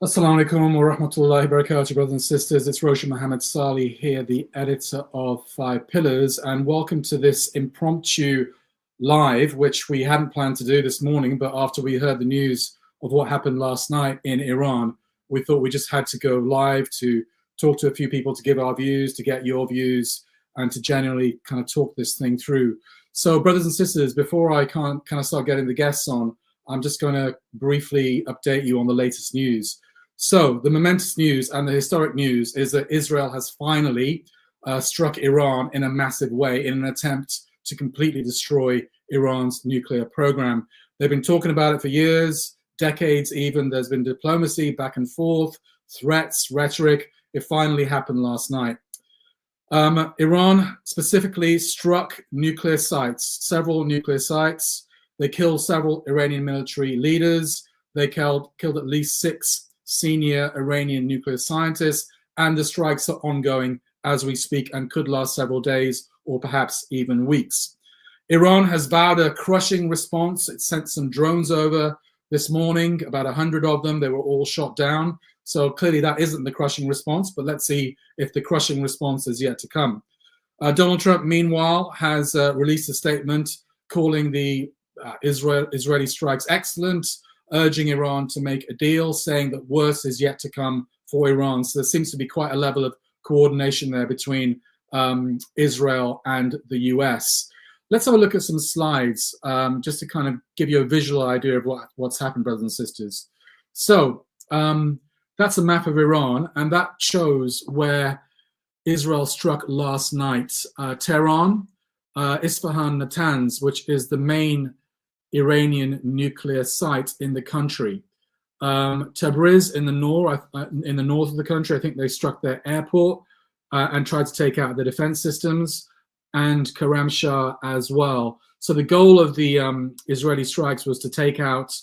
Assalamu alaikum wa rahmatullahi wa barakatuh, brothers and sisters. It's Roshan Mohammed Salih here, the editor of Five Pillars, and welcome to this impromptu live, which we hadn't planned to do this morning, but after we heard the news of what happened last night in Iran, we thought we just had to go live to talk to a few people, to give our views, to get your views, and to generally kind of talk this thing through. So, brothers and sisters, before I kind of start getting the guests on, I'm just going to briefly update you on the latest news. So the momentous news and the historic news is that Israel has finally struck Iran in a massive way in an attempt to completely destroy Iran's nuclear program. They've been talking about it for years, decades even. There's been diplomacy back and forth, threats, rhetoric. It finally happened last night. Iran specifically struck nuclear sites, several nuclear sites. They killed several Iranian military leaders. They killed at least 6 senior Iranian nuclear scientists, and the strikes are ongoing as we speak and could last several days or perhaps even weeks. Iran has vowed a crushing response. It sent some drones over this morning, about 100 of them. They were all shot down. So clearly that isn't the crushing response, but let's see if the crushing response is yet to come. Donald Trump, meanwhile, has released a statement calling the Israeli strikes excellent, urging Iran to make a deal, saying that worse is yet to come for Iran. So there seems to be quite a level of coordination there between Israel and the US. Let's have a look at some slides just to kind of give you a visual idea of what's happened, brothers and sisters. So that's a map of Iran, and that shows where Israel struck last night. Tehran, Isfahan, Natanz, which is the main Iranian nuclear site in the country. Tabriz in the north of the country, I think they struck their airport and tried to take out the defense systems, and Karamshah as well. So the goal of the Israeli strikes was to take out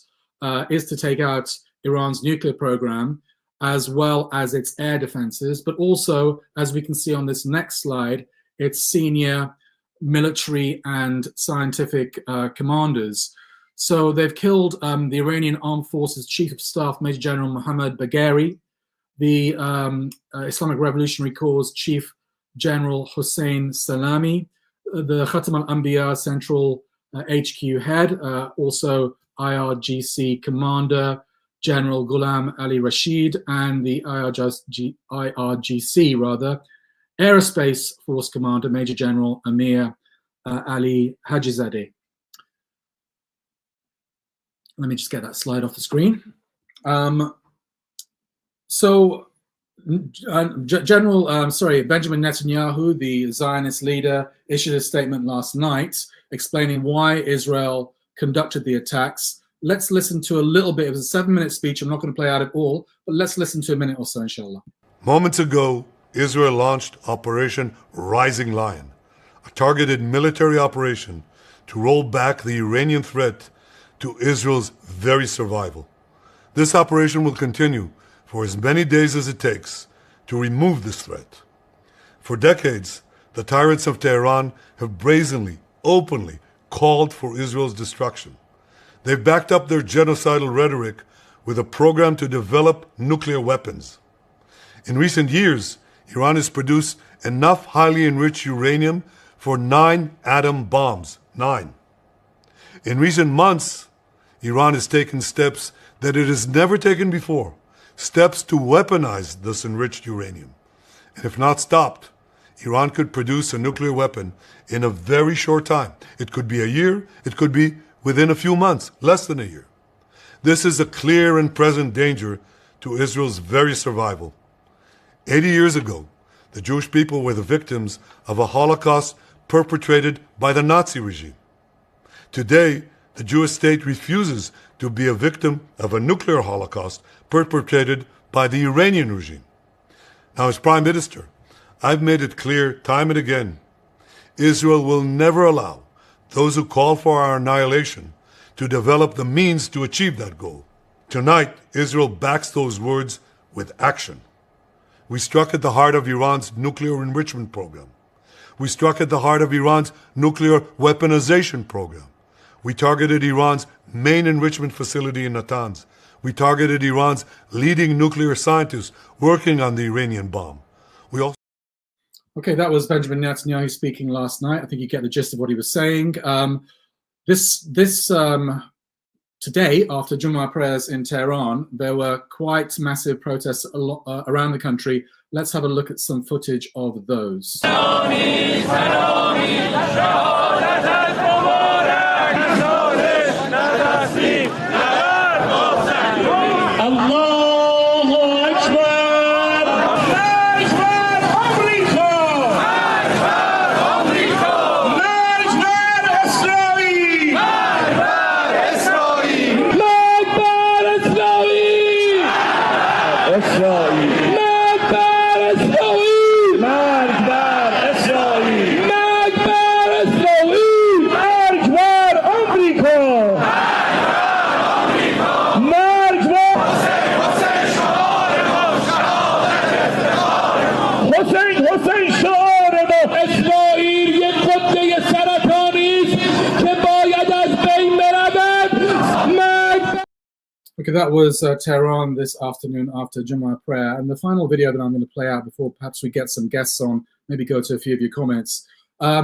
Iran's nuclear program as well as its air defenses, but also, as we can see on this next slide, its senior military and scientific commanders. So they've killed the Iranian Armed Forces Chief of Staff, Major General Mohammad Bagheri, the Islamic Revolutionary Corps Chief General Hossein Salami, the Khatam al-Anbiya Central HQ head, also IRGC Commander General Ghulam Ali Rashid, and the IRGC Aerospace Force Commander Major General Amir Ali Hajizadeh. Let me just get that slide off the screen. Benjamin Netanyahu, the Zionist leader, issued a statement last night explaining why Israel conducted the attacks. Let's listen to a little bit. It was a 7-minute speech. I'm not going to play out it all, but let's listen to a minute or so, inshallah. Moments ago, Israel launched Operation Rising Lion, a targeted military operation to roll back the Iranian threat to Israel's very survival. This operation will continue for as many days as it takes to remove this threat. For decades, the tyrants of Tehran have brazenly, openly called for Israel's destruction. They've backed up their genocidal rhetoric with a program to develop nuclear weapons. In recent years, Iran has produced enough highly enriched uranium for 9 atom bombs. 9. In recent months, Iran has taken steps that it has never taken before, steps to weaponize this enriched uranium. And if not stopped, Iran could produce a nuclear weapon in a very short time. It could be a year, it could be within a few months, less than a year. This is a clear and present danger to Israel's very survival. 80 years ago, the Jewish people were the victims of a Holocaust perpetrated by the Nazi regime. Today, the Jewish state refuses to be a victim of a nuclear Holocaust perpetrated by the Iranian regime. Now, as Prime Minister, I've made it clear time and again, Israel will never allow those who call for our annihilation to develop the means to achieve that goal. Tonight, Israel backs those words with action. We struck at the heart of Iran's nuclear enrichment program. We struck at the heart of Iran's nuclear weaponization program. We targeted Iran's main enrichment facility in Natanz. We targeted Iran's leading nuclear scientists working on the Iranian bomb. We also... Okay, that was Benjamin Netanyahu speaking last night. I think you get the gist of what he was saying. Today, after Jummah prayers in Tehran, there were quite massive protests around the country. Let's have a look at some footage of those. Okay, that was Tehran this afternoon after Jummah prayer. And the final video that I'm going to play out before perhaps we get some guests on, maybe go to a few of your comments,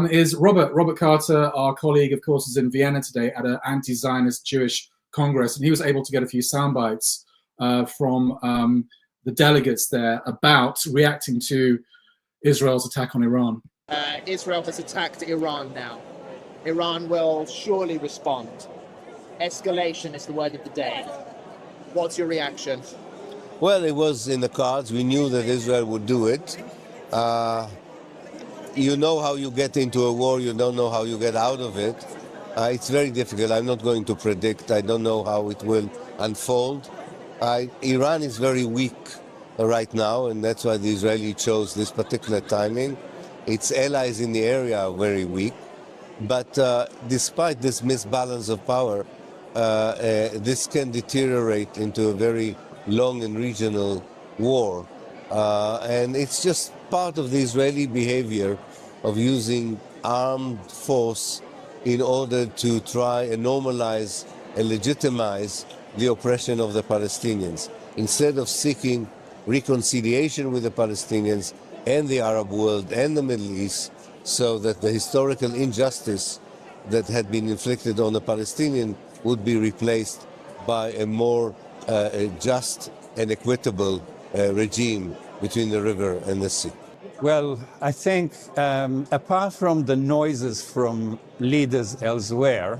is Robert Carter, our colleague, of course, is in Vienna today at an anti-Zionist Jewish Congress. And he was able to get a few sound bites from the delegates there about reacting to Israel's attack on Iran. Israel has attacked Iran now. Iran will surely respond. Escalation is the word of the day. What's your reaction? Well, it was in the cards. We knew that Israel would do it. You know how you get into a war, you don't know how you get out of it. It's very difficult. I'm not going to predict. I don't know how it will unfold. Iran is very weak right now, and that's why the Israelis chose this particular timing. Its allies in the area are very weak. But despite this misbalance of power, this can deteriorate into a very long and regional war. And it's just part of the Israeli behavior of using armed force in order to try and normalize and legitimize the oppression of the Palestinians. Instead of seeking reconciliation with the Palestinians and the Arab world and the Middle East, so that the historical injustice that had been inflicted on the Palestinian would be replaced by a more just and equitable regime between the river and the sea. Well, I think apart from the noises from leaders elsewhere,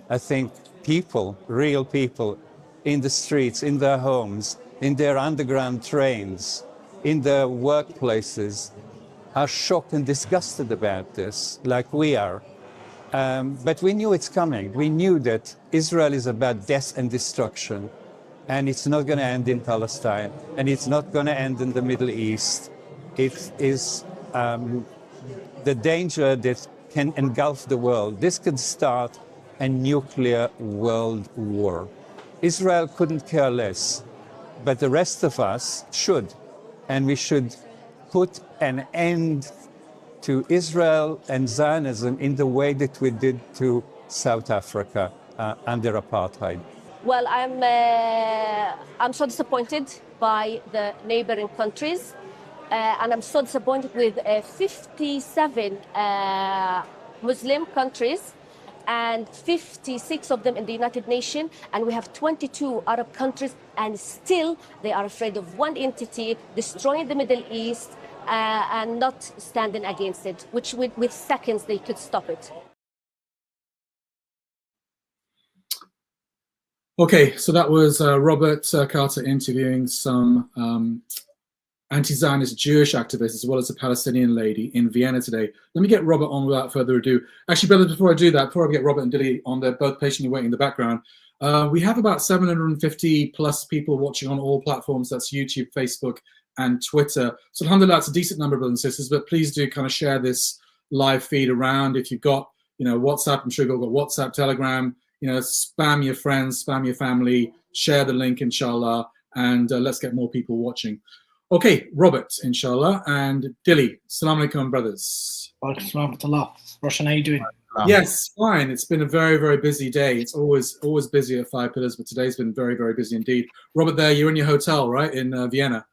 I think people, real people, in the streets, in their homes, in their underground trains, in their workplaces, are shocked and disgusted about this, like we are. But we knew it's coming. We knew that Israel is about death and destruction, and it's not going to end in Palestine, and it's not going to end in the Middle East. It is the danger that can engulf the world. This could start a nuclear world war. Israel couldn't care less, but the rest of us should, and we should put an end to Israel and Zionism in the way that we did to South Africa under apartheid. Well, I'm so disappointed by the neighboring countries, and I'm so disappointed with 57 Muslim countries and 56 of them in the United Nations, and we have 22 Arab countries, and still they are afraid of one entity destroying the Middle East and not standing against it, which with seconds they could stop it. Okay, so that was Robert Carter interviewing some anti-Zionist Jewish activists as well as a Palestinian lady in Vienna today. Let me get Robert on without further ado. Actually, brothers, before I do that, before I get Robert and Dilly on, they're both patiently waiting in the background. We have about 750 plus people watching on all platforms. That's YouTube, Facebook, and Twitter. So alhamdulillah, it's a decent number, brothers and sisters, but please do kind of share this live feed around. If you've got, WhatsApp, I'm sure you've got WhatsApp, Telegram, spam your friends, spam your family, share the link, inshallah, and let's get more people watching. Okay, Robert, inshallah, and Dilly. Assalamu alaikum, brothers. Wa alaikum assalam. Roshan, how you doing? Yes, fine. It's been a very, very busy day. It's always busy at Five Pillars, but today's been very, very busy indeed. Robert, there, you're in your hotel, right, in Vienna?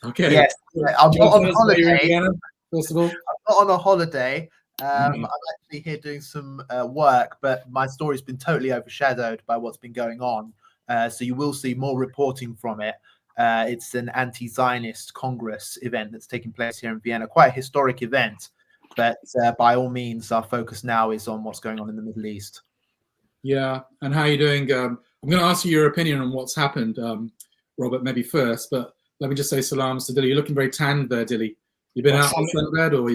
Okay. Yes, I'm not on You're in holiday. Vienna, first of all? I'm not on a holiday. I'm actually here doing some work, but my story's been totally overshadowed by what's been going on. So you will see more reporting from it. It's an anti-Zionist Congress event that's taking place here in Vienna, quite a historic event. But by all means, our focus now is on what's going on in the Middle East. Yeah, and how are you doing? I'm going to ask you your opinion on what's happened, Robert, maybe first, but let me just say salams to Dilly. You're looking very tanned there, Dilly. You've been out on sunbed, or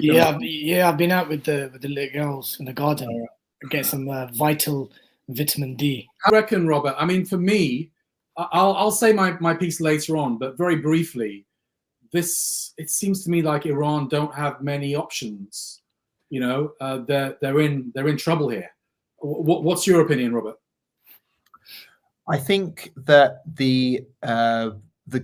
I've been out with the little girls in the garden to get some vital vitamin D. I reckon, Robert. I mean, for me, I'll say my piece later on, but very briefly, it seems to me like Iran don't have many options. You know, they're in trouble here. What's your opinion, Robert? I think that the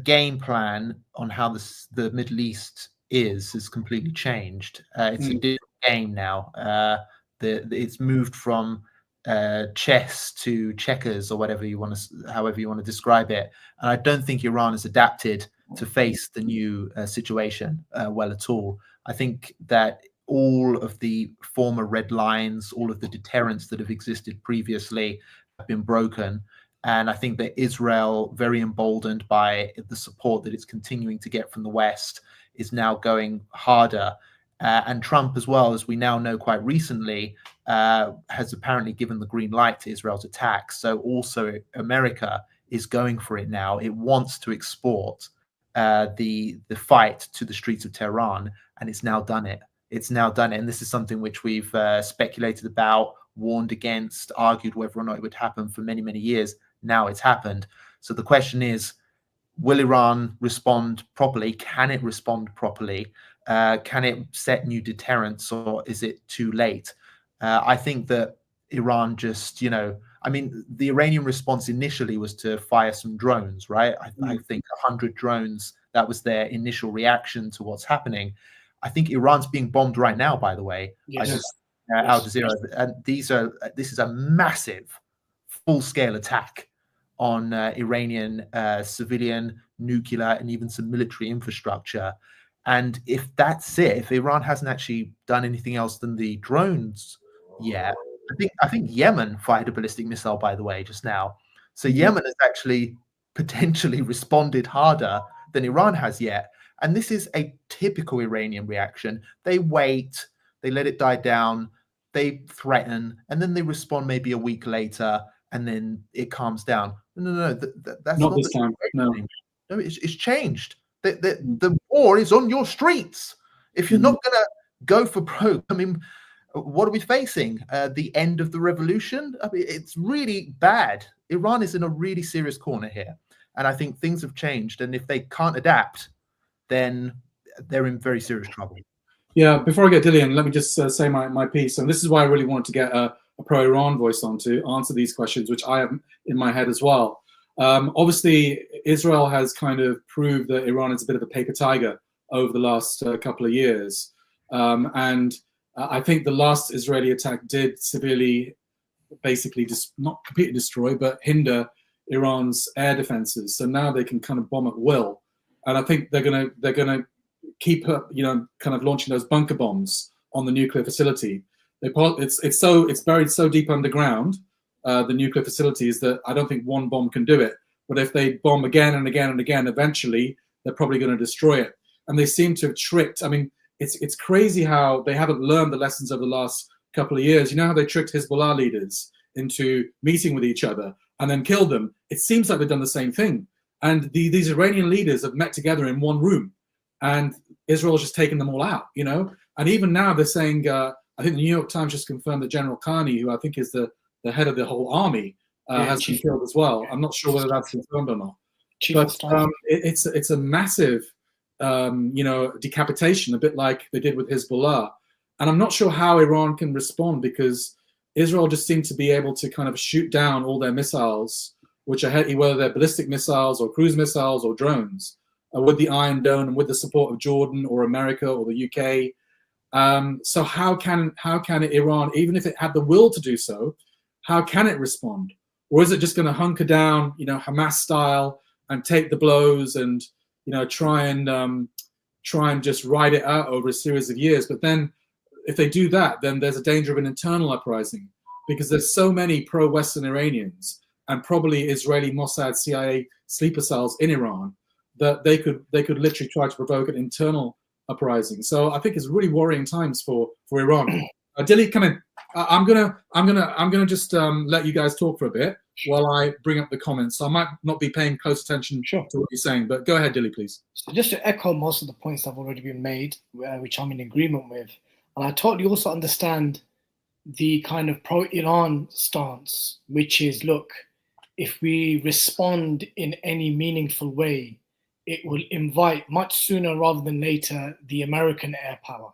game plan on how the Middle East is completely changed. It's a different game now. It's moved from chess to checkers, or however you want to describe it. And I don't think Iran has adapted to face the new situation well at all. I think that all of the former red lines, all of the deterrents that have existed previously have been broken. And I think that Israel, very emboldened by the support that it's continuing to get from the West, is now going harder. And Trump, as well, as we now know quite recently, has apparently given the green light to Israel's attack. So also America is going for it now. It wants to export the fight to the streets of Tehran, and it's now done it. It's now done it. And this is something which we've speculated about, warned against, argued whether or not it would happen for many, many years. Now it's happened. So the question is, will Iran respond properly? Can it respond properly? Can it set new deterrents, or is it too late? I think that Iran just, I mean, the Iranian response initially was to fire some drones, right? I think 100 drones, that was their initial reaction to what's happening. I think Iran's being bombed right now, by the way. Yes. Al Jazeera. And this is a massive full-scale attack on Iranian civilian, nuclear, and even some military infrastructure. And if that's it, if Iran hasn't actually done anything else than the drones yet, I think Yemen fired a ballistic missile, by the way, just now. So Yemen has actually potentially responded harder than Iran has yet. And this is a typical Iranian reaction. They wait, they let it die down, they threaten, and then they respond maybe a week later, and then it calms down. No, that's not this time. No, it's changed. The war is on your streets. If you're not going to go for broke, I mean, what are we facing? The end of the revolution? I mean, it's really bad. Iran is in a really serious corner here. And I think things have changed. And if they can't adapt, then they're in very serious trouble. Yeah, before I get Dillian, let me just say my piece. And this is why I really wanted to get a pro-Iran voice on to answer these questions, which I have in my head as well. Obviously, Israel has kind of proved that Iran is a bit of a paper tiger over the last couple of years. And I think the last Israeli attack did severely, basically just not completely destroy, but hinder Iran's air defenses. So now they can kind of bomb at will. And I think they're gonna keep kind of launching those bunker bombs on the nuclear facility. It's buried so deep underground, the nuclear facilities, that I don't think one bomb can do it. But if they bomb again and again and again, eventually they're probably going to destroy it. And they seem to have tricked. I mean, it's crazy how they haven't learned the lessons of the last couple of years. You know how they tricked Hezbollah leaders into meeting with each other and then killed them? It seems like they've done the same thing. And these Iranian leaders have met together in one room, and Israel's just taken them all out, And even now they're saying, I think the New York Times just confirmed that General Carney, who I think is the head of the whole army, has been killed as well. I'm not sure whether that's confirmed or not. But it's a massive, decapitation, a bit like they did with Hezbollah. And I'm not sure how Iran can respond, because Israel just seemed to be able to kind of shoot down all their missiles, which are heavy, whether they're ballistic missiles or cruise missiles or drones, with the Iron Dome and with the support of Jordan or America or the UK. So how can Iran, even if it had the will to do so, how can it respond? Or is it just going to hunker down, Hamas style, and take the blows and try and just ride it out over a series of years? But then, if they do that, then there's a danger of an internal uprising, because there's so many pro-Western Iranians and probably Israeli Mossad, CIA sleeper cells in Iran that they could literally try to provoke an internal uprising. So I think it's really worrying times for Iran. Dilly, come in. I'm gonna just let you guys talk for a bit while I bring up the comments. So I might not be paying close attention to what you're saying, but go ahead, Dilly, please. So just to echo most of the points that have already been made, which I'm in agreement with, and I totally also understand the kind of pro-Iran stance, which is, look, if we respond in any meaningful way, it will invite much sooner rather than later the American air power.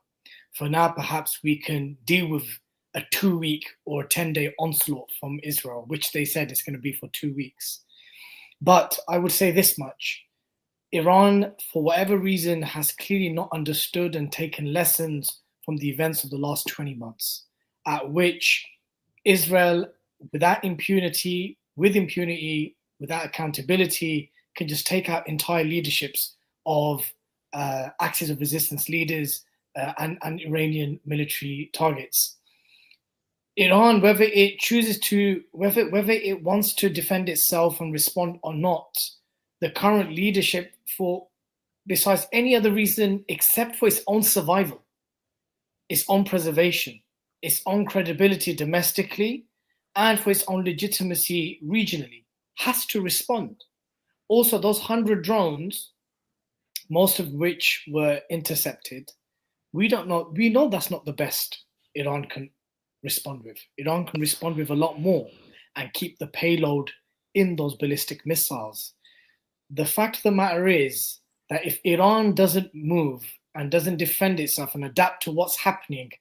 For now, perhaps we can deal with a 2-week or a 10-day onslaught from Israel, which they said is going to be for 2 weeks. But I would say this much. Iran, for whatever reason, has clearly not understood and taken lessons from the events of the last 20 months, at which Israel, without impunity, without accountability, can just take out entire leaderships of axis of resistance leaders and Iranian military targets. Iran, whether it wants to defend itself and respond or not, the current leadership, for besides any other reason except for its own survival, its own preservation, its own credibility domestically, and for its own legitimacy regionally, has to respond. Also, those 100 drones, most of which were intercepted, we know that's not the best Iran can respond with. Iran can respond with a lot more and keep the payload in those ballistic missiles. The fact of the matter is that if Iran doesn't move and doesn't defend itself and adapt to what's happening,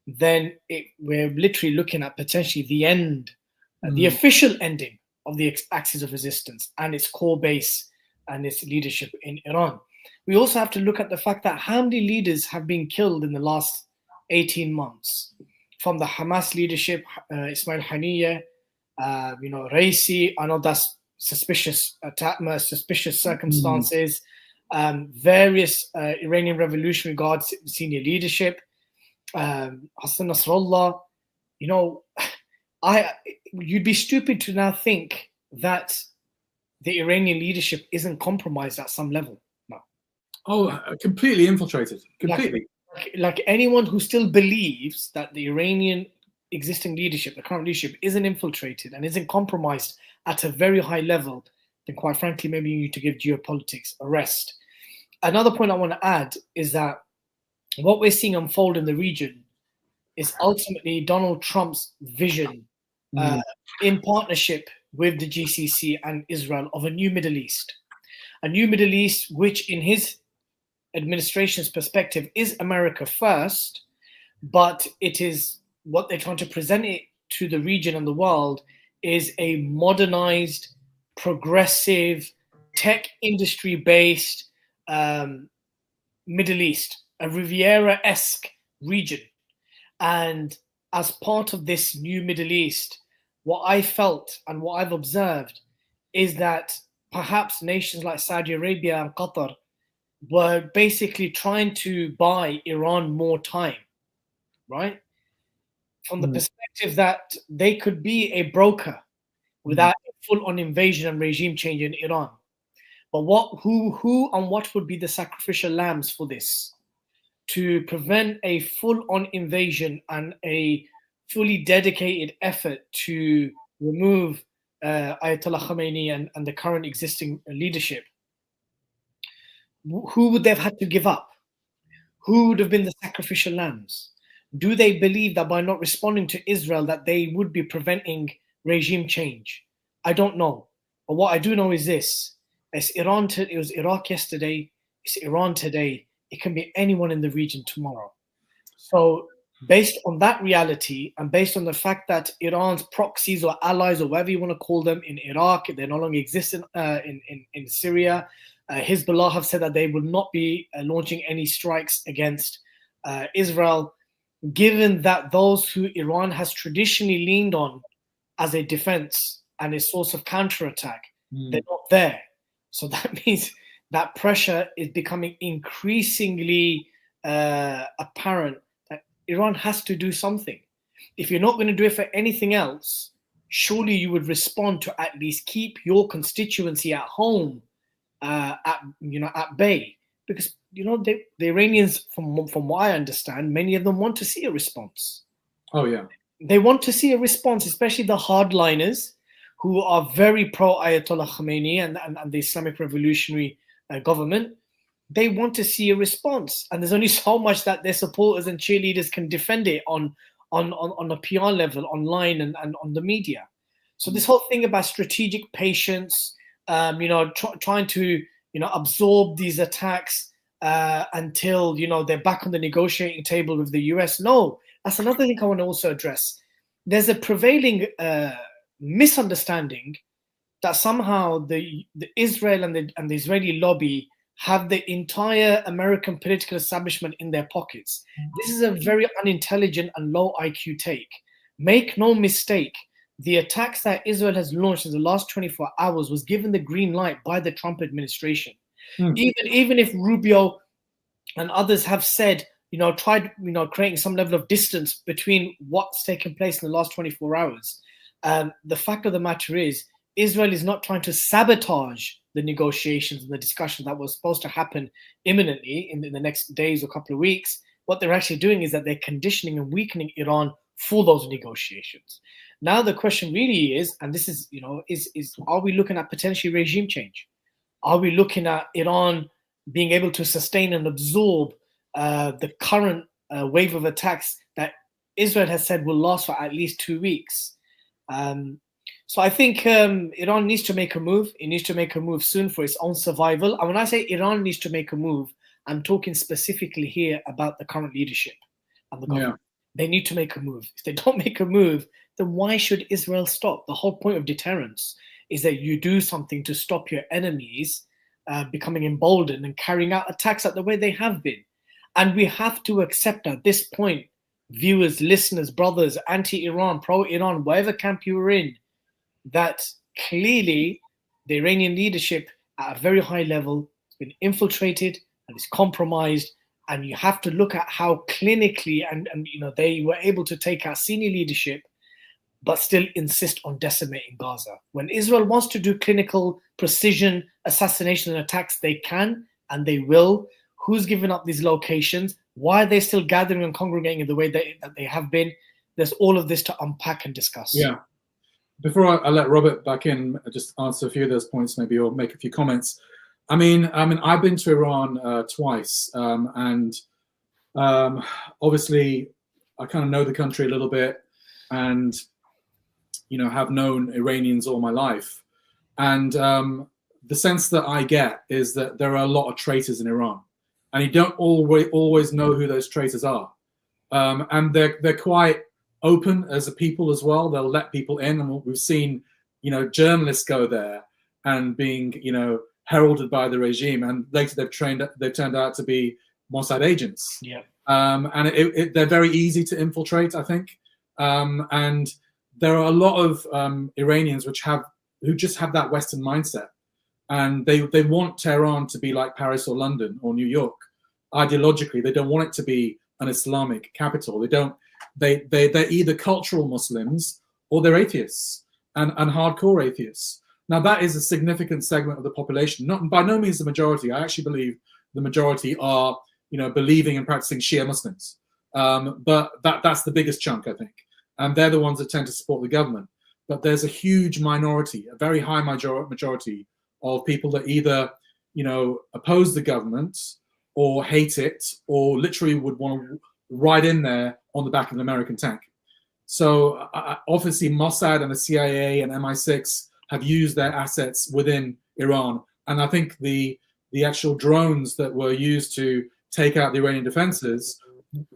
then we're literally looking at potentially the end, the official ending of the axis of resistance and its core base and its leadership in Iran. We also have to look at the fact that how many leaders have been killed in the last 18 months? From the Hamas leadership, Ismail Haniyeh, Raisi, I know that's suspicious circumstances, various Iranian Revolutionary Guard senior leadership, Hassan Nasrallah. You'd be stupid to now think that the Iranian leadership isn't compromised at some level now. Oh, completely infiltrated. Completely. Like anyone who still believes that the Iranian existing leadership, the current leadership, isn't infiltrated and isn't compromised at a very high level, then quite frankly, maybe you need to give geopolitics a rest. Another point I want to add is that what we're seeing unfold in the region is ultimately Donald Trump's vision in partnership with the GCC and Israel of a new Middle East. A new Middle East, which in his administration's perspective is America first, but it is what they're trying to present it to the region and the world is a modernized, progressive, tech industry-based Middle East, a Riviera-esque region. And as part of this new Middle East, what I felt and what I've observed is that perhaps nations like Saudi Arabia and Qatar were basically trying to buy Iran more time, right? From the perspective that they could be a broker without a full-on invasion and regime change in Iran. But who and what would be the sacrificial lambs for this? To prevent a full-on invasion and a fully dedicated effort to remove Ayatollah Khamenei and the current existing leadership. Who would they have had to give up? Who would have been the sacrificial lambs? Do they believe that by not responding to Israel that they would be preventing regime change? I don't know. But what I do know is this. It was Iraq yesterday. It's Iran today. It can be anyone in the region tomorrow. So based on that reality and based on the fact that Iran's proxies or allies or whatever you want to call them in Iraq, they no longer exist in Syria. Hezbollah have said that they will not be launching any strikes against Israel, given that those who Iran has traditionally leaned on as a defense and a source of counterattack, they're not there. So that means that pressure is becoming increasingly apparent that Iran has to do something. If you're not going to do it for anything else, surely you would respond to at least keep your constituency at home, at bay, because the Iranians, from what I understand, many of them want to see a response. Oh yeah, they want to see a response, especially the hardliners who are very pro Ayatollah Khamenei and the Islamic Revolutionary government. They want to see a response, and there's only so much that their supporters and cheerleaders can defend it on a PR level, online and on the media. So this whole thing about strategic patience, trying to absorb these attacks until they're back on the negotiating table with the US. No, that's another thing I want to also address. There's a prevailing misunderstanding that somehow the Israel and the Israeli lobby have the entire American political establishment in their pockets. This is a very unintelligent and low IQ take. Make no mistake, the attacks that Israel has launched in the last 24 hours was given the green light by the Trump administration. Even if Rubio and others have said, tried, creating some level of distance between what's taken place in the last 24 hours, the fact of the matter is, Israel is not trying to sabotage the negotiations and the discussion that was supposed to happen imminently in the next days or couple of weeks. What they're actually doing is that they're conditioning and weakening Iran for those negotiations. Now the question really is, and this is, is are we looking at potentially regime change? Are we looking at Iran being able to sustain and absorb the current wave of attacks that Israel has said will last for at least 2 weeks? So I think Iran needs to make a move. It needs to make a move soon for its own survival. And when I say Iran needs to make a move, I'm talking specifically here about the current leadership and the government. They need to make a move. If they don't make a move, then why should Israel stop? The whole point of deterrence is that you do something to stop your enemies becoming emboldened and carrying out attacks like the way they have been. And we have to accept at this point, viewers, listeners, brothers, anti-Iran, pro-Iran, whatever camp you were in, that clearly the Iranian leadership at a very high level has been infiltrated and is compromised. And you have to look at how clinically and they were able to take out senior leadership, but still insist on decimating Gaza. When Israel wants to do clinical precision assassination and attacks, they can and they will. Who's given up these locations? Why are they still gathering and congregating in the way that they have been? There's all of this to unpack and discuss. Yeah. Before I let Robert back in, just answer a few of those points maybe, or make a few comments. I mean, I've been to Iran twice, and obviously I kind of know the country a little bit, and have known Iranians all my life, and the sense that I get is that there are a lot of traitors in Iran, and you don't always know who those traitors are, and they're quite open as a people as well. They'll let people in, and we've seen journalists go there and being heralded by the regime, and later they've turned out to be Mossad agents. Yeah. And they're very easy to infiltrate, I think. And there are a lot of Iranians who just have that Western mindset, and they want Tehran to be like Paris or London or New York. Ideologically, they don't want it to be an Islamic capital. They're either cultural Muslims or they're atheists and hardcore atheists. Now that is a significant segment of the population, not by no means the majority. I actually believe the majority are, believing and practicing Shia Muslims. But that's the biggest chunk, I think. And they're the ones that tend to support the government. But there's a huge minority, a very high majority of people that either, oppose the government or hate it, or literally would want to ride in there on the back of an American tank. So obviously Mossad and the CIA and MI6 have used their assets within Iran. And I think the actual drones that were used to take out the Iranian defenses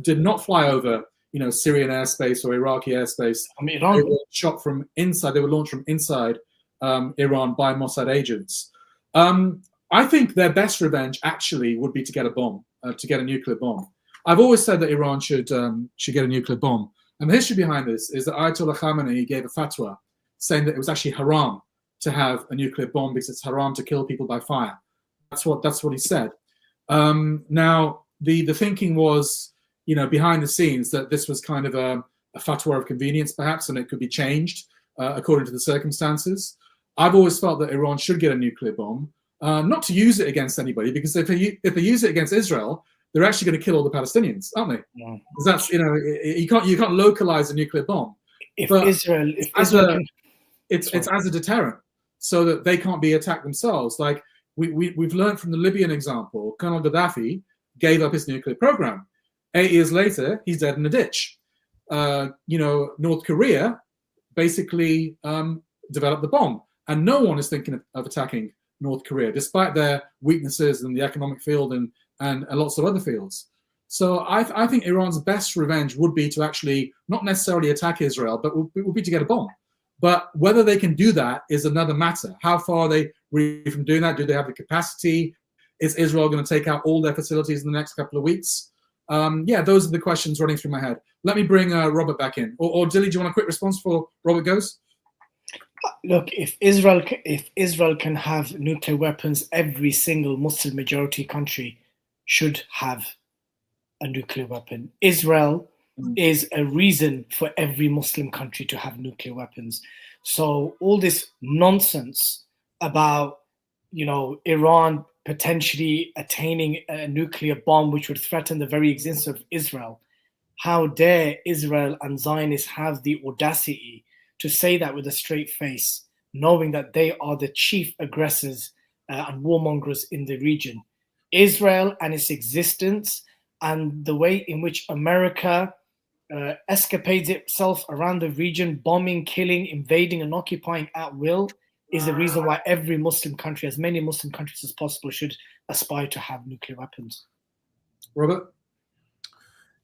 did not fly over, Syrian airspace or Iraqi airspace. Iran. They were shot from inside. They were launched from inside Iran by Mossad agents. I think their best revenge actually would be to get a bomb, to get a nuclear bomb. I've always said that Iran should get a nuclear bomb. And the history behind this is that Ayatollah Khamenei gave a fatwa saying that it was actually haram to have a nuclear bomb because it's haram to kill people by fire. That's what he said. Now, the thinking was, behind the scenes, that this was kind of a fatwa of convenience, perhaps, and it could be changed according to the circumstances. I've always felt that Iran should get a nuclear bomb, not to use it against anybody, because if they use it against Israel, they're actually going to kill all the Palestinians, aren't they? Yeah. That's you can't localize a nuclear bomb. It's as a deterrent, so that they can't be attacked themselves. Like we've learned from the Libyan example, Colonel Gaddafi gave up his nuclear program. 8 years later, he's dead in a ditch. North Korea basically developed the bomb, and no one is thinking of attacking North Korea, despite their weaknesses in the economic field and lots of other fields. So I think Iran's best revenge would be to actually not necessarily attack Israel, but would be to get a bomb. But whether they can do that is another matter. How far are they really from doing that? Do they have the capacity? Is Israel going to take out all their facilities in the next couple of weeks? Those are the questions running through my head. Let me bring Robert back in. Or Dilly, do you want a quick response before Robert goes? Look, if Israel can have nuclear weapons, every single Muslim majority country should have a nuclear weapon. Israel is a reason for every Muslim country to have nuclear weapons. So all this nonsense about, Iran potentially attaining a nuclear bomb which would threaten the very existence of Israel, how dare Israel and Zionists have the audacity to say that with a straight face, knowing that they are the chief aggressors and warmongers in the region. Israel and its existence and the way in which America escapades itself around the region, bombing, killing, invading, and occupying at will, is the reason why every Muslim country, as many Muslim countries as possible, should aspire to have nuclear weapons. Robert?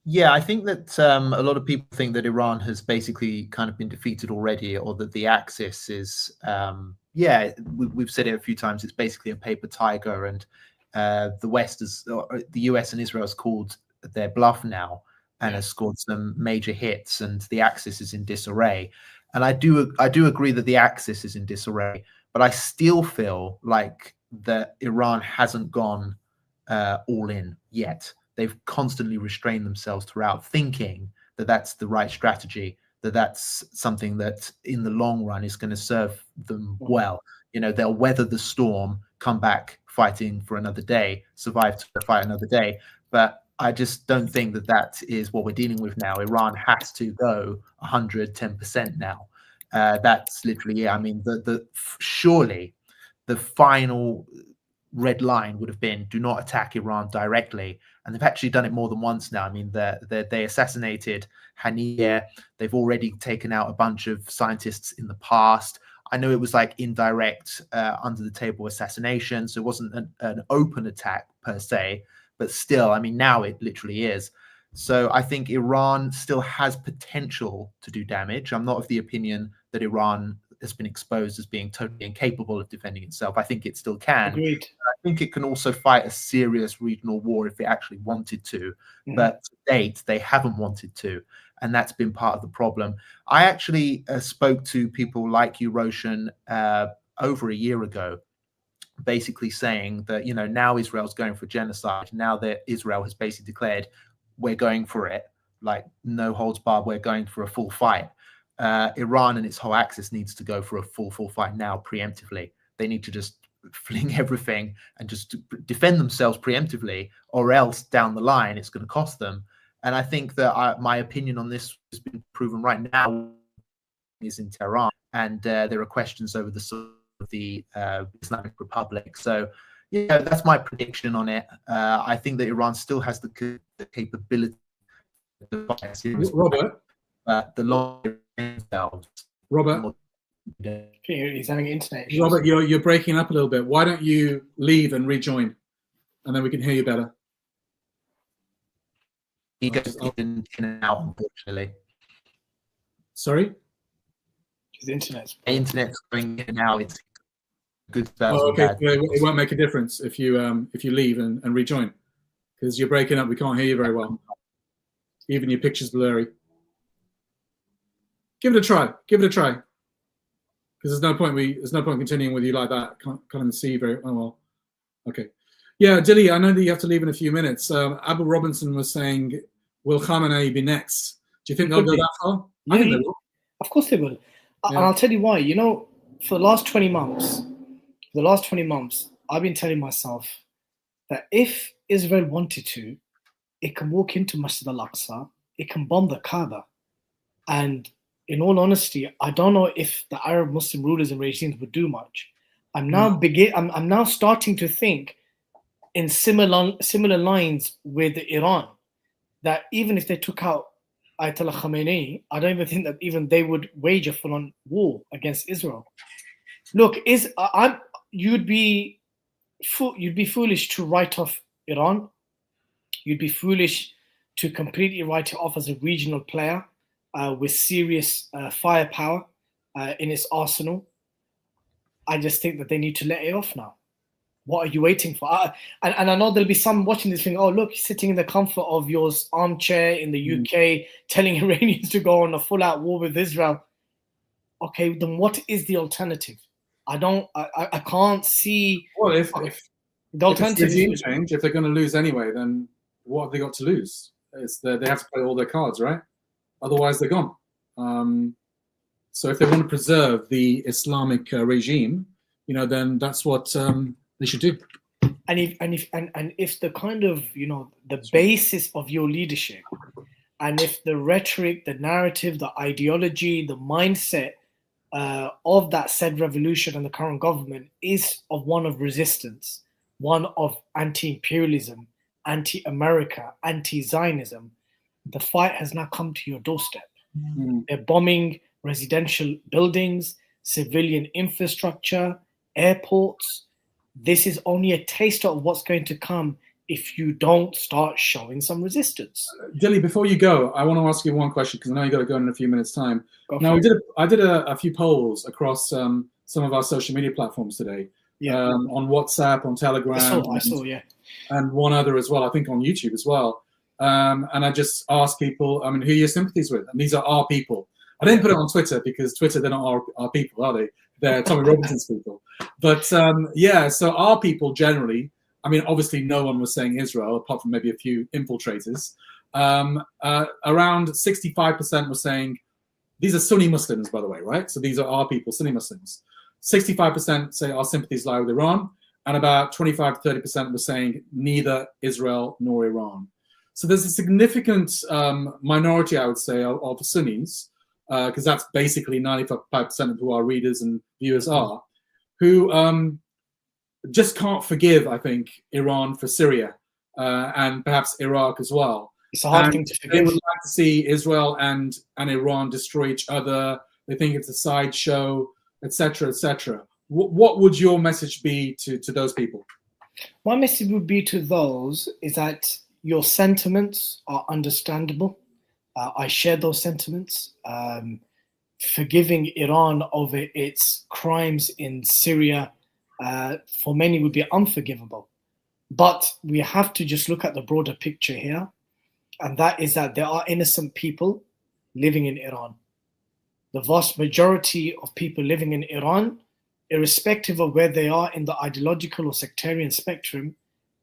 Yeah, I think that a lot of people think that Iran has basically kind of been defeated already, or that the Axis is, we've said it a few times, it's basically a paper tiger, and the US and Israel has called their bluff now and has scored some major hits, and the Axis is in disarray. And I do agree that the Axis is in disarray, but I still feel like that Iran hasn't gone all in yet. They've constantly restrained themselves throughout, thinking that that's the right strategy, that that's something that in the long run is going to serve them well. They'll weather the storm, come back fighting for another day, survive to fight another day. But I just don't think that that is what we're dealing with now. Iran has to go 110% now. That's literally, I mean, surely the final red line would have been, do not attack Iran directly. And they've actually done it more than once now. I mean, they assassinated Haniyeh. They've already taken out a bunch of scientists in the past. I know it was like indirect, under the table assassination. So it wasn't an open attack per se, but still, I mean, now it literally is. So I think Iran still has potential to do damage. I'm not of the opinion that Iran has been exposed as being totally incapable of defending itself. I think it still can. Agreed. I think it can also fight a serious regional war if it actually wanted to. But to date, they haven't wanted to. And that's been part of the problem. I actually spoke to people like you, Roshan, over a year ago, basically saying that, now Israel's going for genocide. Now that Israel has basically declared, we're going for it, like no holds barred, we're going for a full fight. Iran and its whole axis needs to go for a full fight now, preemptively. They need to just fling everything and just defend themselves preemptively, or else down the line it's going to cost them. And I think that my opinion on this has been proven right now is in Tehran, and there are questions over the sort of the Islamic Republic. So yeah, that's my prediction on it. I think that Iran still has the capability to fight serious, Robert, the longer themselves. Robert, he's having internet issues. Robert, you're breaking up a little bit. Why don't you leave and rejoin, and then we can hear you better. He goes in and out, unfortunately. Sorry? His internet's going in and out. It's good. Oh, okay. It won't make a difference if you leave and rejoin, because you're breaking up. We can't hear you very well. Even your picture's blurry. Give it a try. Give it a try. Because there's no point continuing with you like that. Can't even see very well. Okay. Yeah, Dilly, I know that you have to leave in a few minutes. Abu Robinson was saying, will Khamenei be next? Do you think they'll go that far? I think they will. Of course they will. And I'll tell you why. You know, for the last 20 months, I've been telling myself that if Israel wanted to, it can walk into Masjid al-Aqsa, it can bomb the Kaaba. And in all honesty, I don't know if the Arab Muslim rulers and regimes would do much. I'm now starting to think in similar lines with Iran, that even if they took out Ayatollah Khamenei, I don't even think that even they would wage a full-on war against Israel. Look, you'd be foolish to write off Iran. You'd be foolish to completely write it off as a regional player with serious firepower in its arsenal. I just think that they need to let it off now. What are you waiting for? And I know there'll be some watching this thing. Oh, look, you're sitting in the comfort of your armchair in the UK, telling Iranians to go on a full-out war with Israel. Okay, then what is the alternative? I can't see. Well, if the alternative regime change, if they're going to lose anyway, then what have they got to lose? They have to play all their cards, right? Otherwise, they're gone. So if they want to preserve the Islamic regime, then that's what they should do. And if the kind of the basis of your leadership, and if the rhetoric, the narrative, the ideology, the mindset of that said revolution and the current government is of one of resistance, one of anti-imperialism, anti-America, anti-Zionism, the fight has now come to your doorstep. They're bombing residential buildings, civilian infrastructure, airports. This is only a taster of what's going to come if you don't start showing some resistance. Dilly, before you go, I want to ask you one question because I know you got to go in a few minutes' time. I did a few polls across some of our social media platforms today. On WhatsApp, on Telegram, I saw, and one other as well. I think on YouTube as well. And I just asked people, who are your sympathies with? And these are our people. I didn't put it on Twitter because Twitter, they're not our people, are they? They're Tommy Robinson's people. But so our people generally, obviously no one was saying Israel, apart from maybe a few infiltrators. Around 65% were saying, these are Sunni Muslims, by the way, right? So these are our people, Sunni Muslims. 65% say our sympathies lie with Iran, and about 25 to 30% were saying neither Israel nor Iran. So there's a significant minority, I would say, of Sunnis, because that's basically 95% of who our readers and viewers are, who just can't forgive, I think, Iran for Syria and perhaps Iraq as well. It's a hard thing to forgive. They would like to see Israel and Iran destroy each other. They think it's a sideshow, etc., etc. What would your message be to those people? My message would be to those is that your sentiments are understandable. I share those sentiments. Forgiving Iran over its crimes in Syria for many would be unforgivable. But we have to just look at the broader picture here, and that is that there are innocent people living in Iran. The vast majority of people living in Iran, irrespective of where they are in the ideological or sectarian spectrum,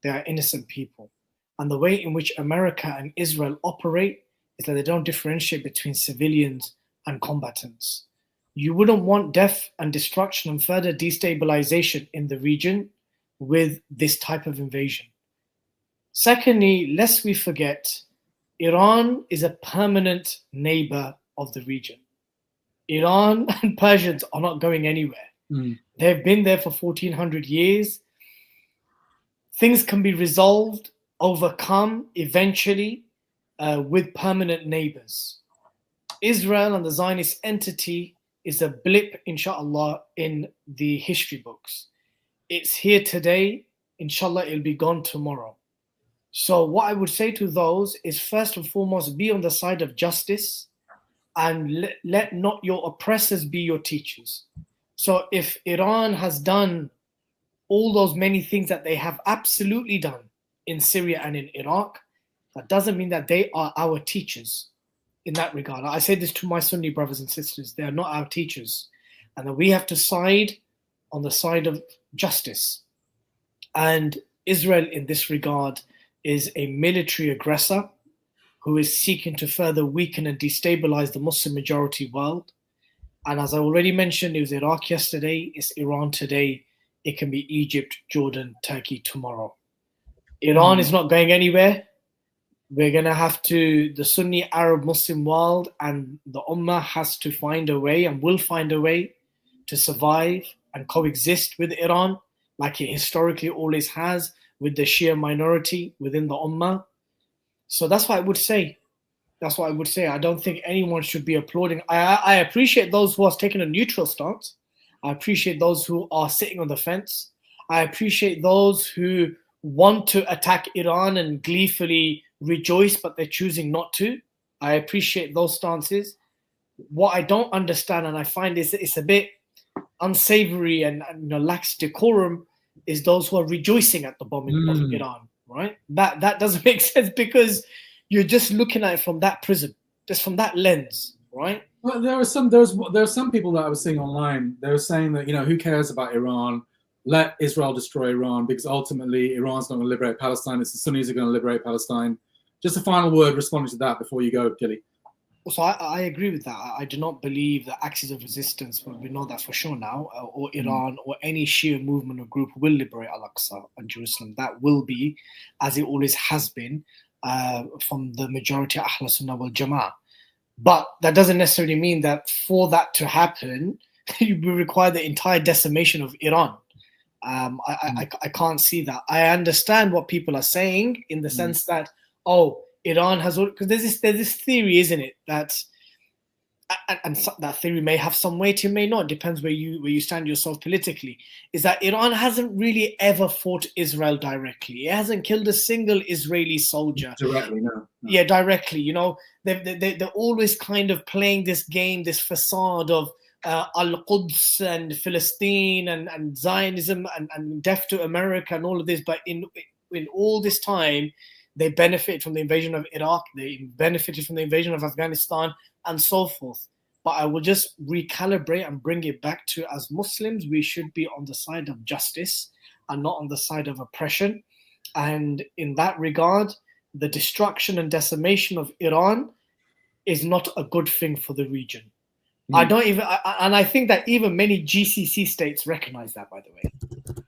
they are innocent people. And the way in which America and Israel operate is that they don't differentiate between civilians and combatants. You wouldn't want death and destruction and further destabilization in the region with this type of invasion. Secondly, lest we forget, Iran is a permanent neighbor of the region. Iran and Persians are not going anywhere. They've been there for 1400 years. Things can be resolved, overcome eventually with permanent neighbors. Israel and the Zionist entity is a blip, inshallah, in the history books. It's here today. Inshallah, it'll be gone tomorrow. So what I would say to those is, first and foremost, be on the side of justice and let not your oppressors be your teachers. So if Iran has done all those many things that they have absolutely done, in Syria and in Iraq, that doesn't mean that they are our teachers in that regard. I say this to my Sunni brothers and sisters. They are not our teachers. And that we have to side on the side of justice. And Israel, in this regard, is a military aggressor who is seeking to further weaken and destabilize the Muslim majority world. And as I already mentioned, it was Iraq yesterday, it's Iran today, it can be Egypt, Jordan, Turkey tomorrow. Iran is not going anywhere. We're going to have to, the Sunni Arab Muslim world and the Ummah has to find a way and will find a way to survive and coexist with Iran, like it historically always has, with the Shia minority within the Ummah. So that's what I would say. That's what I would say. I don't think anyone should be applauding. I appreciate those who are taking a neutral stance. I appreciate those who are sitting on the fence. I appreciate those who want to attack Iran and gleefully rejoice, but they're choosing not to. I appreciate those stances. What I don't understand, and I find it's a bit unsavory and lacks decorum, is those who are rejoicing at the bombing of Iran, right? That doesn't make sense because you're just looking at it from that prism, just from that lens, right? Well, there were some people that I was seeing online. They were saying that, who cares about Iran? Let Israel destroy Iran because ultimately Iran's not going to liberate Palestine. It's the Sunnis who are going to liberate Palestine. Just a final word responding to that before you go, Gilly. So I agree with that. I do not believe that axis of resistance, well, we know that for sure now, or Iran or any Shia movement or group will liberate Al-Aqsa and Jerusalem. That will be, as it always has been, from the majority of Ahl Sunnah wal Jama'ah. But that doesn't necessarily mean that for that to happen, you will require the entire decimation of Iran. I can't see that. I understand what people are saying in the sense that, Iran has, because there's this theory, isn't it, that and that theory may have some weight, it may not, depends where you stand yourself politically, is that Iran hasn't really ever fought Israel directly. It hasn't killed a single Israeli soldier. Directly, no. Yeah, directly. They're always kind of playing this game, this facade of Al-Quds and Palestine and Zionism and death to America and all of this. But in all this time, they benefited from the invasion of Iraq, they benefited from the invasion of Afghanistan, and so forth. But I will just recalibrate and bring it back to, as Muslims, we should be on the side of justice and not on the side of oppression. And in that regard, the destruction and decimation of Iran is not a good thing for the region. I think that even many GCC states recognize that, by the way.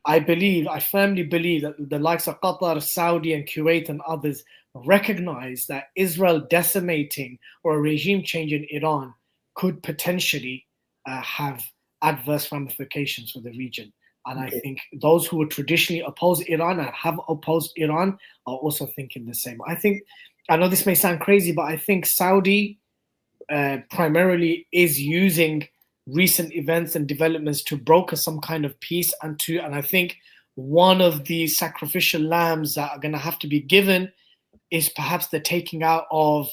I firmly believe that the likes of Qatar, Saudi, and Kuwait and others recognize that Israel decimating or a regime change in Iran could potentially have adverse ramifications for the region. And I think those who would traditionally oppose Iran and have opposed Iran are also thinking the same. I know this may sound crazy, but I think Saudi primarily is using recent events and developments to broker some kind of peace and I think one of the sacrificial lambs that are going to have to be given is perhaps the taking out of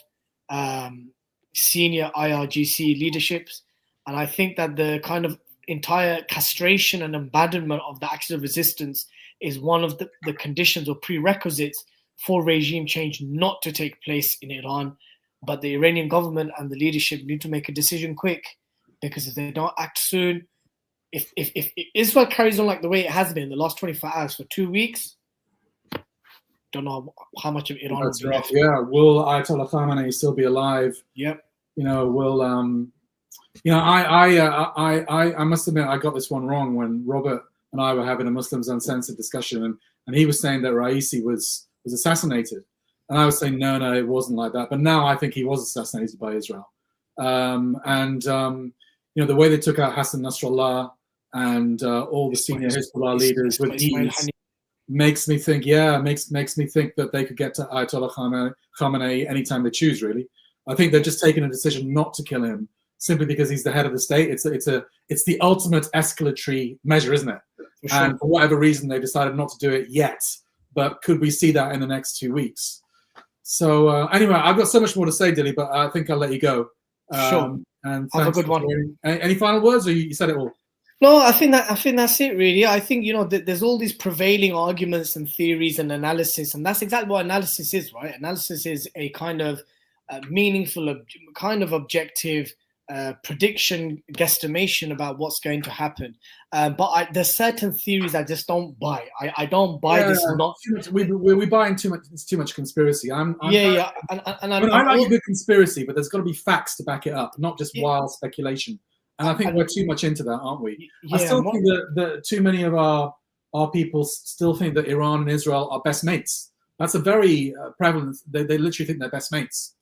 senior IRGC leaderships. And I think that the kind of entire castration and abandonment of the axis of resistance is one of the conditions or prerequisites for regime change not to take place in Iran. But the Iranian government and the leadership need to make a decision quick, because if they don't act soon, if Israel carries on like the way it has been in the last 24 hours for 2 weeks, don't know how much of Iran will be left. Yeah, will Ayatollah Khamenei still be alive? Yep. Will I must admit I got this one wrong when Robert and I were having a Muslims Uncensored discussion, and he was saying that Raisi was assassinated. And I was saying, no, it wasn't like that. But now I think he was assassinated by Israel. The way they took out Hassan Nasrallah and all the senior Hezbollah leaders with ease makes me think that they could get to Ayatollah Khamenei anytime they choose, really. I think they're just taking a decision not to kill him simply because he's the head of the state. It's the ultimate escalatory measure, isn't it? For sure. And for whatever reason, they decided not to do it yet. But could we see that in the next 2 weeks? So anyway, I've got so much more to say, Dilly, but I think I'll let you go. Sure. And have a good one. Any final words, or you said it all? No, I think that's it really. I think, you know, there's all these prevailing arguments and theories and analysis, and that's exactly what analysis is, right? Analysis is a kind of meaningful, kind of objective prediction, guesstimation about what's going to happen. But there's certain theories I just don't buy. I don't buy this. Not we buy in too much. It's too much conspiracy. I like a good conspiracy, but there's got to be facts to back it up, not just wild speculation. And I think we're too much into that, aren't we? Yeah, I still think that too many of our people still think that Iran and Israel are best mates. That's a very prevalent. They literally think they're best mates.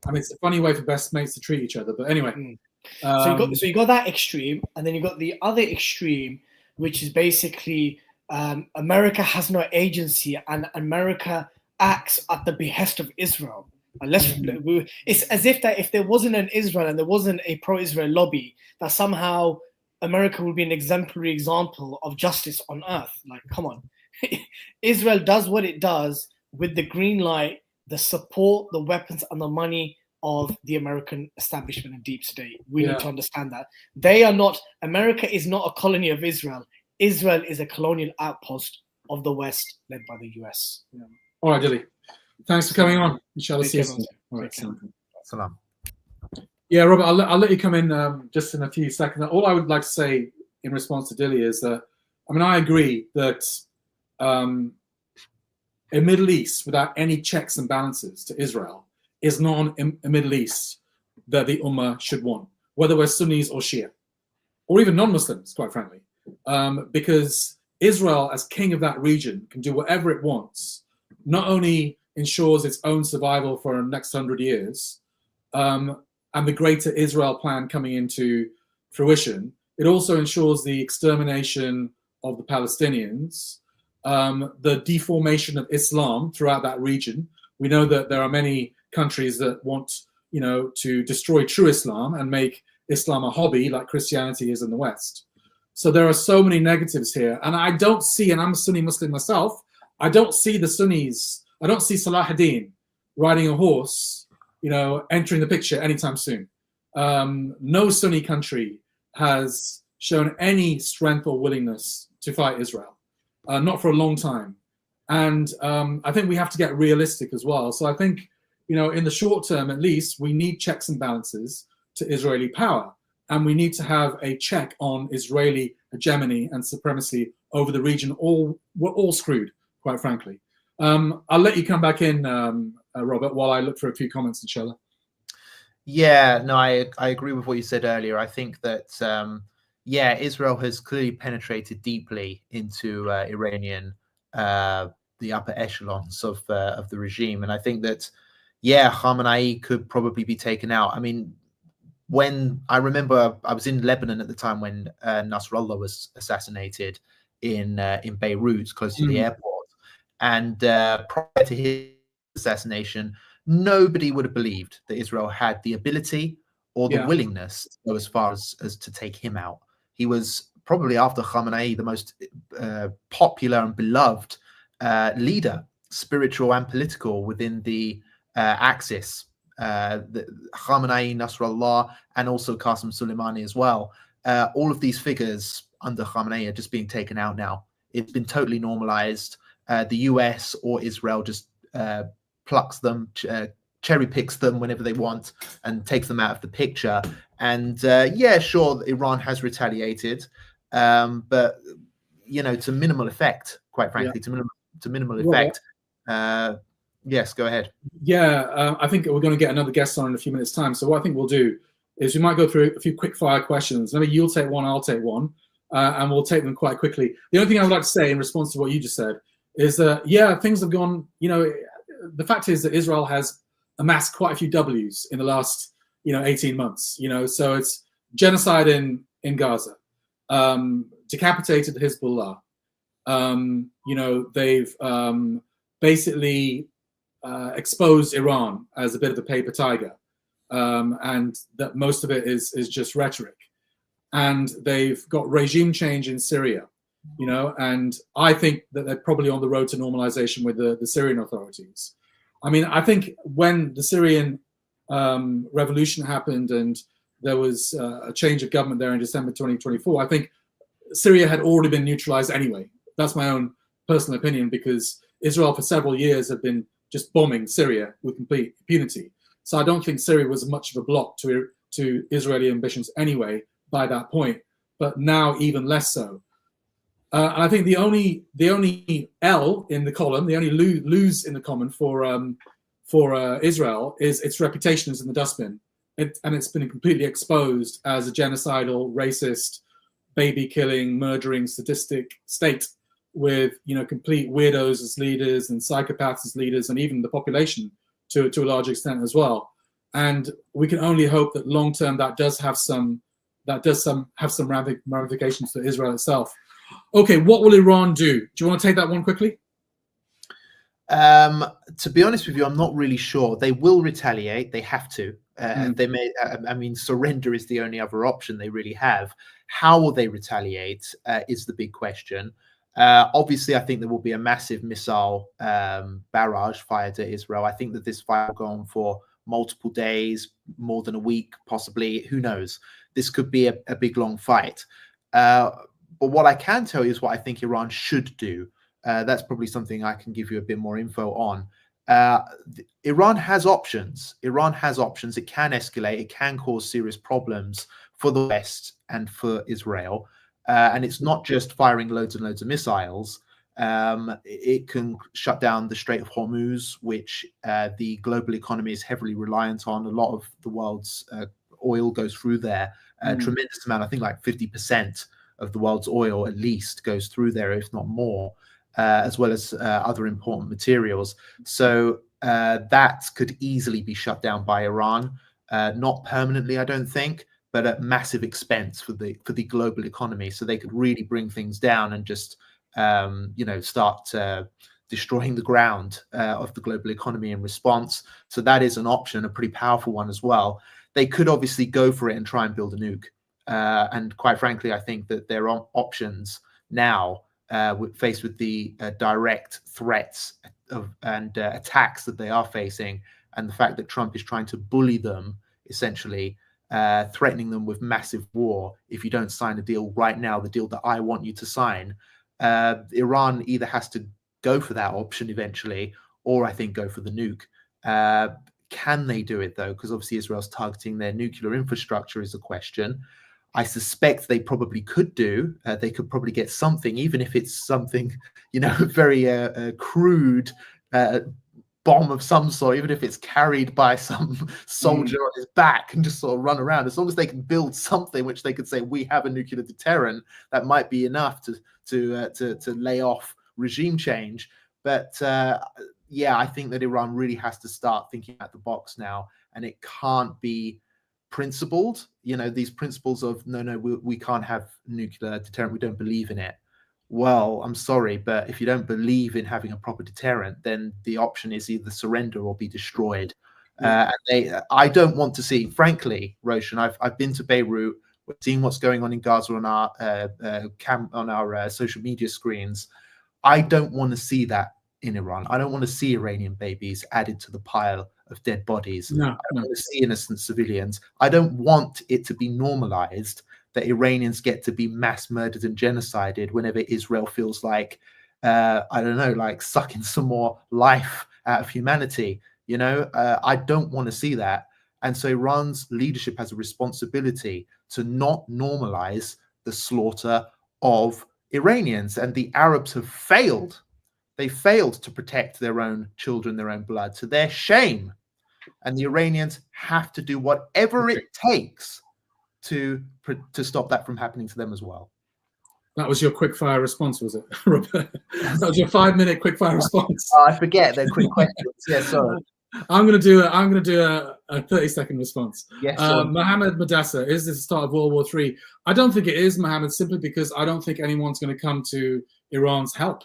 I mean, it's a funny way for best mates to treat each other. But anyway, so you got that extreme, and then you got the other extreme, which is basically America has no agency, and America acts at the behest of Israel. It's as if that if there wasn't an Israel and there wasn't a pro-Israel lobby, that somehow America would be an exemplary example of justice on earth. Like, come on. Israel does what it does with the green light, the support, the weapons, and the money of the American establishment and deep state. We need to understand that. They are not, America is not a colony of Israel. Israel is a colonial outpost of the West led by the US. Yeah. All right, Dilly. Thanks for coming on. Inshallah, see you soon. All right, Salam. Yeah, Robert, I'll let you come in just in a few seconds. All I would like to say in response to Dilly is that, I mean, I agree that a Middle East without any checks and balances to Israel is not a Middle East that the Ummah should want, whether we're Sunnis or Shia, or even non-Muslims, quite frankly, because Israel, as king of that region, can do whatever it wants, not only ensures its own survival for the next 100 years, and the greater Israel plan coming into fruition, it also ensures the extermination of the Palestinians, the deformation of Islam throughout that region. We know that there are many countries that want, you know, to destroy true Islam and make Islam a hobby like Christianity is in the West. So there are so many negatives here. And I don't see, and I'm a Sunni Muslim myself, I don't see the Sunnis, I don't see Salahuddin riding a horse, you know, entering the picture anytime soon. No Sunni country has shown any strength or willingness to fight Israel, not for a long time. And I think we have to get realistic as well. So I think, you know, in the short term, at least, we need checks and balances to Israeli power. And we need to have a check on Israeli hegemony and supremacy over the region. We're all screwed, quite frankly. I'll let you come back in, Robert, while I look for a few comments, inshallah. Yeah, no, I agree with what you said earlier. I think that, Israel has clearly penetrated deeply into Iranian, the upper echelons of the regime. And I think that, Khamenei could probably be taken out. I mean, when I remember I was in Lebanon at the time when Nasrallah was assassinated in Beirut, close to the airport. And prior to his assassination, nobody would have believed that Israel had the ability or the willingness to go as far as to take him out. He was probably, after Khamenei, the most popular and beloved leader, spiritual and political, within the axis. Khamenei, Nasrallah, and also Qasem Soleimani as well. All of these figures under Khamenei are just being taken out now. It's been totally normalized. The US or Israel just plucks them, cherry picks them whenever they want, and takes them out of the picture. And sure, Iran has retaliated, but to minimal effect, quite frankly, to minimal effect. Yes, go ahead. I think we're going to get another guest on in a few minutes' time. So what I think we'll do is we might go through a few quick-fire questions. Maybe you'll take one, I'll take one, and we'll take them quite quickly. The only thing I would like to say in response to what you just said is that, things have gone, the fact is that Israel has amassed quite a few W's in the last, 18 months, so it's genocide in Gaza, decapitated Hezbollah, they've basically exposed Iran as a bit of a paper tiger, and that most of it is just rhetoric. And they've got regime change in Syria, and I think that they're probably on the road to normalization with the Syrian authorities. I mean, I think when the Syrian revolution happened and there was a change of government there in December 2024, I think Syria had already been neutralized anyway. That's my own personal opinion, because Israel for several years have been just bombing Syria with complete impunity. So I don't think Syria was much of a block to Israeli ambitions anyway by that point, but now even less so. And I think the only L in the column, the only lose in the column for Israel is its reputation is in the dustbin. And it's been completely exposed as a genocidal, racist, baby-killing, murdering, sadistic state with, you know, complete weirdos as leaders and psychopaths as leaders, and even the population to a large extent as well. And we can only hope that long term that does have some ramifications for Israel itself. Okay, what will Iran do? Do you want to take that one quickly? To be honest with you, I'm not really sure. They will retaliate. They have to. They may. I mean, surrender is the only other option they really have. How will they retaliate is the big question. Obviously, I think there will be a massive missile barrage fired at Israel. I think that this fight will go on for multiple days, more than a week, possibly. Who knows? This could be a big, long fight. But what I can tell you is what I think Iran should do. That's probably something I can give you a bit more info on. Iran has options. Iran has options. It can escalate. It can cause serious problems for the West and for Israel. And it's not just firing loads and loads of missiles. It can shut down the Strait of Hormuz, which the global economy is heavily reliant on. A lot of the world's oil goes through there. A tremendous amount, I think like 50% of the world's oil at least goes through there, if not more, as well as other important materials. So that could easily be shut down by Iran, not permanently, I don't think, but at massive expense for the global economy. So they could really bring things down and just start destroying the ground of the global economy in response. So that is an option, a pretty powerful one as well. They could obviously go for it and try and build a nuke. And quite frankly, I think that there are options now faced with the direct threats and attacks that they are facing, and the fact that Trump is trying to bully them, essentially threatening them with massive war if you don't sign a deal right now, the deal that I want you to sign. Iran either has to go for that option eventually, or I think go for the nuke. Can they do it though? Because obviously Israel's targeting their nuclear infrastructure is a question. I suspect they probably could do. They could probably get something, even if it's something, very crude bomb of some sort, even if it's carried by some soldier on his back and just sort of run around. As long as they can build something which they could say, we have a nuclear deterrent, that might be enough to lay off regime change. But I think that Iran really has to start thinking out the box now, and it can't be principled. These principles of no, we can't have nuclear deterrent, we don't believe in it. Well, I'm sorry, but if you don't believe in having a proper deterrent, then the option is either surrender or be destroyed. I don't want to see, frankly, Roshan, I've been to Beirut, we're seeing what's going on in Gaza on our social media screens. I don't want to see that in Iran. I don't want to see Iranian babies added to the pile of dead bodies. I don't want to see innocent civilians. I don't want it to be normalized that Iranians get to be mass murdered and genocided whenever Israel feels like, like sucking some more life out of humanity. I don't want to see that. And so Iran's leadership has a responsibility to not normalize the slaughter of Iranians. And the Arabs have failed. They failed to protect their own children, their own blood, to their shame. And the Iranians have to do whatever it takes to stop that from happening to them as well. That was your quick-fire response, was it, Robert? That was your 5-minute quick-fire response. Oh, I forget. They're quick questions. Yeah, sorry. I'm going to do a 30-second response. Yes, sure. Mohammed Madassa, is this the start of World War III? I don't think it is, Mohammed, simply because I don't think anyone's going to come to Iran's help.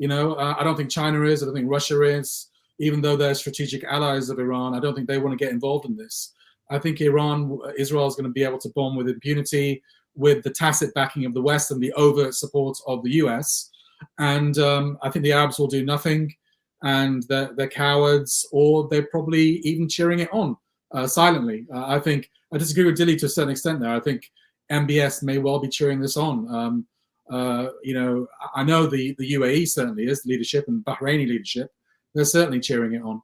I don't think China is. I don't think Russia is. Even though they're strategic allies of Iran, I don't think they want to get involved in this. I think Israel is going to be able to bomb with impunity, with the tacit backing of the West and the overt support of the US. And I think the Arabs will do nothing, and they're cowards, or they're probably even cheering it on silently. I disagree with Dilly to a certain extent there. I think MBS may well be cheering this on. I know the UAE certainly is, the leadership, and Bahraini leadership. They're certainly cheering it on.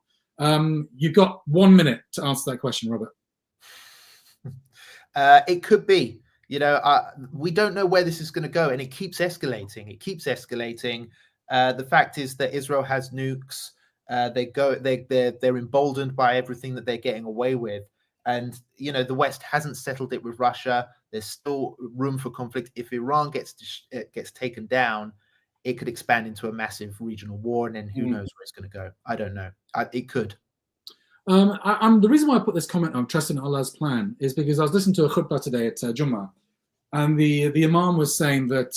You've got 1 minute to answer that question, Robert. It could be. We don't know where this is going to go, and it keeps escalating. It keeps escalating. The fact is that Israel has nukes. They're emboldened by everything that they're getting away with, and the West hasn't settled it with Russia. There's still room for conflict. If Iran gets taken down, it could expand into a massive regional war, and then who knows where it's going to go. I don't know. It could. The reason why I put this comment on trusting Allah's plan is because I was listening to a khutbah today at Jummah, and the Imam was saying that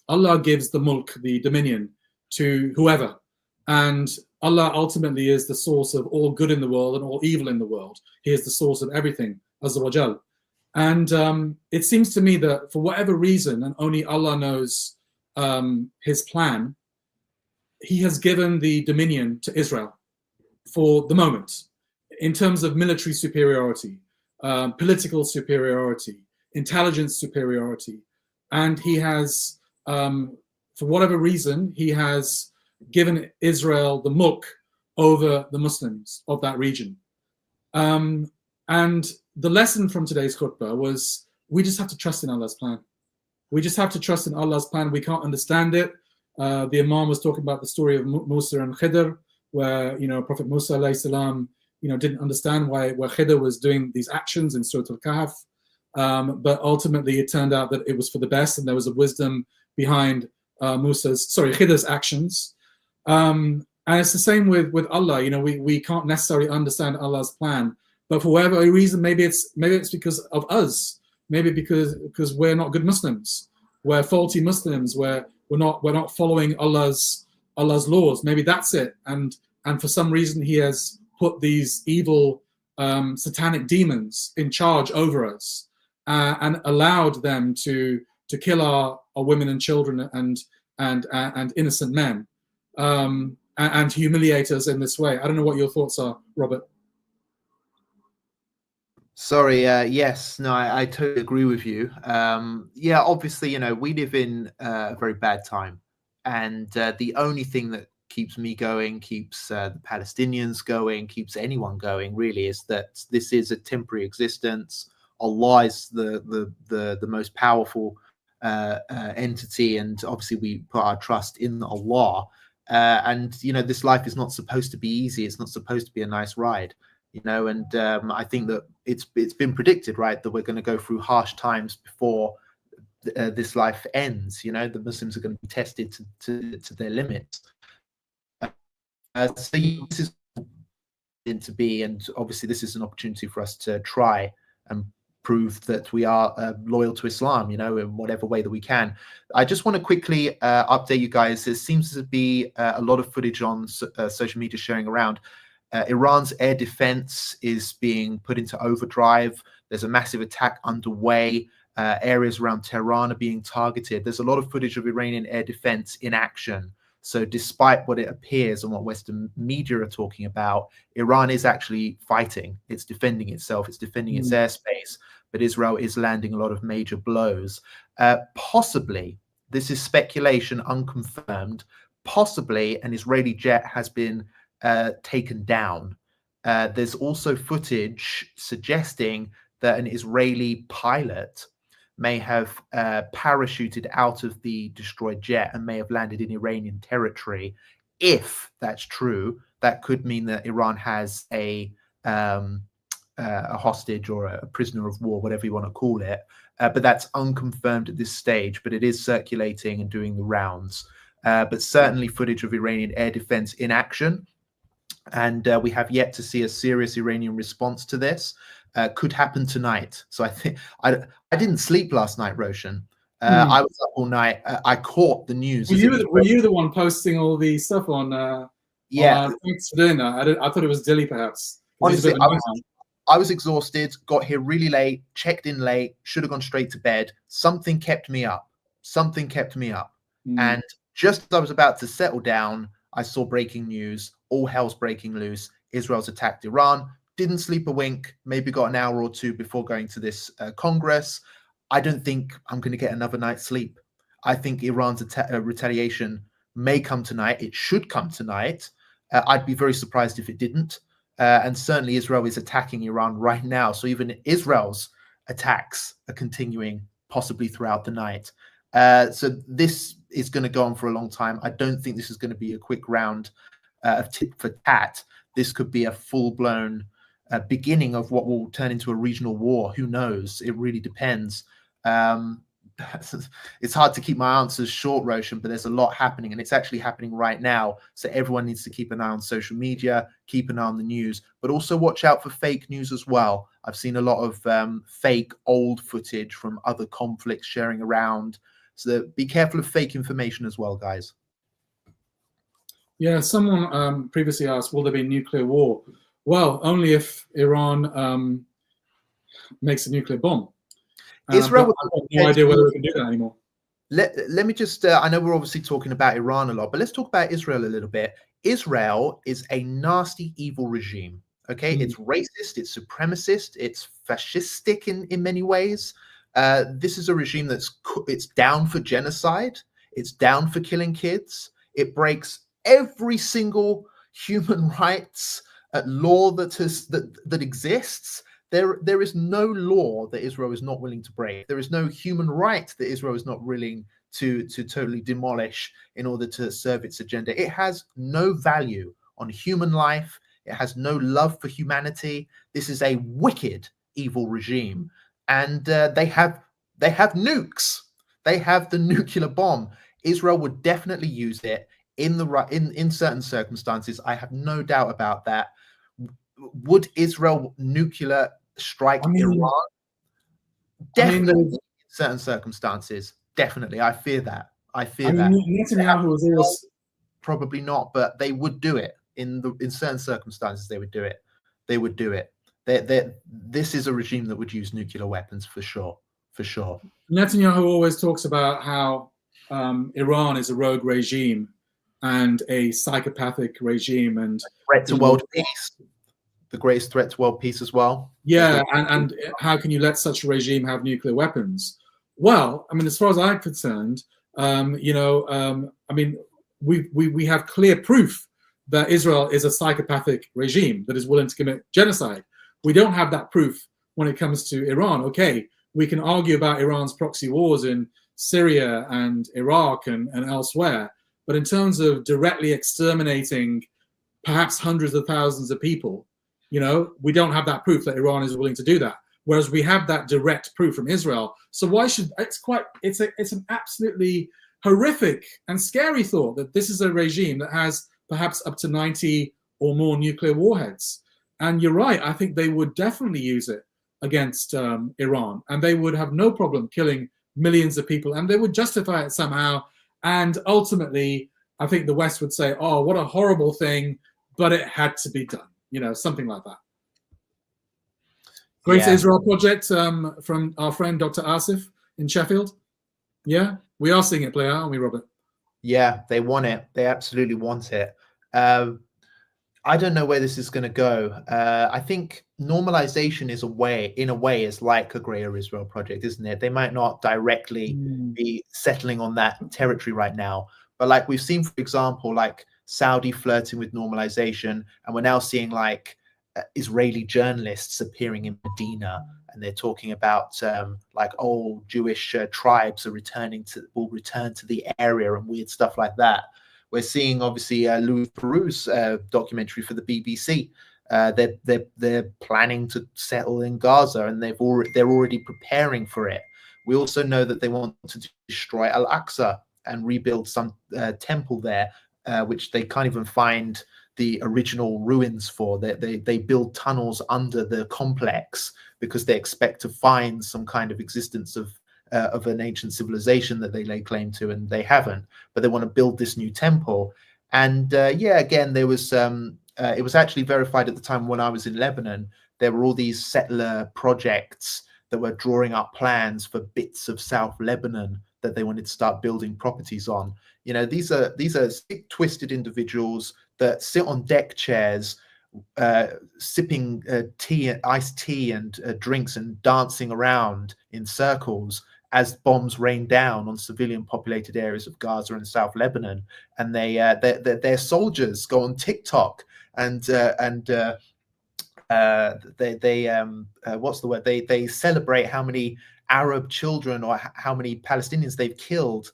Allah gives the mulk, the dominion, to whoever, and Allah ultimately is the source of all good in the world and all evil in the world. He is the source of everything, Azza wa Jal. And it seems to me that for whatever reason, and only Allah knows his plan, he has given the dominion to Israel for the moment, in terms of military superiority, political superiority, intelligence superiority. And he has, for whatever reason, he has given Israel the mulk over the Muslims of that region. And the lesson from today's khutbah was, we just have to trust in Allah's plan. We just have to trust in Allah's plan. We can't understand it. The Imam was talking about the story of Musa and Khidr, where Prophet Musa alayhi salam didn't understand why Khidr was doing these actions in Surah Al-Kahf, but ultimately it turned out that it was for the best, and there was a wisdom behind Khidr's actions. And it's the same with Allah. We can't necessarily understand Allah's plan, but for whatever reason, maybe it's because of us, maybe because we're not good Muslims, we're faulty Muslims, we're not following Allah's laws. Maybe that's it. And for some reason, He has put these evil satanic demons in charge over us, and allowed them to kill our women and children and innocent men, and humiliate us in this way. I don't know what your thoughts are, Robert. Sorry. Yes. No, I totally agree with you. Yeah. Obviously, we live in a very bad time, and the only thing that keeps me going, keeps the Palestinians going, keeps anyone going, really, is that this is a temporary existence. Allah is the most powerful entity, and obviously we put our trust in Allah. And this life is not supposed to be easy. It's not supposed to be a nice ride. And I think that it's been predicted, right, that we're going to go through harsh times before this life ends. The Muslims are going to be tested to their limits. So this is meant to be, and obviously this is an opportunity for us to try and prove that we are loyal to Islam, in whatever way that we can. I just want to quickly update you guys. There seems to be a lot of footage on social media showing around. Iran's air defense is being put into overdrive. There's a massive attack underway. Areas around Tehran are being targeted. There's a lot of footage of Iranian air defense in action. So despite what it appears and what Western media are talking about, Iran is actually fighting. It's defending itself. It's defending its airspace. But Israel is landing a lot of major blows. Possibly, this is speculation, unconfirmed, possibly an Israeli jet has been taken down. There's also footage suggesting that an Israeli pilot may have parachuted out of the destroyed jet and may have landed in Iranian territory. If that's true, that could mean that Iran has a hostage or a prisoner of war, whatever you want to call it. But that's unconfirmed at this stage, but it is circulating and doing the rounds. But certainly footage of Iranian air defense in action. And we have yet to see a serious Iranian response to this. Could happen tonight. So I think I didn't sleep last night, Roshan. I was up all night. I caught the news. Were you the one posting all the stuff on? Yeah. Thanks for doing that. I thought it was Dilly, perhaps. Honestly, I was exhausted. Got here really late. Checked in late. Should have gone straight to bed. Something kept me up. And just as I was about to settle down, I saw breaking news. All hell's breaking loose. Israel's attacked Iran. Didn't sleep a wink, maybe got an hour or two before going to this Congress. I don't think I'm going to get another night's sleep. I think Iran's retaliation may come tonight. It should come tonight. I'd be very surprised if it didn't. And certainly Israel is attacking Iran right now. So even Israel's attacks are continuing possibly throughout the night. So this is going to go on for a long time. I don't think this is going to be a quick round of tit for tat. This could be a full-blown beginning of what will turn into a regional war. Who knows? It really depends. It's hard to keep my answers short, Roshan, but there's a lot happening, and it's actually happening right now. So everyone needs to keep an eye on social media, keep an eye on the news, but also watch out for fake news as well. I've seen a lot of fake old footage from other conflicts sharing around. So be careful of fake information as well, guys. Yeah, someone previously asked, will there be a nuclear war? Well, only if Iran makes a nuclear bomb. Israel I have no idea whether we can do that anymore. Let me just, I know we're obviously talking about Iran a lot, but let's talk about Israel a little bit. Israel is a nasty, evil regime. Okay, it's racist, it's supremacist, it's fascistic in many ways. This is a regime it's down for genocide. It's down for killing kids. It breaks every single human rights law that exists. There is no law that Israel is not willing to break. There is no human right that Israel is not willing to totally demolish in order to serve its agenda. It has no value on human life. It has no love for humanity. This is a wicked, evil regime, and they have nukes. They have the nuclear bomb. Israel would definitely use it in certain circumstances. I have no doubt about that. Would Israel nuclear strike Iran? Definitely, in certain circumstances. Definitely, I fear that. Netanyahu was always probably not, but they would do it in certain circumstances. They would do it. They would do it. This is a regime that would use nuclear weapons for sure. For sure. Netanyahu always talks about how Iran is a rogue regime and a psychopathic regime and threat to world peace. The greatest threat to world peace as well. Yeah, and how can you let such a regime have nuclear weapons? Well, I mean, as far as I'm concerned, I mean, we have clear proof that Israel is a psychopathic regime that is willing to commit genocide. We don't have that proof when it comes to Iran. Okay, we can argue about Iran's proxy wars in Syria and Iraq and elsewhere, but in terms of directly exterminating perhaps hundreds of thousands of people, we don't have that proof that Iran is willing to do that. Whereas we have that direct proof from Israel. So why should it's an absolutely horrific and scary thought that this is a regime that has perhaps up to 90 or more nuclear warheads. And you're right, I think they would definitely use it against Iran, and they would have no problem killing millions of people, and they would justify it somehow. And ultimately, I think the West would say, oh, what a horrible thing, but it had to be done. Something like that. Great Israel Project from our friend Dr. Asif in Sheffield. Yeah, we are seeing it play out, aren't we, Robert? Yeah, they want it. They absolutely want it. I don't know where this is going to go. I think normalization in a way, is like a Greater Israel Project, isn't it? They might not directly be settling on that territory right now, but like we've seen, for example, like Saudi flirting with normalization, and we're now seeing like Israeli journalists appearing in Medina, and they're talking about like Jewish tribes will return to the area and weird stuff like that. We're seeing obviously Louis Theroux's documentary for the BBC. They're planning to settle in Gaza, and they're already preparing for it. We also know that they want to destroy Al-Aqsa and rebuild some temple there, which they can't even find the original ruins for. They build tunnels under the complex because they expect to find some kind of existence of an ancient civilization that they lay claim to, and they haven't. But they want to build this new temple. And again, there was it was actually verified at the time when I was in Lebanon. There were all these settler projects that were drawing up plans for bits of South Lebanon that they wanted to start building properties on. These are sick, twisted individuals that sit on deck chairs, sipping iced tea and drinks and dancing around in circles. as bombs rain down on civilian populated areas of Gaza and South Lebanon, and their soldiers go on TikTok and what's the word? They celebrate how many Arab children or how many Palestinians they've killed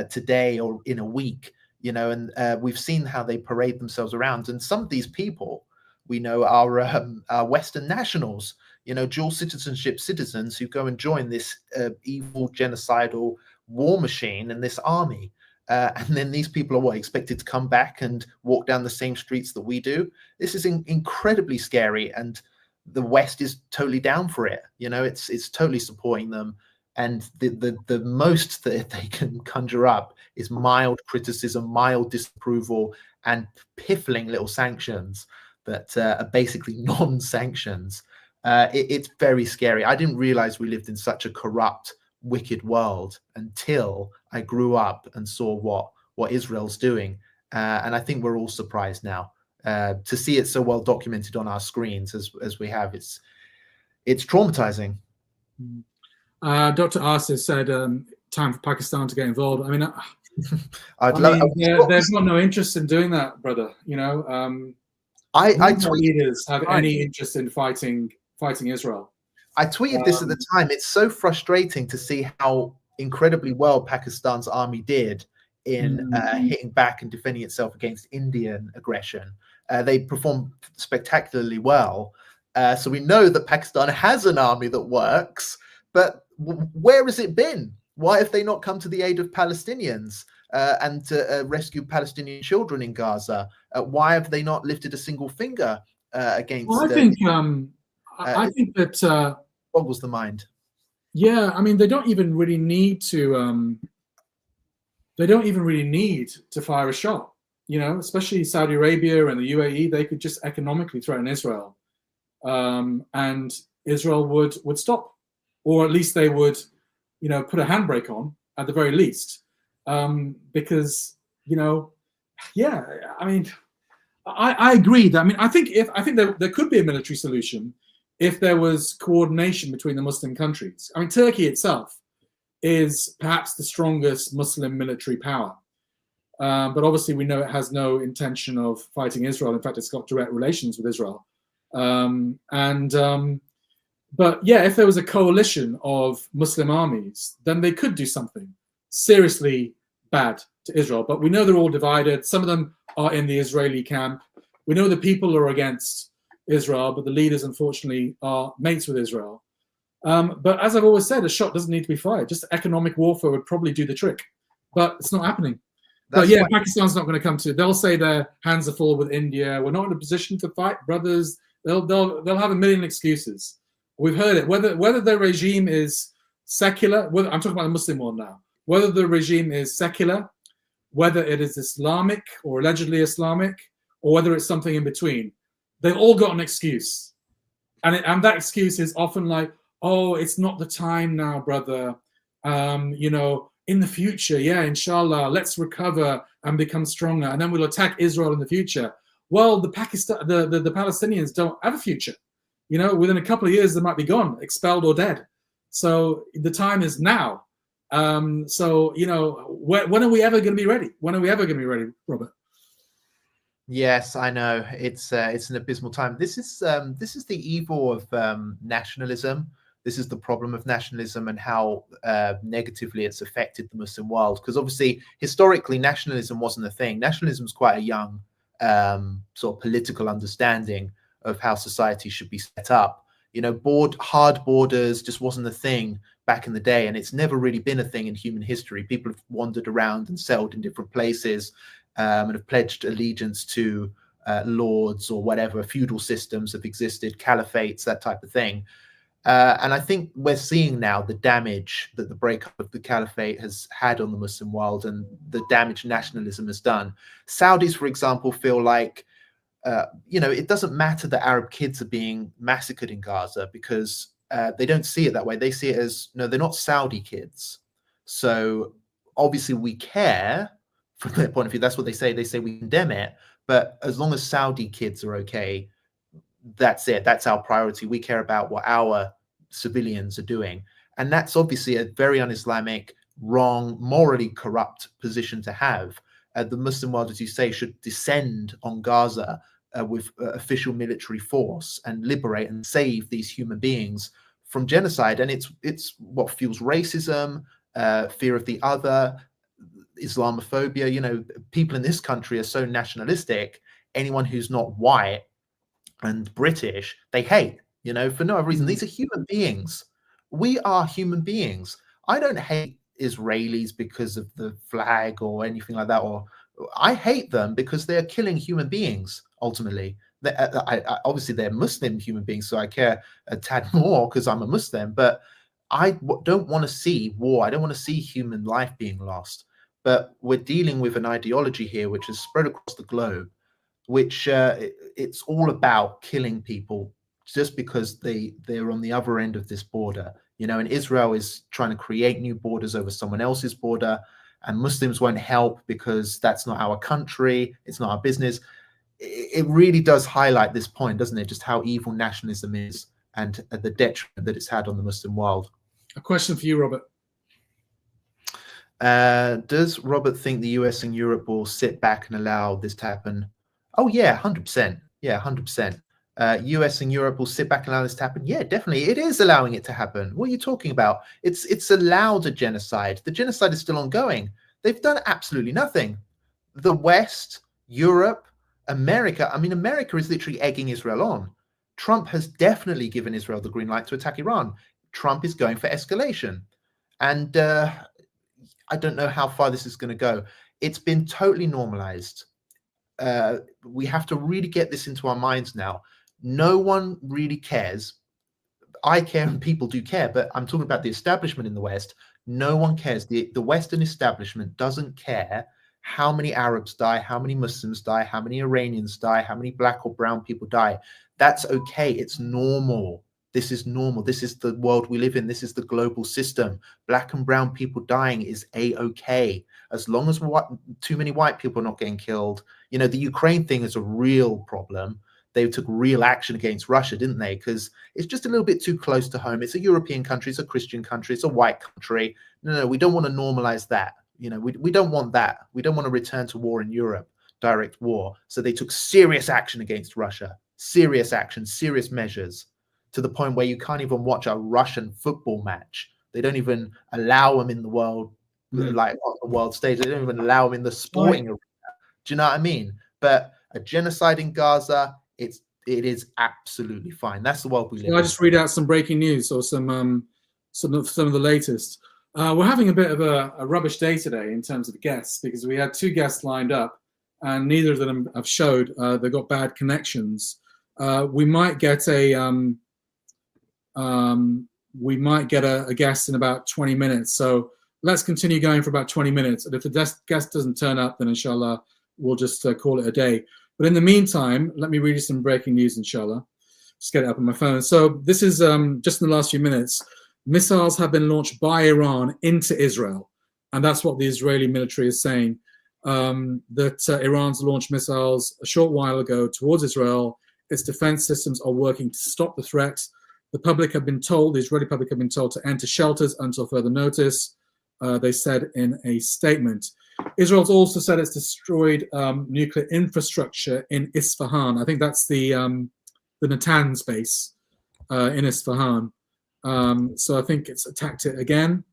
today or in a week, you know, and we've seen how they parade themselves around. And some of these people we know are Western nationals, you know, dual citizenship citizens who go and join this evil genocidal war machine and this army. And then these people are expected to come back and walk down the same streets that we do. This is incredibly scary, and the West is totally down for it. You know, it's totally supporting them, and the most that they can conjure up is mild criticism, mild disapproval, and piffling little sanctions that are basically non-sanctions. It's very scary. I didn't realize we lived in such a corrupt, wicked world until I grew up and saw what Israel's doing, and I think we're all surprised now to see it so well documented on our screens as we have. It's traumatizing. Dr. Arsis said time for Pakistan to get involved. I mean, they've got no interest in doing that, brother. You know, leaders have any interest in fighting Israel. I tweeted this at the time. It's so frustrating to see how incredibly well Pakistan's army did in hitting back and defending itself against Indian aggression. They performed spectacularly well. So we know that Pakistan has an army that works, but where has it been? Why have they not come to the aid of Palestinians and to rescue Palestinian children in Gaza? Why have they not lifted a single finger against? Well, I think that boggles the mind. Yeah, I mean, they don't even really need to. They don't even really need to fire a shot. You know, especially Saudi Arabia and the UAE, they could just economically threaten Israel, and Israel would stop, or at least they would, you know, put a handbrake on at the very least, because, you know, yeah, I mean, I agree that, I mean, I think there could be a military solution if there was coordination between the Muslim countries. I mean, Turkey itself is perhaps the strongest Muslim military power, but obviously we know it has no intention of fighting Israel. In fact, it's got direct relations with Israel, but yeah, if there was a coalition of Muslim armies, then they could do something seriously bad to Israel. But we know they're all divided. Some of them are in the Israeli camp. We know the people are against Israel, but the leaders, unfortunately, are mates with Israel. But as I've always said, a shot doesn't need to be fired. Just economic warfare would probably do the trick. But it's not happening. But yeah, Pakistan's not going to come to. They'll say their hands are full with India. We're not in a position to fight, brothers. They'll have a million excuses. We've heard it. Whether the regime is secular, I'm talking about the Muslim one now. Whether the regime is secular, whether it is Islamic or allegedly Islamic, or whether it's something in between, they've all got an excuse, and that excuse is often like, "Oh, it's not the time now, brother. You know, in the future, yeah, inshallah, let's recover and become stronger, and then we'll attack Israel in the future." Well, the Palestinians don't have a future. You know, within a couple of years, they might be gone, expelled or dead. So the time is now. So, you know, when are we ever going to be ready? When are we ever going to be ready, Robert? Yes, I know. It's an abysmal time. This is the evil of nationalism. This is the problem of nationalism and how negatively it's affected the Muslim world. Because obviously, historically, nationalism wasn't a thing. Nationalism is quite a young sort of political understanding of how society should be set up. You know, hard borders just wasn't a thing back in the day, and it's never really been a thing in human history. People have wandered around and settled in different places and have pledged allegiance to lords or whatever. Feudal systems have existed, caliphates, that type of thing. And I think we're seeing now the damage that the breakup of the caliphate has had on the Muslim world and the damage nationalism has done. Saudis, for example, feel like, you know, it doesn't matter that Arab kids are being massacred in Gaza because they don't see it that way. They see it as, no, they're not Saudi kids. So obviously we care from their point of view. That's what they say. They say we condemn it. But as long as Saudi kids are okay, that's it. That's our priority. We care about what our civilians are doing. And that's obviously a very un-Islamic, wrong, morally corrupt position to have. The Muslim world, as you say, should descend on Gaza with official military force and liberate and save these human beings from genocide. And it's what fuels racism, fear of the other, Islamophobia. You know, people in this country are so nationalistic. Anyone who's not white and British, they hate, you know, for no other reason. These are human beings. We are human beings. I don't hate Israelis because of the flag or anything like that, or I hate them because they're killing human beings. Ultimately, obviously they're Muslim human beings, so I care a tad more because I'm a Muslim. But I don't want to see war. I don't want to see human life being lost. But we're dealing with an ideology here which is spread across the globe, which it's all about killing people just because they're on the other end of this border. You know, and Israel is trying to create new borders over someone else's border, and Muslims won't help because that's not our country, it's not our business. It really does highlight this point, doesn't it? Just how evil nationalism is and the detriment that it's had on the Muslim world. A question for you, Robert. Does Robert think the US and Europe will sit back and allow this to happen? Oh, yeah, 100%. Yeah, 100%. US and Europe will sit back and allow this to happen? Yeah, definitely. It is allowing it to happen. What are you talking about? It's allowed a genocide. The genocide is still ongoing. They've done absolutely nothing. The West, Europe, America, I mean, America is literally egging Israel on. Trump has definitely given Israel the green light to attack Iran. Trump is going for escalation. And I don't know how far this is going to go. It's been totally normalized. We have to really get this into our minds now. No one really cares. I care and people do care, but I'm talking about the establishment in the West. No one cares. The Western establishment doesn't care how many Arabs die, how many Muslims die, how many Iranians die, how many black or brown people die. That's okay. It's normal. This is normal. This is the world we live in. This is the global system. Black and brown people dying is a-okay. As long as too many white people are not getting killed. You know, the Ukraine thing is a real problem. They took real action against Russia, didn't they? Because it's just a little bit too close to home. It's a European country. It's a Christian country. It's a white country. No, we don't want to normalize that. You know, we don't want that. We don't want to return to war in Europe, direct war. So they took serious action against Russia. Serious action, serious measures, to the point where you can't even watch a Russian football match. They don't even allow them in the world, like on the world stage. They don't even allow them in the sporting arena. Do you know what I mean? But a genocide in Gaza, it is absolutely fine. That's the world we live in. I'll just read out some breaking news or some of the latest. We're having a bit of a rubbish day today in terms of guests, because we had two guests lined up and neither of them have showed. They've got bad connections. We might get a guest in about 20 minutes. So let's continue going for about 20 minutes. And if the guest doesn't turn up, then inshallah, we'll just call it a day. But in the meantime, let me read you some breaking news, inshallah. Just get it up on my phone. So this is just in the last few minutes. Missiles have been launched by Iran into Israel. And that's what the Israeli military is saying, that Iran's launched missiles a short while ago towards Israel. Its defense systems are working to stop the threat. The Israeli public have been told to enter shelters until further notice, they said in a statement. Israel's also said it's destroyed nuclear infrastructure in Isfahan. I think that's the Natanz base in Isfahan. So I think it's attacked it again.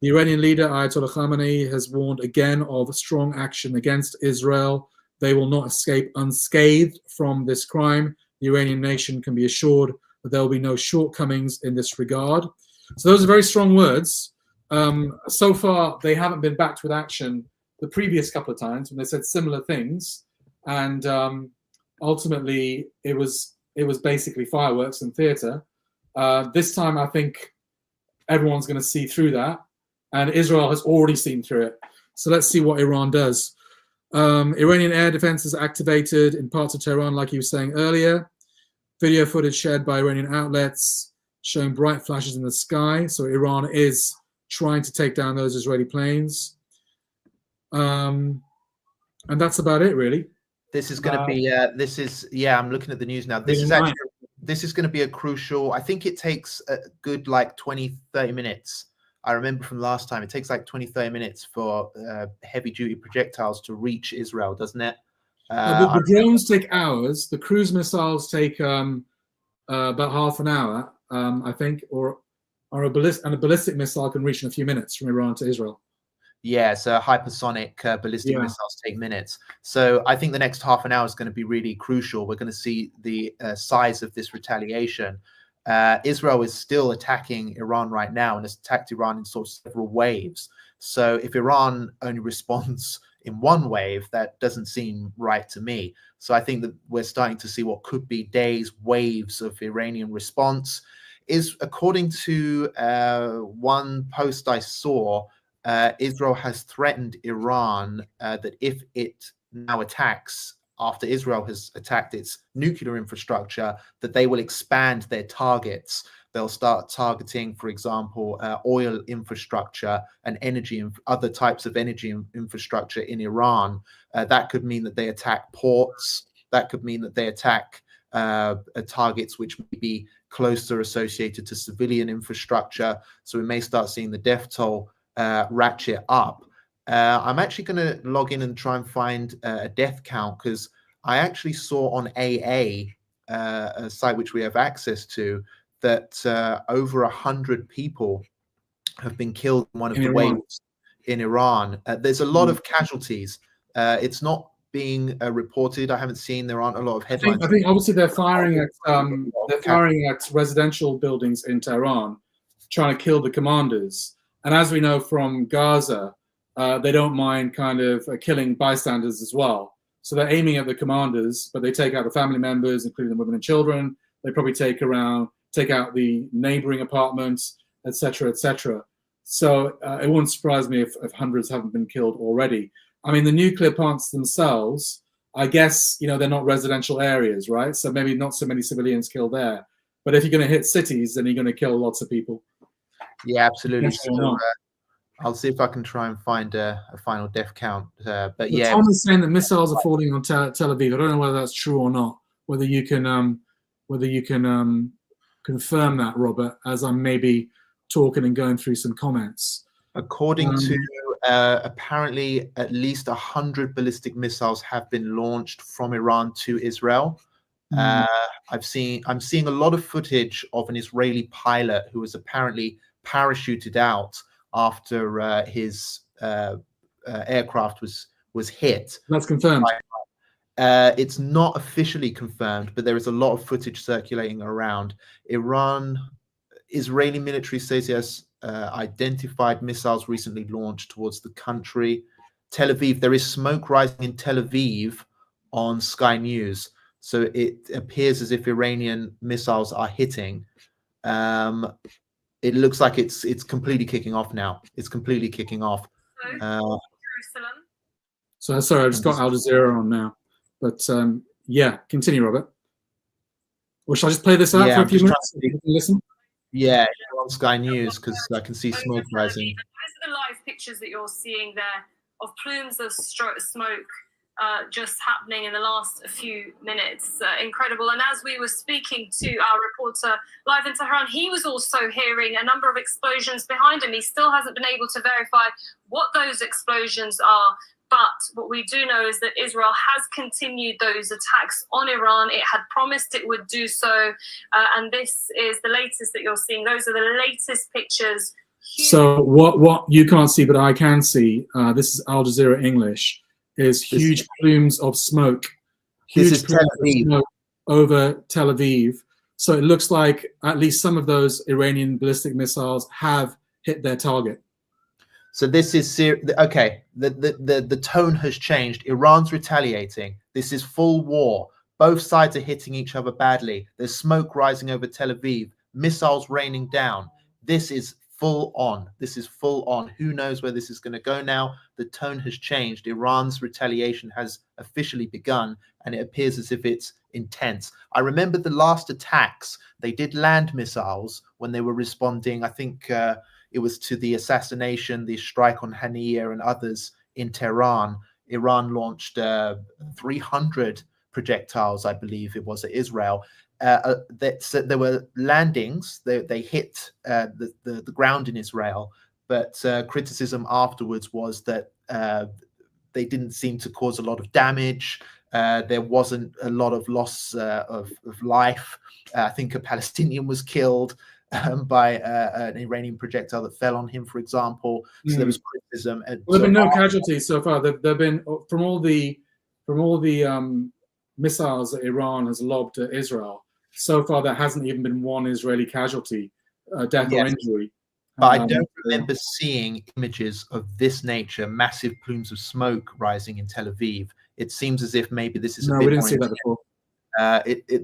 The Iranian leader, Ayatollah Khamenei, has warned again of strong action against Israel. They will not escape unscathed from this crime. The Iranian nation can be assured that there will be no shortcomings in this regard. So those are very strong words. So far, they haven't been backed with action the previous couple of times when they said similar things. And ultimately, it was basically fireworks and theater. This time, I think everyone's going to see through that. And Israel has already seen through it. So let's see what Iran does. Iranian air defense is activated in parts of Tehran, like you were saying earlier. Video footage shared by Iranian outlets showing bright flashes in the sky. So Iran is trying to take down those Israeli planes. And that's about it, really. This is going to be, I'm looking at the news now. This is actually this is going to be a crucial. I think it takes a good like 20-30 minutes. I remember from last time, it takes like 20-30 minutes for heavy duty projectiles to reach Israel, doesn't it? The drones take hours. The cruise missiles take about half an hour, I think, or a ballistic missile can reach in a few minutes from Iran to Israel. Yeah, so hypersonic ballistic missiles take minutes. So I think the next half an hour is going to be really crucial. We're going to see the size of this retaliation. Israel is still attacking Iran right now and has attacked Iran in sort of several waves. So if Iran only responds in one wave, that doesn't seem right to me. So I think that we're starting to see what could be days, waves of Iranian response. Is according to one post I saw, Israel has threatened Iran that if it now attacks after Israel has attacked its nuclear infrastructure, that they will expand their targets. They'll start targeting, for example, oil infrastructure and energy and other types of energy infrastructure in Iran. That could mean that they attack ports. That could mean that they attack targets which may be closer associated to civilian infrastructure. So we may start seeing the death toll ratchet up. I'm actually going to log in and try and find a death count, because I actually saw on AA, a site which we have access to, that over 100 people have been killed in one of the waves in Iran. There's a lot of casualties. It's not being reported. I haven't seen. There aren't a lot of headlines. I think obviously they're firing at residential buildings in Tehran, trying to kill the commanders. And as we know from Gaza, they don't mind kind of killing bystanders as well. So they're aiming at the commanders, but they take out the family members, including the women and children. They probably take out the neighboring apartments, etc., etc. So it wouldn't surprise me if hundreds haven't been killed already. I mean, the nuclear plants themselves, I guess, they're not residential areas, right? So maybe not so many civilians killed there. But if you're going to hit cities, then you're going to kill lots of people. Yeah, absolutely. So, I'll see if I can try and find a final death count. But yeah, Tom is saying that missiles are falling on Tel Aviv. I don't know whether that's true or not. Whether you can confirm that, Robert, as I'm maybe talking and going through some comments. According to apparently at least 100 ballistic missiles have been launched from Iran to Israel. I'm seeing a lot of footage of an Israeli pilot who was apparently parachuted out after his aircraft was hit. That's confirmed. It's not officially confirmed, but there is a lot of footage circulating around. Israeli military says yes. Identified missiles recently launched towards the country. Tel Aviv, there is smoke rising in Tel Aviv on Sky News. So it appears as if Iranian missiles are hitting. It looks like it's completely kicking off now. It's completely kicking off. So sorry, I just got Al Jazeera on now. But yeah, continue, Robert. Or shall I just play this out for a few minutes? Listen. Yeah, on Sky News, because I can see smoke rising. Those are the live pictures that you're seeing there of plumes of smoke just happening in the last few minutes. Incredible. And as we were speaking to our reporter live in Tehran, he was also hearing a number of explosions behind him. He still hasn't been able to verify what those explosions are. But what we do know is that Israel has continued those attacks on Iran. It had promised it would do so. And this is the latest that you're seeing. Those are the latest pictures. So what you can't see, but I can see, this is Al Jazeera English, is huge plumes of smoke. Huge plumes of smoke over Tel Aviv. So it looks like at least some of those Iranian ballistic missiles have hit their target. So this is okay. The tone has changed. Iran's retaliating. This is full war. Both sides are hitting each other badly. There's smoke rising over Tel Aviv. Missiles raining down. This is full on. This is full on. Who knows where this is going to go now? The tone has changed. Iran's retaliation has officially begun, and it appears as if it's intense. I remember the last attacks. They did land missiles when they were responding. I think it was to the assassination, the strike on Haniya and others in Tehran. Iran launched 300 projectiles, I believe it was, at Israel. That there were landings. They hit the ground in Israel, but criticism afterwards was that they didn't seem to cause a lot of damage. There wasn't a lot of loss of life. I think a Palestinian was killed by an Iranian projectile that fell on him, for example. So there was criticism. Well, there have been no casualties so far. There've been from all the missiles that Iran has lobbed at Israel. So far, there hasn't even been one Israeli casualty, death or injury. But I don't remember seeing images of this nature, massive plumes of smoke rising in Tel Aviv. It seems as if maybe this is a bit we didn't more see that before.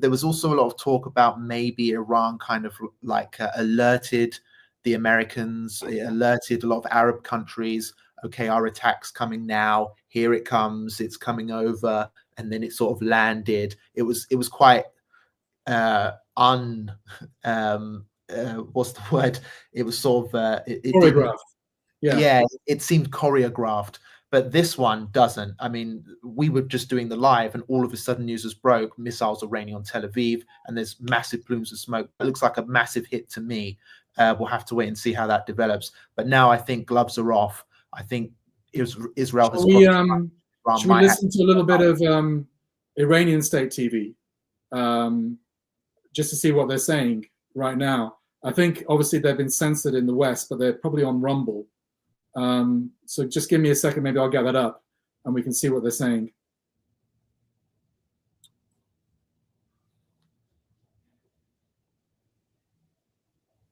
There was also a lot of talk about maybe Iran kind of like alerted the Americans, alerted a lot of Arab countries. Okay, our attack's coming now. Here it comes. It's coming over, and then it sort of landed. It was quite what's the word? It was sort of choreographed. Yeah, it seemed choreographed. But this one doesn't. I mean, we were just doing the live, and all of a sudden news has broke. Missiles are raining on Tel Aviv, and there's massive plumes of smoke. It looks like a massive hit to me. We'll have to wait and see how that develops. But now I think gloves are off. I think Israel has. Should we listen to a little bit of Iranian state TV, just to see what they're saying right now? I think obviously they've been censored in the West, but they're probably on Rumble. So just give me a second, maybe I'll get that up and we can see what they're saying.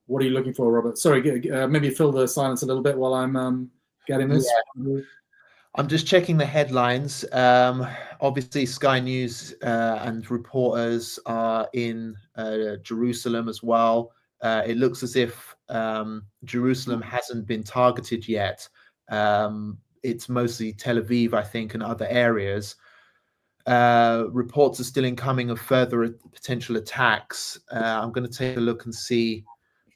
What are you looking for, Robert? Sorry, maybe fill the silence a little bit while I'm getting this. Yeah. I'm just checking the headlines. Obviously, Sky News and reporters are in Jerusalem as well. It looks as if Jerusalem hasn't been targeted yet. It's mostly Tel Aviv, I think, and other areas. Reports are still incoming of further potential attacks. I'm going to take a look and see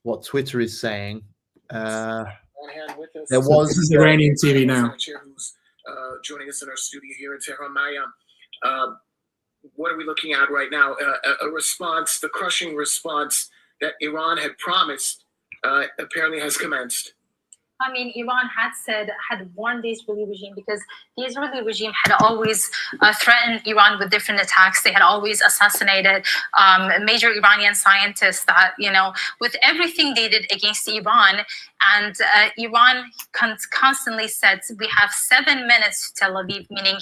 what Twitter is saying. There was this is Iranian TV now. Who's joining us in our studio here in Tehran. Maya, what are we looking at right now? A response, the crushing response that Iran had promised, apparently has commenced. I mean, Iran had warned the Israeli regime, because the Israeli regime had always threatened Iran with different attacks. They had always assassinated major Iranian scientists that, with everything they did against Iran. And Iran constantly said, we have 7 minutes to Tel Aviv, meaning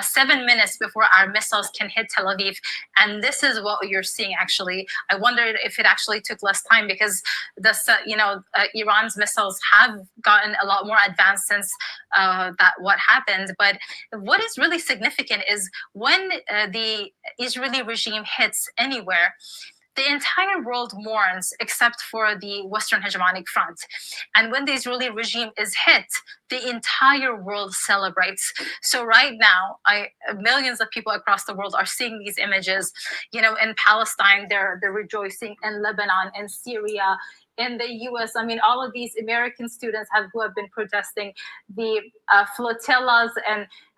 7 minutes before our missiles can hit Tel Aviv. And this is what you're seeing, actually. I wondered if it actually took less time, because Iran's missiles have gotten a lot more advanced since that what happened. But what is really significant is when the Israeli regime hits anywhere, the entire world mourns except for the Western hegemonic front. And when the Israeli regime is hit, the entire world celebrates. So right now, millions of people across the world are seeing these images. In Palestine, they're rejoicing. In Lebanon, in Syria, in the U.S., I mean, all of these American students who have been protesting, the flotillas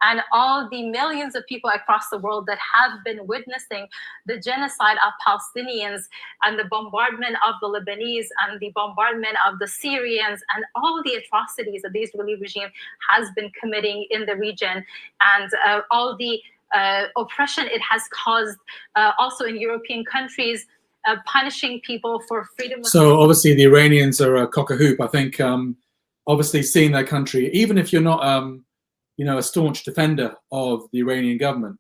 and all the millions of people across the world that have been witnessing the genocide of Palestinians and the bombardment of the Lebanese and the bombardment of the Syrians and all the atrocities that the Israeli regime has been committing in the region, and all the oppression it has caused also in European countries, punishing people for freedom of. So obviously the Iranians are a cock a hoop. I think obviously seeing their country, even if you're not a staunch defender of the Iranian government,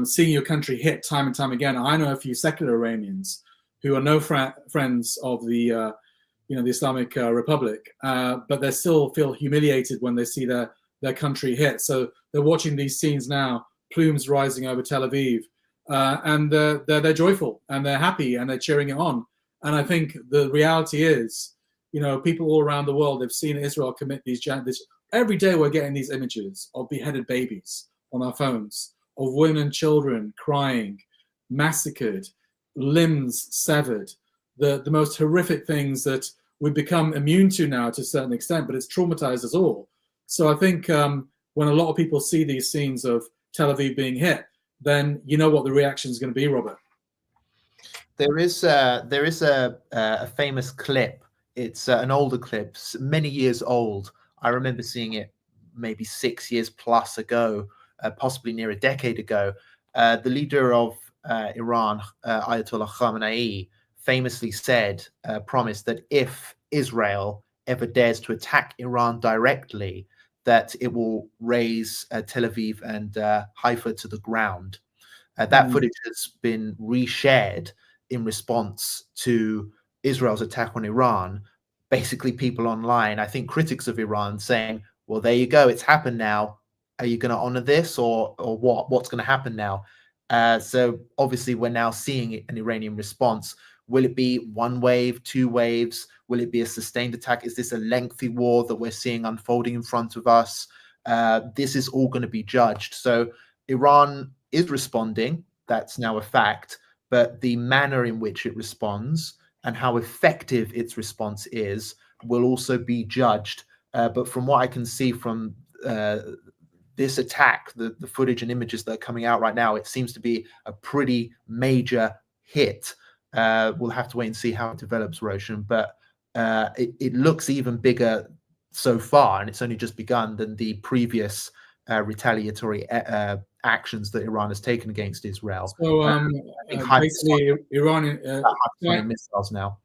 seeing your country hit time and time again. I know a few secular Iranians who are no friends of the the Islamic Republic, but they still feel humiliated when they see their country hit. So they're watching these scenes now, plumes rising over Tel Aviv. And they're joyful and they're happy and they're cheering it on. And I think the reality is, people all around the world have seen Israel commit these. Every day we're getting these images of beheaded babies on our phones, of women and children crying, massacred, limbs severed, the most horrific things that we've become immune to now to a certain extent, but it's traumatized us all. So I think when a lot of people see these scenes of Tel Aviv being hit, then you know what the reaction is going to be, Robert. There is a famous clip. It's an older clip, many years old. I remember seeing it maybe 6 years plus ago, possibly near a decade ago. The leader of Iran, Ayatollah Khamenei, famously promised that if Israel ever dares to attack Iran directly, that it will raise Tel Aviv and Haifa to the ground. That footage has been reshared in response to Israel's attack on Iran. Basically, people online, I think critics of Iran, saying, well, there you go, it's happened now. Are you going to honor this or what? What's going to happen now? So obviously, we're now seeing an Iranian response. Will it be one wave, two waves? Will it be a sustained attack? Is this a lengthy war that we're seeing unfolding in front of us? This is all going to be judged. So Iran is responding. That's now a fact. But the manner in which it responds and how effective its response is will also be judged. But from what I can see from this attack, the footage and images that are coming out right now, it seems to be a pretty major hit. We'll have to wait and see how it develops, Roshan. But it looks even bigger so far, and it's only just begun, than the previous retaliatory actions that Iran has taken against Israel. So basically, Iran missiles now.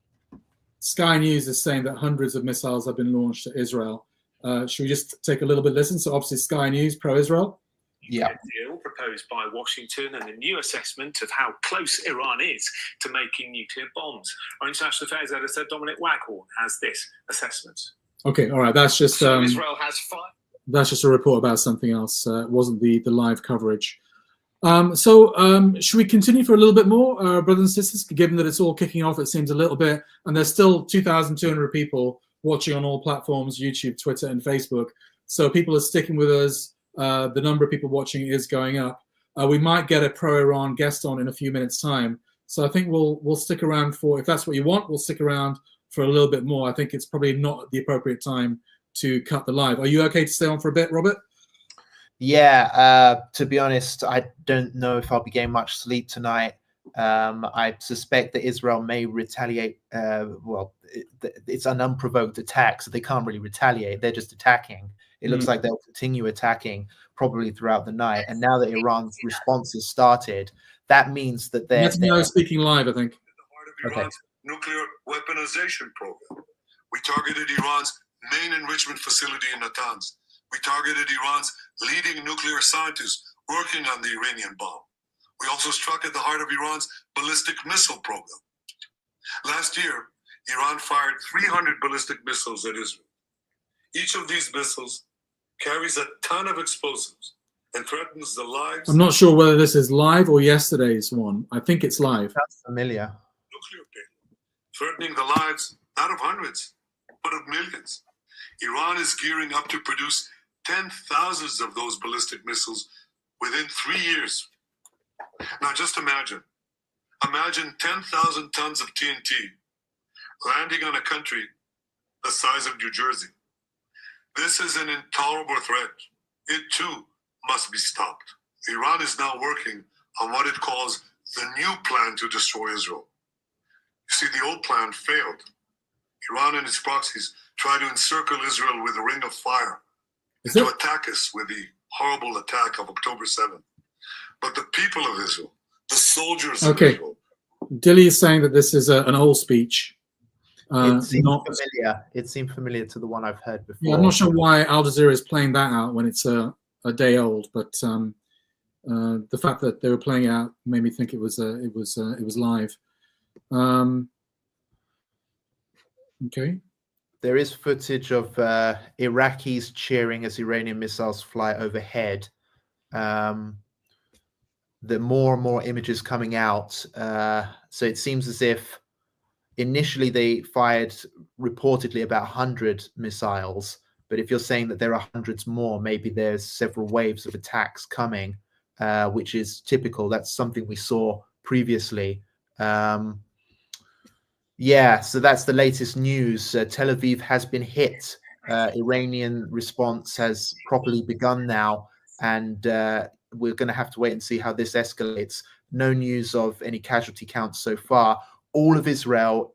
Sky News is saying that hundreds of missiles have been launched to Israel. Should we just take a little bit listen? So obviously Sky News, pro-Israel. Yeah. Deal proposed by Washington and a new assessment of how close Iran is to making nuclear bombs. Our international affairs editor Dominic Waghorn has this assessment. Okay, all right. That's just so Israel has 5. That's just a report about something else. It wasn't the live coverage. Should we continue for a little bit more, brothers and sisters? Given that it's all kicking off, it seems a little bit, and there's still 2,200 people watching on all platforms: YouTube, Twitter, and Facebook. So people are sticking with us. The number of people watching is going up. We might get a pro-Iran guest on in a few minutes' time. So I think we'll stick around for, if that's what you want, we'll stick around for a little bit more. I think it's probably not the appropriate time to cut the live. Are you okay to stay on for a bit, Robert? Yeah, to be honest, I don't know if I'll be getting much sleep tonight. I suspect that Israel may retaliate. It's an unprovoked attack, so they can't really retaliate. They're just attacking. It looks like they'll continue attacking probably throughout the night. And now that Iran's response has started, that means that they're speaking live, I think. Iran's nuclear weaponization program. We targeted Iran's main enrichment facility in Natanz. We targeted Iran's leading nuclear scientists working on the Iranian bomb. We also struck at the heart of Iran's ballistic missile program. Last year, Iran fired 300 ballistic missiles at Israel. Each of these missiles carries a ton of explosives and threatens the lives. I'm not sure whether this is live or yesterday's one. I think it's live. That's familiar. Nuclear payload, threatening the lives not of hundreds, but of millions. Iran is gearing up to produce 10,000s of those ballistic missiles within 3 years. Now just imagine 10,000 tons of TNT landing on a country the size of New Jersey. This is an intolerable threat. It too must be stopped. Iran is now working on what it calls the new plan to destroy Israel. You see, the old plan failed. Iran and its proxies tried to encircle Israel with a ring of fire and to attack us with the horrible attack of October 7th. But the people of Israel, the soldiers of Israel. Dilly is saying that this is an old speech. It seemed familiar. It seemed familiar to the one I've heard before. Yeah, I'm not sure why Al Jazeera is playing that out when it's a day old, but the fact that they were playing it out made me think it was live. Okay. There is footage of Iraqis cheering as Iranian missiles fly overhead. The more and more images coming out. So it seems as if initially they fired reportedly about 100 missiles. But if you're saying that there are hundreds more, maybe there's several waves of attacks coming, which is typical. That's something we saw previously. Yeah, so that's the latest news. Tel Aviv has been hit. Iranian response has properly begun now. And we're going to have to wait and see how this escalates. No news of any casualty counts so far. All of Israel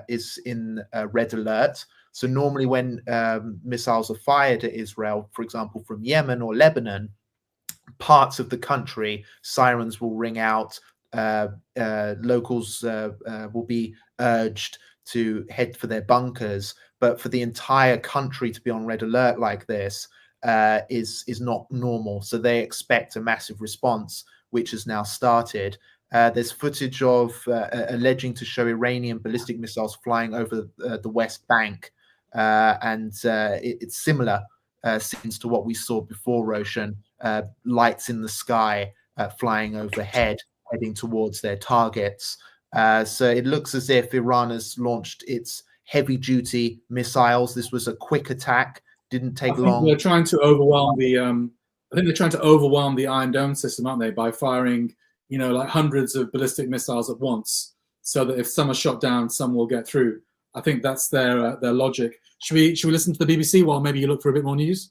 is in red alert. So normally when missiles are fired at Israel, for example, from Yemen or Lebanon, parts of the country, sirens will ring out. Locals will be urged to head for their bunkers. But for the entire country to be on red alert like this is not normal. So they expect a massive response, which has now started. There's footage of alleging to show Iranian ballistic missiles flying over the West Bank. And it's similar scenes to what we saw before, Roshan. Lights in the sky flying overhead, heading towards their targets. So it looks as if Iran has launched its heavy-duty missiles. This was a quick attack. Didn't take long. They're trying to overwhelm the. I think they're trying to overwhelm the Iron Dome system, aren't they, by firing, like hundreds of ballistic missiles at once, so that if some are shot down, some will get through. I think that's their logic. Should we listen to the BBC while maybe you look for a bit more news?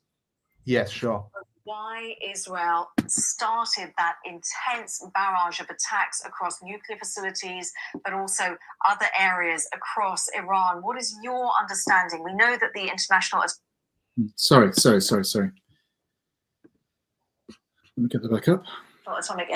Yes, sure. Why Israel started that intense barrage of attacks across nuclear facilities, but also other areas across Iran. What is your understanding? We know that the international... Sorry. Let me get that back up. Atomic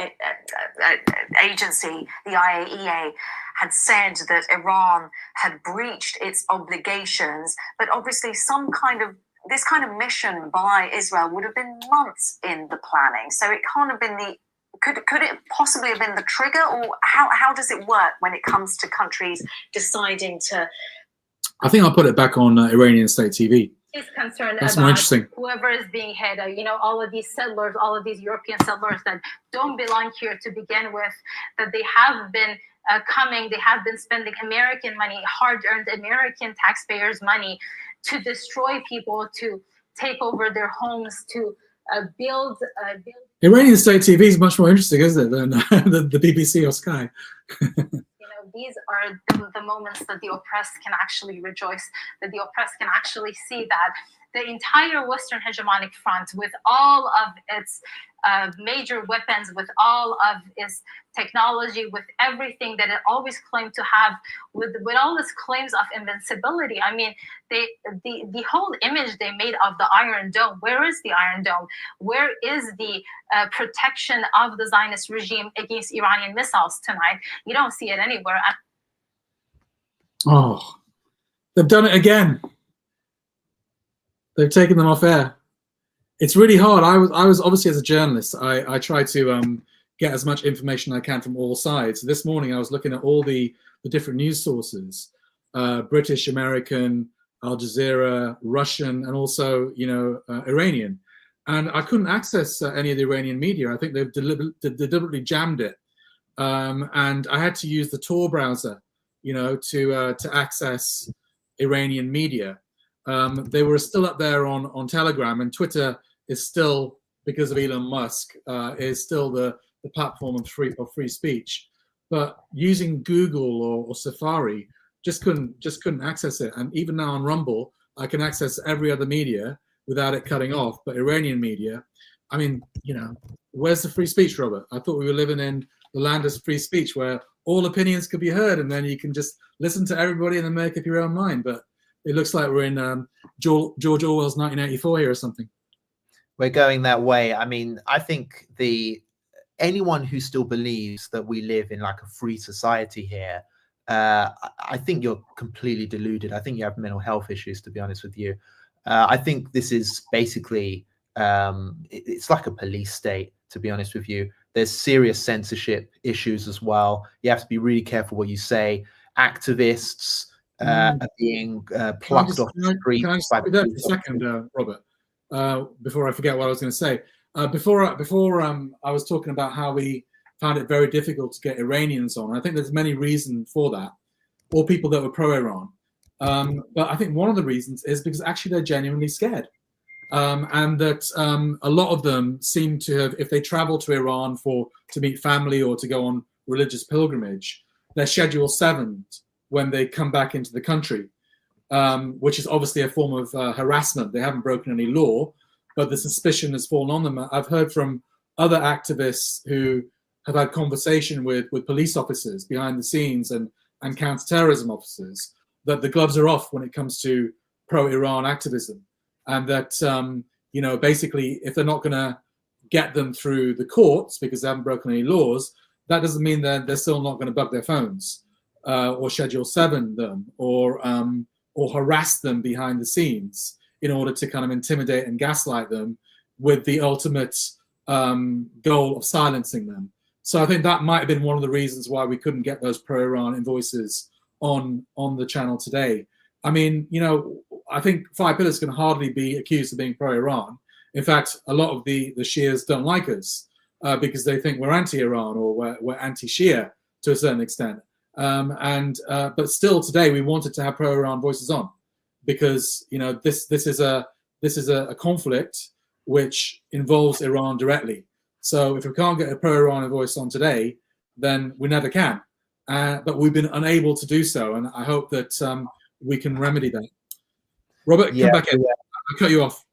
Agency, the IAEA, had said that Iran had breached its obligations, but obviously this kind of mission by Israel would have been months in the planning. So it can't have been could it possibly have been the trigger, or how does it work when it comes to countries deciding to... I think I'll put it back on Iranian state TV. Is concerned That's about more interesting. Whoever is being head, all of these settlers, all of these European settlers that don't belong here to begin with, that they have been coming, they have been spending American money, hard-earned American taxpayers' money to destroy people, to take over their homes, to build. Iranian state TV is much more interesting, isn't it, than the BBC or Sky? These are the moments that the oppressed can actually rejoice, that the oppressed can actually see that the entire Western hegemonic front, with all of its major weapons, with all of its technology, with everything that it always claimed to have, with all its claims of invincibility. I mean, the whole image they made of the Iron Dome, where is the Iron Dome? Where is the protection of the Zionist regime against Iranian missiles tonight? You don't see it anywhere. Oh, they've done it again. They've taken them off air. It's really hard. I was obviously, as a journalist, I try to get as much information I can from all sides. This morning I was looking at all the different news sources, British, American, Al Jazeera, Russian, and also Iranian, and I couldn't access any of the Iranian media. I think they've deliberately jammed it, and I had to use the Tor browser, to access Iranian media. They were still up there on Telegram, and Twitter is still, because of Elon Musk, is still the platform of free speech. But using Google or Safari, just couldn't access it. And even now on Rumble, I can access every other media without it cutting off. But Iranian media, I mean, where's the free speech, Robert? I thought we were living in the land of free speech, where all opinions could be heard, and then you can just listen to everybody and then make up your own mind. But it looks like we're in George Orwell's 1984 here or something. We're going that way. I mean, I think anyone who still believes that we live in like a free society here, I think you're completely deluded. I think you have mental health issues, to be honest with you. I think this is basically, it's like a police state, to be honest with you. There's serious censorship issues as well. You have to be really careful what you say. Activists are being plucked off the street. Can I just stop you there for a second, Robert? Before I forget what I was going to say. Before I was talking about how we found it very difficult to get Iranians on. I think there's many reasons for that, or people that were pro-Iran. But I think one of the reasons is because actually they're genuinely scared. And that a lot of them seem to have, if they travel to Iran to meet family or to go on religious pilgrimage, they're Schedule 7 when they come back into the country, which is obviously a form of harassment. They haven't broken any law, but the suspicion has fallen on them. I've heard from other activists who have had conversation with police officers behind the scenes and counterterrorism officers, that the gloves are off when it comes to pro-Iran activism, and that basically, if they're not going to get them through the courts because they haven't broken any laws, that doesn't mean that they're still not going to bug their phones or Schedule 7 them or harass them behind the scenes in order to kind of intimidate and gaslight them with the ultimate goal of silencing them. So I think that might have been one of the reasons why we couldn't get those pro-Iran voices on the channel today. I mean, I think Five Pillars can hardly be accused of being pro-Iran. In fact, a lot of the Shias don't like us because they think we're anti-Iran or we're anti-Shia to a certain extent. But still today we wanted to have pro-Iran voices on because this is a conflict which involves Iran directly. So if we can't get a pro-Iran voice on today, then we never can. But we've been unable to do so, and I hope that we can remedy that. Robert, come back in. I cut you off.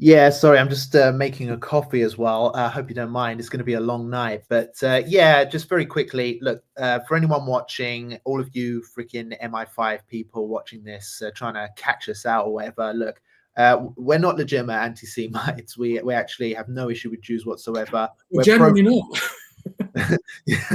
Yeah, sorry, I'm just making a coffee as well. I hope you don't mind. It's going to be a long night. But yeah, just very quickly, look, for anyone watching, all of you freaking MI5 people watching this, trying to catch us out or whatever, look, we're not legitimate anti-Semites. We actually have no issue with Jews whatsoever. We're generally not.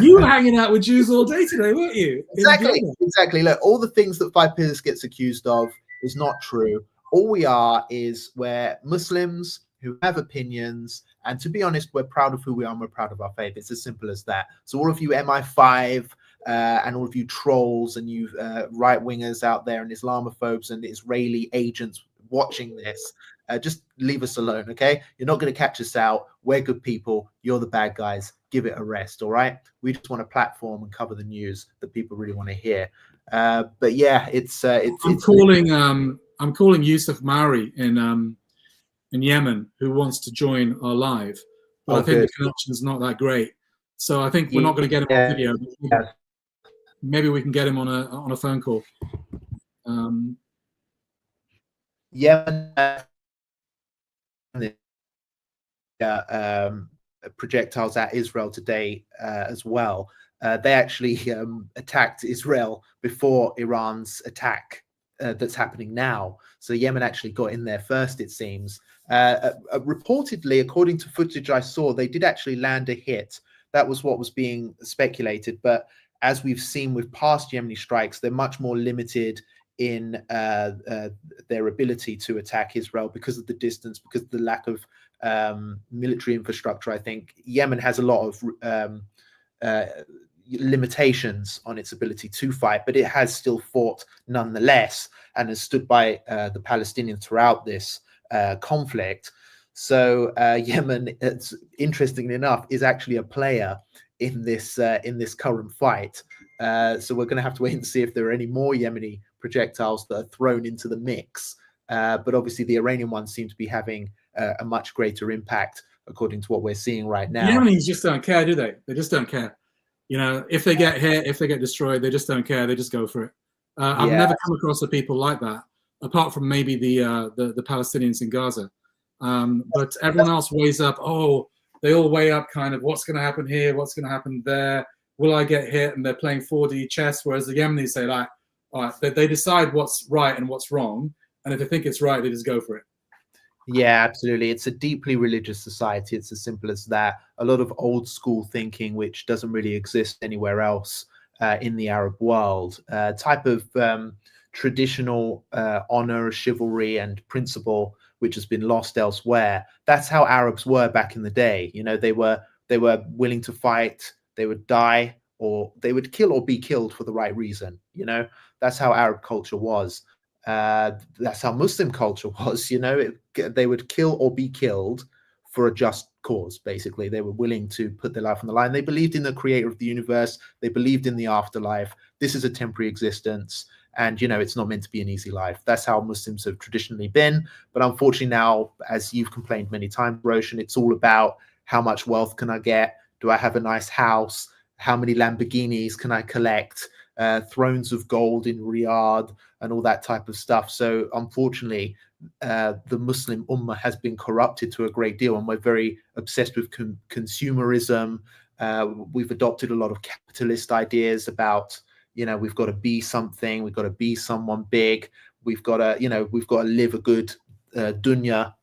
You were hanging out with Jews all day today, weren't you? Exactly. Look, all the things that Five Pillars gets accused of is not true. All we are is we're Muslims who have opinions, and to be honest, we're proud of who we are and we're proud of our faith. It's as simple as that. So all of you MI5 and all of you trolls and you right-wingers out there and Islamophobes and Israeli agents watching this, just leave us alone, okay? You're not going to catch us out. We're good people. You're the bad guys. Give it a rest, all right? We just want a platform and cover the news that people really want to hear. But yeah, I'm calling Yusuf Maori in Yemen, who wants to join our live, but I think the connection is not that great. So I think we're not going to get him on video. But maybe we can get him on a phone call. Yemen projectiles at Israel today as well. They actually attacked Israel before Iran's attack that's happening now. So Yemen actually got in there first, it seems. Reportedly, according to footage I saw, they did actually land a hit. That was what was being speculated. But as we've seen with past Yemeni strikes, they're much more limited in their ability to attack Israel because of the distance, because of the lack of military infrastructure. I think Yemen has a lot of limitations on its ability to fight, but it has still fought nonetheless and has stood by the Palestinians throughout this conflict. So Yemen, interestingly enough, is actually a player in this current fight. So we're going to have to wait and see if there are any more Yemeni projectiles that are thrown into the mix. But obviously the Iranian ones seem to be having a much greater impact, according to what we're seeing right now. The Yemenis just don't care, do they? They just don't care. If they get hit, if they get destroyed, they just don't care. They just go for it. I've never come across the people like that, apart from maybe the Palestinians in Gaza. But everyone else weighs up. Oh, they all weigh up kind of what's going to happen here, what's going to happen there. Will I get hit? And they're playing 4D chess, whereas the Yemenis say, like, all right, they decide what's right and what's wrong. And if they think it's right, they just go for it. Yeah, absolutely. It's a deeply religious society. It's as simple as that. A lot of old school thinking, which doesn't really exist anywhere else in the Arab world. Type of traditional honor, chivalry, and principle, which has been lost elsewhere. That's how Arabs were back in the day. They were willing to fight. They would die, or they would kill or be killed for the right reason. That's how Arab culture was. That's how Muslim culture was. They would kill or be killed for a just cause. Basically, they were willing to put their life on the line. They believed in the creator of the universe. They believed in the afterlife. This is a temporary existence, and it's not meant to be an easy life. That's how Muslims have traditionally been. But unfortunately now, as you've complained many times, Roshan, it's all about how much wealth can I get? Do I have a nice house? How many Lamborghinis can I collect? thrones of gold in Riyadh and all that type of stuff. So unfortunately, the Muslim Ummah has been corrupted to a great deal, and we're very obsessed with consumerism. We've adopted a lot of capitalist ideas about, we've got to be something, we've got to be someone big, we've got to live a good dunya,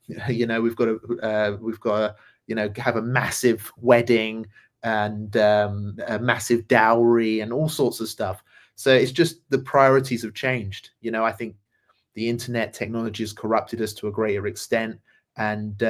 we've got to have a massive wedding and a massive dowry and all sorts of stuff. So it's just the priorities have changed. I think the internet technology has corrupted us to a greater extent, and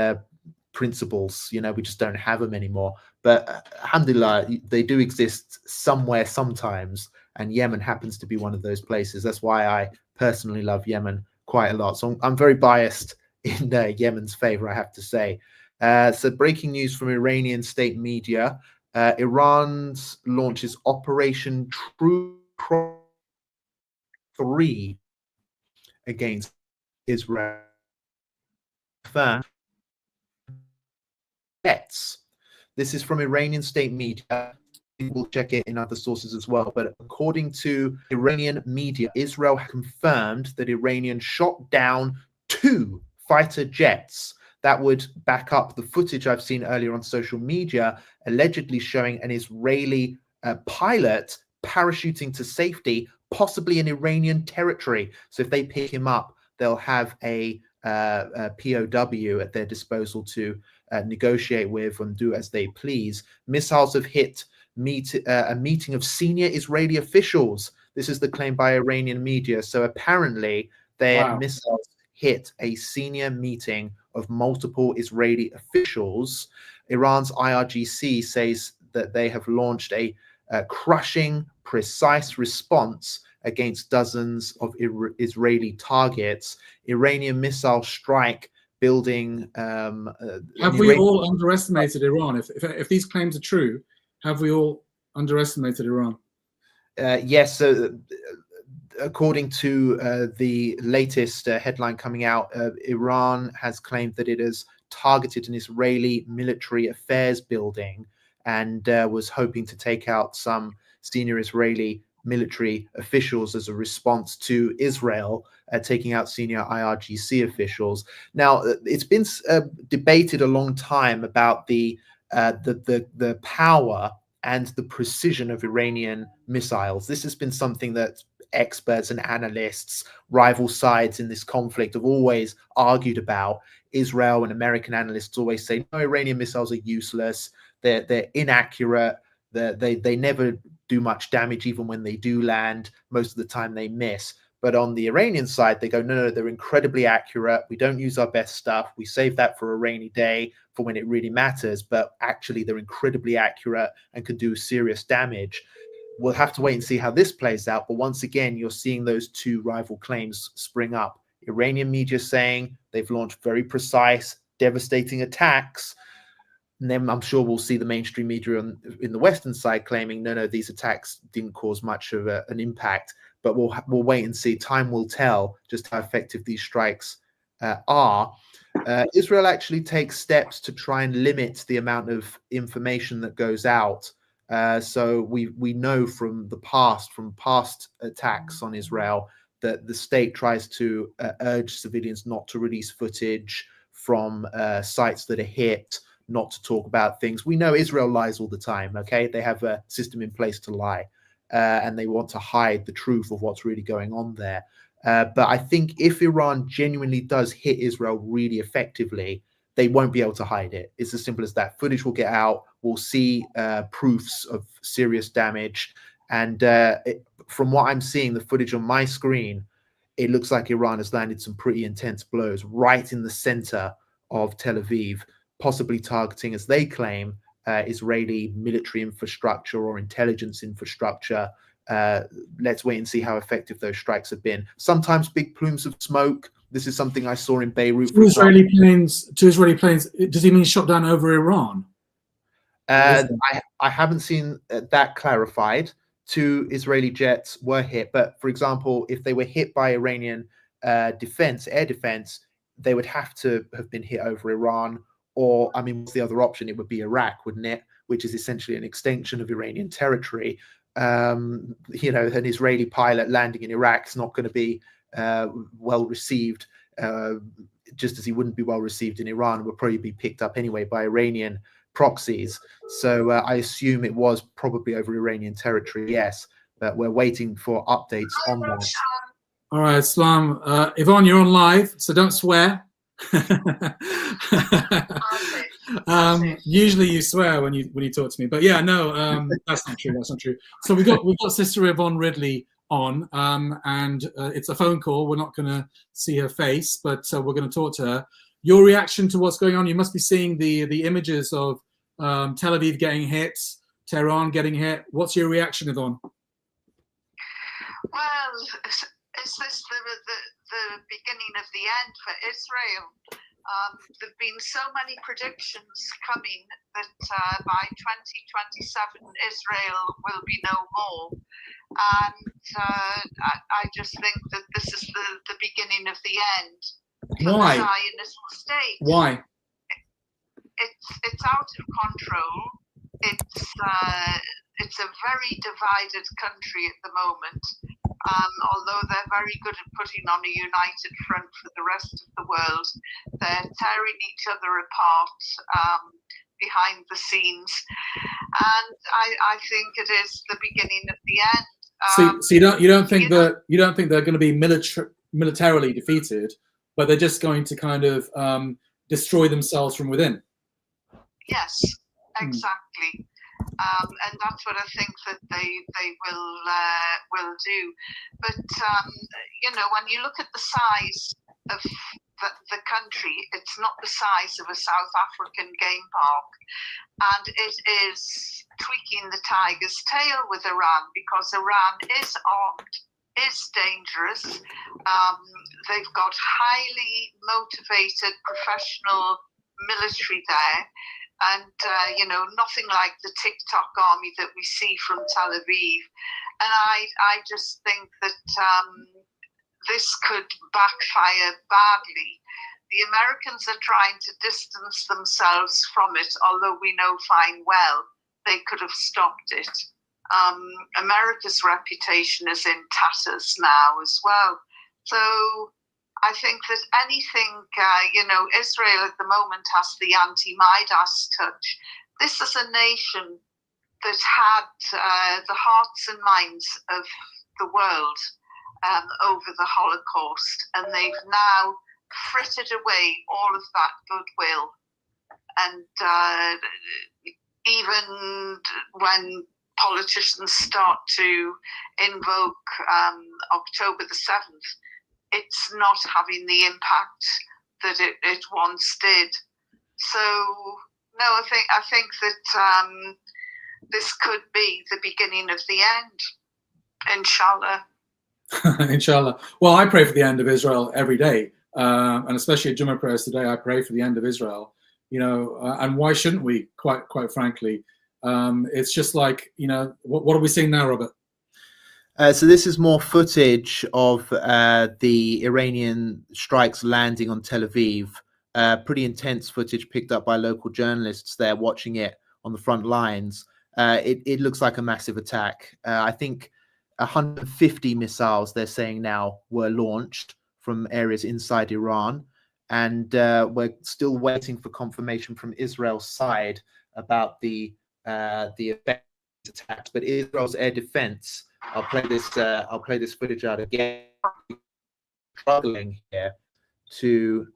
principles, we just don't have them anymore. But alhamdulillah, they do exist somewhere sometimes, and Yemen happens to be one of those places. That's why I personally love Yemen quite a lot. So I'm very biased in Yemen's favor, I have to say. So breaking news from Iranian state media: Iran launches Operation True 3 against Israel. This is from Iranian state media. We'll check it in other sources as well. But according to Iranian media, Israel confirmed that Iranian shot down 2 fighter jets. That would back up the footage I've seen earlier on social media, allegedly showing an Israeli pilot parachuting to safety, possibly in Iranian territory. So if they pick him up, they'll have a POW at their disposal to negotiate with and do as they please. Missiles have hit a meeting of senior Israeli officials. This is the claim by Iranian media. So apparently their missiles hit a senior meeting of multiple Israeli officials. Iran's IRGC says that they have launched a crushing, precise response against dozens of Israeli targets. Iranian missile strike building. Have we all underestimated Iran? If these claims are true, have we all underestimated Iran? Yes. So, according to the latest headline coming out, Iran has claimed that it has targeted an Israeli military affairs building and was hoping to take out some senior Israeli military officials as a response to Israel taking out senior IRGC officials. Now, it's been debated a long time about the power and the precision of Iranian missiles. This has been something that experts and analysts, rival sides in this conflict, have always argued about. Israel and American analysts always say, no, Iranian missiles are useless. They're inaccurate. They never do much damage, even when they do land. Most of the time they miss. But on the Iranian side, they go, no, they're incredibly accurate. We don't use our best stuff. We save that for a rainy day, for when it really matters. But actually, they're incredibly accurate and can do serious damage. We'll have to wait and see how this plays out. But once again, you're seeing those two rival claims spring up. Iranian media saying they've launched very precise, devastating attacks. And then I'm sure we'll see the mainstream media in the Western side claiming, no, these attacks didn't cause much of an impact. But we'll wait and see. Time will tell just how effective these strikes are. Israel actually takes steps to try and limit the amount of information that goes out. So we know from past attacks on Israel that the state tries to urge civilians not to release footage from sites that are hit, not to talk about things. We know Israel lies all the time, okay? They have a system in place to lie, and they want to hide the truth of what's really going on there. But I think if Iran genuinely does hit Israel really effectively, they won't be able to hide it. It's as simple as that. Footage will get out. We'll see proofs of serious damage. And from what I'm seeing, the footage on my screen, it looks like Iran has landed some pretty intense blows right in the center of Tel Aviv, possibly targeting, as they claim, Israeli military infrastructure or intelligence infrastructure. Let's wait and see how effective those strikes have been. Sometimes big plumes of smoke. This is something I saw in Beirut. Two Israeli planes. Does he mean shot down over Iran? I haven't seen that clarified. 2 Israeli jets were hit, but for example, if they were hit by Iranian air defense, they would have to have been hit over Iran. Or, I mean, what's the other option? It would be Iraq, wouldn't it? Which is essentially an extension of Iranian territory. an Israeli pilot landing in Iraq is not going to be well received, just as he wouldn't be well received in Iran. Would probably be picked up anyway by Iranian proxies. So I assume it was probably over Iranian territory, yes, but we're waiting for updates on that. All right, Islam. Yvonne, you're on live, so don't swear. Usually you swear when you talk to me, but yeah, no, that's not true. That's not true. So we've got Sister Yvonne Ridley on, and it's a phone call. We're not going to see her face, but we're going to talk to her. Your reaction to what's going on? You must be seeing the images of Tel Aviv getting hit, Tehran getting hit. What's your reaction, Yvonne? Well, is this the beginning of the end for Israel? There have been so many predictions coming that by 2027 Israel will be no more, and I just think that this is the beginning of the end for Why? the Zionist state. Why? It's out of control. It's a very divided country at the moment. Although they're very good at putting on a united front for the rest of the world, they're tearing each other apart behind the scenes, and I think it is the beginning of the end. So you don't think they're going to be militarily defeated, but they're just going to kind of destroy themselves from within? Yes, exactly. And that's what I think that they will do. But when you look at the size of the country, it's not the size of a South African game park, and it is tweaking the tiger's tail with Iran, because Iran is armed, is dangerous. They've got highly motivated professional military there. And, nothing like the TikTok army that we see from Tel Aviv. And I just think that this could backfire badly. The Americans are trying to distance themselves from it, although we know fine well they could have stopped it. America's reputation is in tatters now as well. So I think that anything, Israel at the moment has the anti-Midas touch. This is a nation that had the hearts and minds of the world over the Holocaust, and they've now frittered away all of that goodwill. And even when politicians start to invoke October the 7th, it's not having the impact that it once did. So no, I think that this could be the beginning of the end, inshallah. Inshallah. Well, I pray for the end of Israel every day, and especially at Jummah prayers today. I pray for the end of Israel. And why shouldn't we? Quite frankly, it's just like what are we seeing now, Robert? So this is more footage of the Iranian strikes landing on Tel Aviv. Pretty intense footage picked up by local journalists there watching it on the front lines. It looks like a massive attack. I think 150 missiles, they're saying now, were launched from areas inside Iran. And we're still waiting for confirmation from Israel's side about the effect of the attacks. But Israel's air defense, I'll play this footage out again. Struggling here to.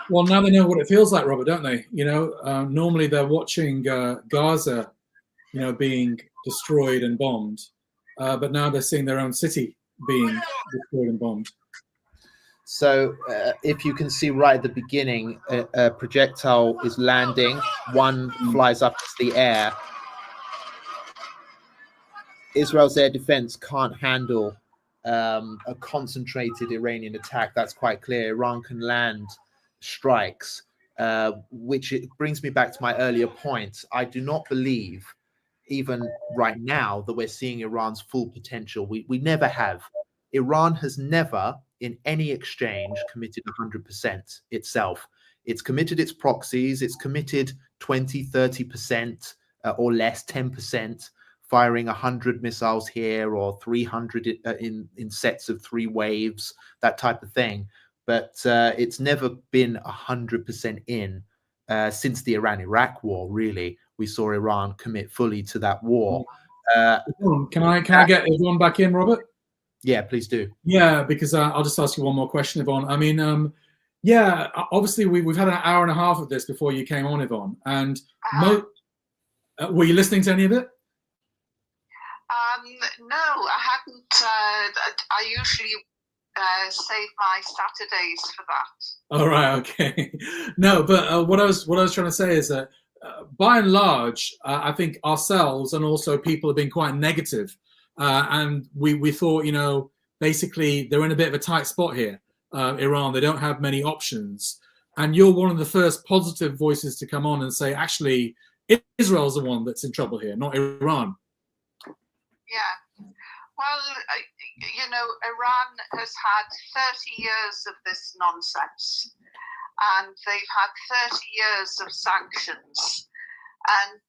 Well, now they know what it feels like, Robert, don't they? Normally they're watching Gaza, being destroyed and bombed, but now they're seeing their own city being destroyed and bombed. So if you can see right at the beginning, a projectile is landing. One flies up into the air. Israel's air defense can't handle a concentrated Iranian attack. That's quite clear. Iran can land strikes, which it brings me back to my earlier point. I do not believe, even right now, that we're seeing Iran's full potential. We never have. Iran has never, in any exchange committed 100% itself. It's committed its proxies. It's committed 20, 30% or less, 10%, firing 100 missiles here or 300 in sets of 3 waves, that type of thing. But it's never been 100% in since the Iran-Iraq war. Really, we saw Iran commit fully to that war. Can I get Yvonne back in, Robert? Yeah, please do. Yeah, because I'll just ask you one more question, Yvonne. I mean, yeah, obviously we've had an hour and a half of this before you came on, Yvonne. And were you listening to any of it? No, I hadn't. I usually save my Saturdays for that. All right, okay. No, but what I was trying to say is that by and large, I think ourselves and also people have been quite negative, and we thought, you know, basically they're in a bit of a tight spot here. Iran, they don't have many options, and you're one of the first positive voices to come on and say, actually, Israel's the one that's in trouble here, not Iran. Yeah. Well, you know, Iran has had 30 years of this nonsense, and they've had 30 years of sanctions, and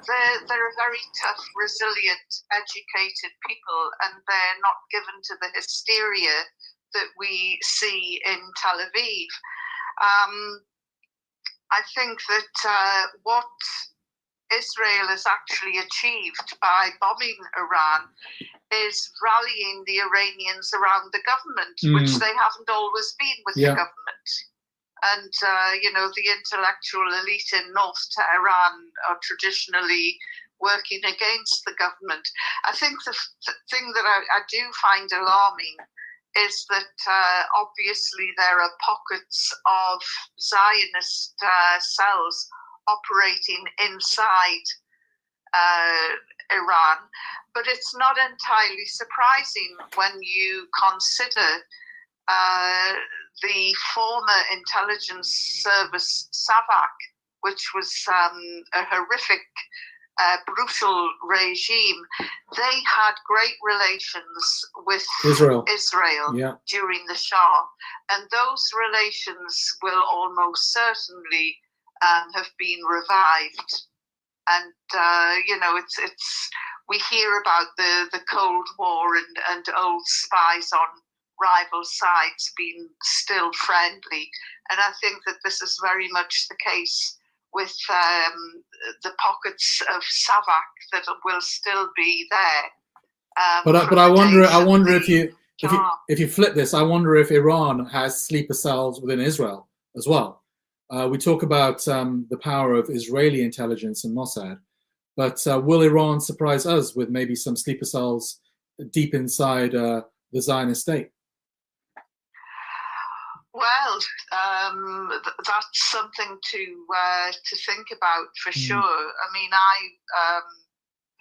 they're a very tough, resilient, educated people, and they're not given to the hysteria that we see in Tel Aviv. I think that what Israel has actually achieved by bombing Iran is rallying the Iranians around the government, which they haven't always been with the government. And, you know, the intellectual elite in North Tehran are traditionally working against the government. I think the thing that I do find alarming is that obviously there are pockets of Zionist cells operating inside Iran, but it's not entirely surprising when you consider the former intelligence service Savak, which was a horrific, brutal regime. They had great relations with Israel during the Shah, and those relations will almost certainly have been revived. And you know, it's we hear about the Cold War and old spies on rival sides being still friendly, and I think that this is very much the case with the pockets of Savak that will still be there. But I wonder if you flip this, I wonder if Iran has sleeper cells within Israel as well. We talk about the power of Israeli intelligence and Mossad, but will Iran surprise us with maybe some sleeper cells deep inside the Zionist state? Well, that's something to think about for sure. I mean, I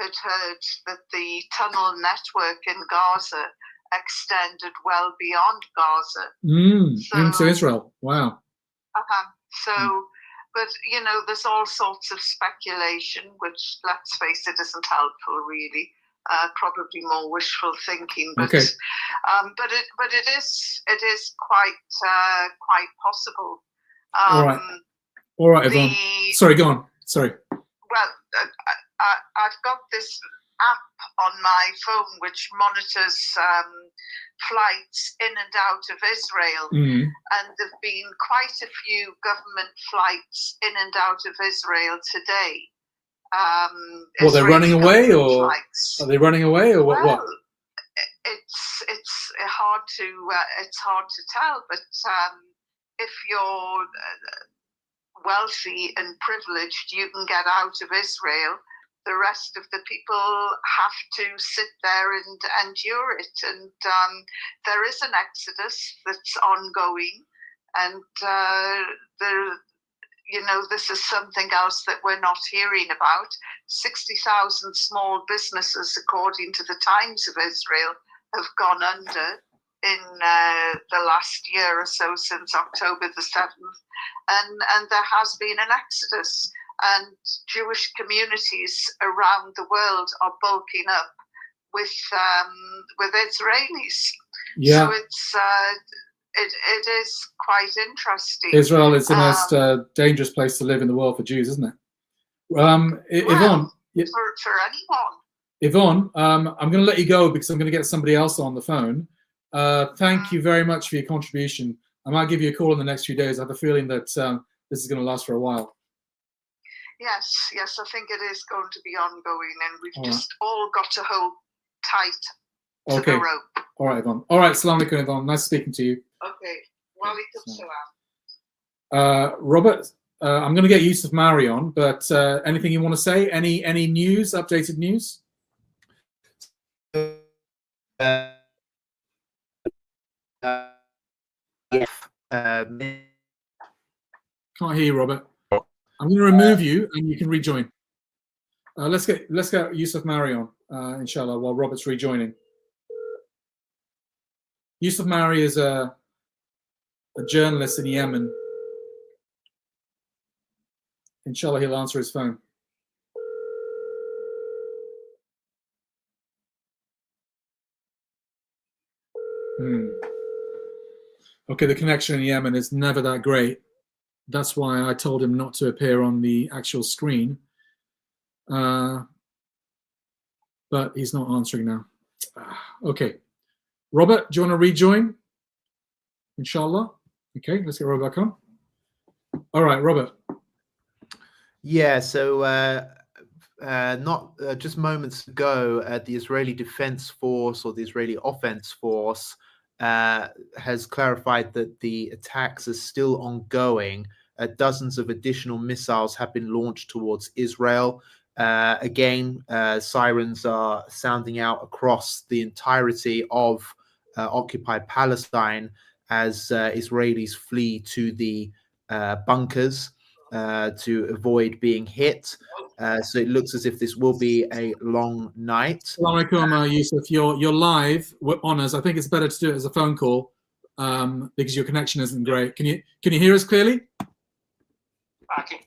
had heard that the tunnel network in Gaza extended well beyond Gaza. Into Israel. Wow. So, but you know, there's all sorts of speculation, which, let's face it, isn't helpful really. Probably more wishful thinking, but okay. But it is quite possible. All right, Yvonne. Sorry, go on. Sorry. Well, I've got this app on my phone which monitors flights in and out of Israel, and there've been quite a few government flights in and out of Israel today. Well, they're running away, or are they running away, or what? Well, it's hard to tell. But if you're wealthy and privileged, you can get out of Israel. The rest of the people have to sit there and endure it. And there is an exodus that's ongoing, and you know, this is something else that we're not hearing about. 60,000 small businesses, according to the Times of Israel, have gone under in the last year or so, since October the 7th. And there has been an exodus, and Jewish communities around the world are bulking up with Israelis. Yeah. So it is quite interesting. Israel is the most dangerous place to live in the world for Jews, isn't it? Yvonne. For anyone. Yvonne, I'm going to let you go because I'm going to get somebody else on the phone. Thank you very much for your contribution. I might give you a call in the next few days. I have a feeling that this is going to last for a while. Yes, I think it is going to be ongoing, and we've all got to hold tight to the rope. All right, Yvonne. All right, Assalamu alaikum, Yvonne. Nice speaking to you. Okay. Walaikum salam. Robert, I'm going to get Yusuf Mari on, but anything you want to say? Any news, updated news? Can't hear you, Robert. I'm going to remove you, and you can rejoin. Let's get Yusuf Mari on, inshallah, while Robert's rejoining. Yusuf Mari is a journalist in Yemen. Inshallah, he'll answer his phone. Okay, the connection in Yemen is never that great. That's why I told him not to appear on the actual screen. But he's not answering now. Okay. Robert, do you want to rejoin? Inshallah. Okay, let's get Robert back on. All right, Robert. Yeah, so just moments ago, the Israeli Defense Force, or the Israeli Offense Force, has clarified that the attacks are still ongoing. Dozens of additional missiles have been launched towards Israel. Again, sirens are sounding out across the entirety of occupied Palestine as Israelis flee to the bunkers to avoid being hit. So it looks as if this will be a long night. Assalamu alaikum, Yusuf. You're live. We're on us. I think it's better to do it as a phone call because your connection isn't great. Can you hear us clearly?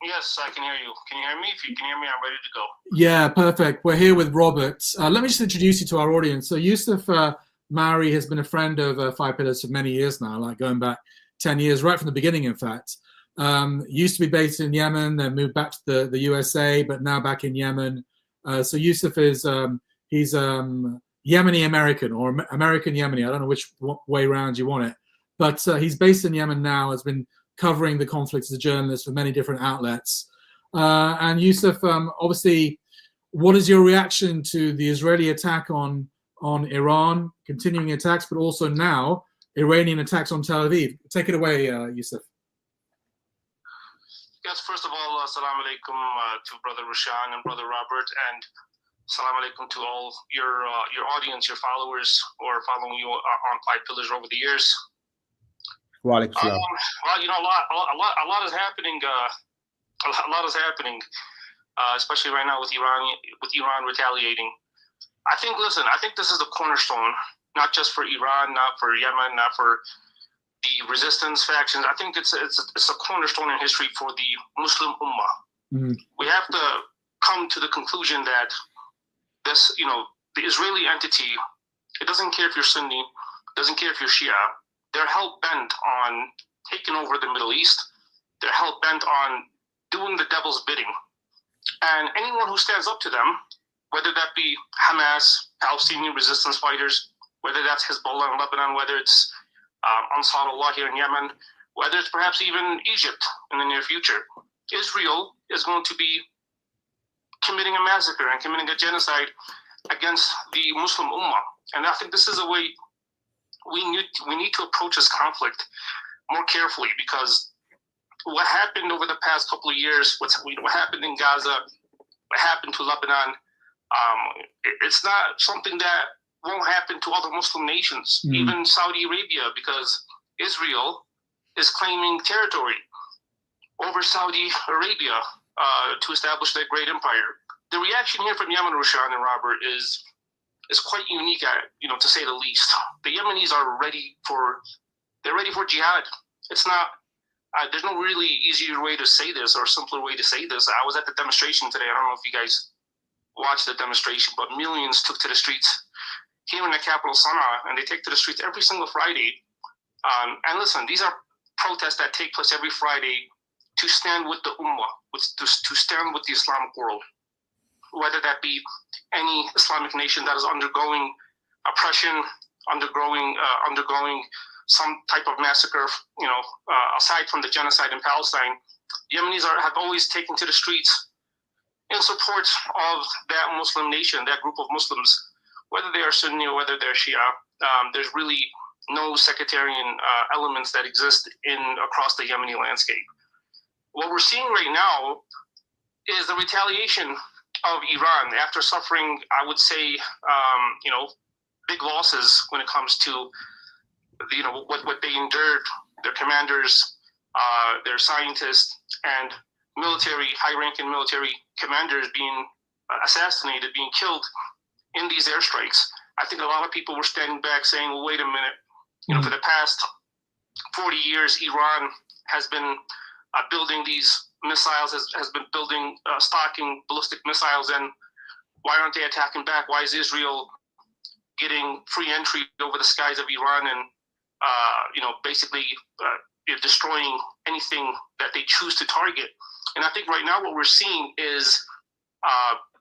Yes, I can hear you. Can you hear me? If you can hear me, I'm ready to go. Yeah, perfect. We're here with Robert. Let me just introduce you to our audience. So Yusuf Mari has been a friend of Five Pillars for many years now, like going back 10 years, right from the beginning, in fact. Used to be based in Yemen, then moved back to the USA, but now back in Yemen. So Yusuf is he's Yemeni American or American Yemeni. I don't know which way around you want it, but he's based in Yemen now. Has been covering the conflict as a journalist for many different outlets. And Yusuf, obviously, what is your reaction to the Israeli attack on Iran, continuing attacks, but also now Iranian attacks on Tel Aviv? Take it away, Yusuf. Yes, first of all, assalamu alaikum to Brother Rushan and Brother Robert, and assalamu alaikum to all your audience, your followers who are following you on Five Pillars over the years. Well, you know, a lot is happening. A lot is happening, especially right now with Iran retaliating. I think this is the cornerstone, not just for Iran, not for Yemen, not for the resistance factions. I think it's a cornerstone in history for the Muslim Ummah. Mm-hmm. We have to come to the conclusion that this, you know, the Israeli entity, it doesn't care if you're Sunni, doesn't care if you're Shia. They're hell-bent on taking over the Middle East. They're hell-bent on doing the devil's bidding. And anyone who stands up to them, whether that be Hamas, Palestinian resistance fighters, whether that's Hezbollah in Lebanon, whether it's Ansar Allah here in Yemen, whether it's perhaps even Egypt in the near future, Israel is going to be committing a massacre and committing a genocide against the Muslim Ummah. And I think this is a way we need to approach this conflict more carefully, because what happened over the past couple of years, what happened in Gaza, what happened to Lebanon, it's not something that won't happen to other Muslim nations, even Saudi Arabia, because Israel is claiming territory over Saudi Arabia to establish their great empire. The reaction here from Yemen, Rushan and Robert, is quite unique, to say the least. The Yemenis are ready for jihad. It's not. There's no really easier way to say this or simpler way to say this. I was at the demonstration today. I don't know if you guys watched the demonstration, but millions took to the streets here in the capital, Sana'a, and they take to the streets every single Friday. And listen, these are protests that take place every Friday to stand with the Ummah, to stand with the Islamic world, whether that be any Islamic nation that is undergoing oppression, undergoing some type of massacre, aside from the genocide in Palestine. Yemenis have always taken to the streets in support of that Muslim nation, that group of Muslims, whether they are Sunni or whether they're Shia. There's really no sectarian elements that exist across the Yemeni landscape. What we're seeing right now is the retaliation of Iran after suffering, I would say, big losses when it comes to, what they endured, their commanders, their scientists, and high-ranking military commanders being assassinated, being killed in these airstrikes. I think a lot of people were standing back saying, well, wait a minute, for the past 40 years, Iran has been building these missiles, has been building, stocking ballistic missiles, and why aren't they attacking back? Why is Israel getting free entry over the skies of Iran and, basically destroying anything that they choose to target? And I think right now what we're seeing is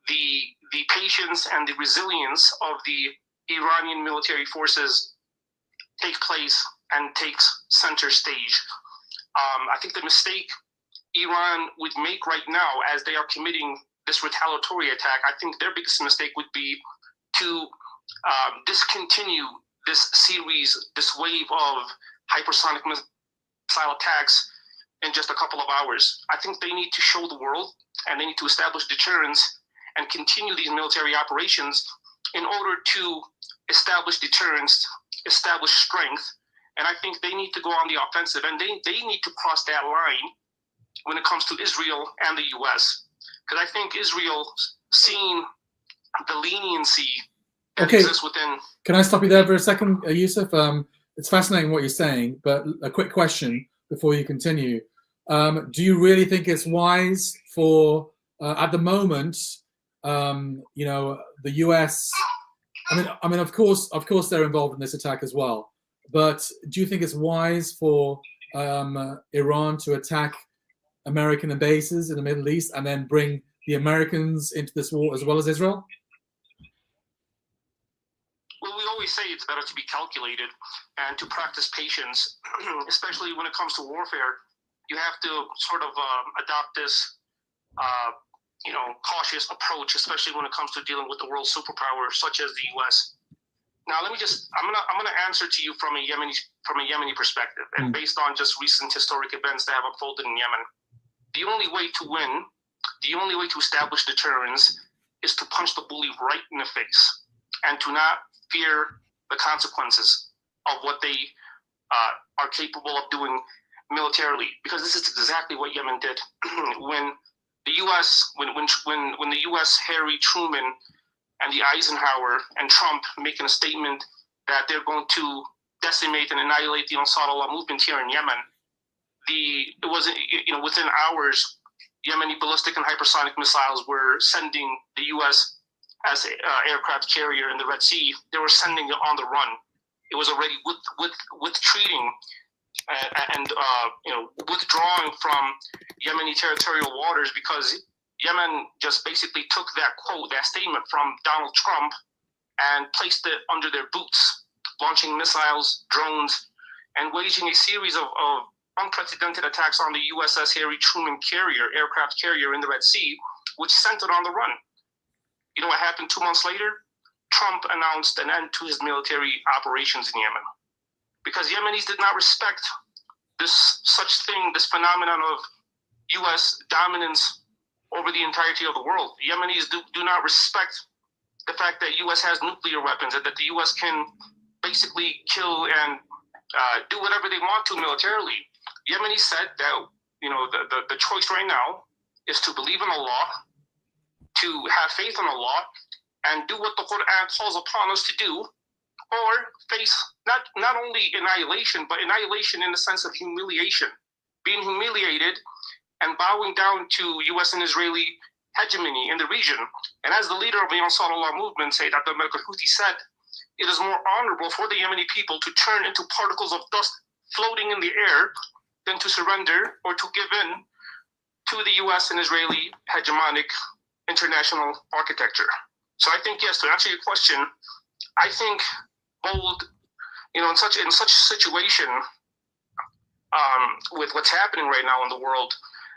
the patience and the resilience of the Iranian military forces take place and takes center stage. I think the mistake Iran would make right now as they are committing this retaliatory attack, I think their biggest mistake would be to discontinue this series, this wave of hypersonic missile attacks in just a couple of hours. I think they need to show the world and they need to establish deterrence and continue these military operations in order to establish deterrence, establish strength. And I think they need to go on the offensive, and they need to cross that line when it comes to Israel and the U.S. Because I think Israel, seeing the leniency that exists within... Can I stop you there for a second, Yusuf? It's fascinating what you're saying, but a quick question before you continue. Do you really think it's wise for, at the moment, the U.S. I mean, of course, they're involved in this attack as well. But do you think it's wise for Iran to attack American bases in the Middle East and then bring the Americans into this war as well as Israel? Well, we always say it's better to be calculated and to practice patience, especially when it comes to warfare. You have to sort of adopt this, cautious approach, especially when it comes to dealing with the world superpower such as the U.S. Now, I'm gonna answer to you from a Yemeni perspective, and based on just recent historic events that have unfolded in Yemen. The only way to win, the only way to establish deterrence, is to punch the bully right in the face and to not fear the consequences of what they are capable of doing militarily, because this is exactly what Yemen did when the U.S. when the U.S. Harry Truman and the Eisenhower and Trump making a statement that they're going to decimate and annihilate the Ansar Allah movement here in Yemen. It wasn't, within hours, Yemeni ballistic and hypersonic missiles were sending the U.S. as an aircraft carrier in the Red Sea. They were sending it on the run. It was already retreating and withdrawing from Yemeni territorial waters because Yemen just basically took that quote, that statement from Donald Trump and placed it under their boots, launching missiles, drones, and waging a series of unprecedented attacks on the USS Harry Truman aircraft carrier in the Red Sea, which sent it on the run. You know what happened 2 months later? Trump announced an end to his military operations in Yemen because Yemenis did not respect this phenomenon of U.S. dominance over the entirety of the world. The Yemenis do not respect the fact that U.S. has nuclear weapons and that the U.S. can basically kill and do whatever they want to militarily. Yemenis said that the choice right now is to believe in Allah, to have faith in Allah, and do what the Quran calls upon us to do, or face not only annihilation, but annihilation in the sense of humiliation, being humiliated and bowing down to U.S. and Israeli hegemony in the region. And as the leader of the Ansar Allah movement, Sayyid Abdul Malik al-Houthi, said, it is more honorable for the Yemeni people to turn into particles of dust floating in the air than to surrender or to give in to the US and Israeli hegemonic international architecture. So I think, yes, to answer your question, I think bold, in such a situation, with what's happening right now in the world,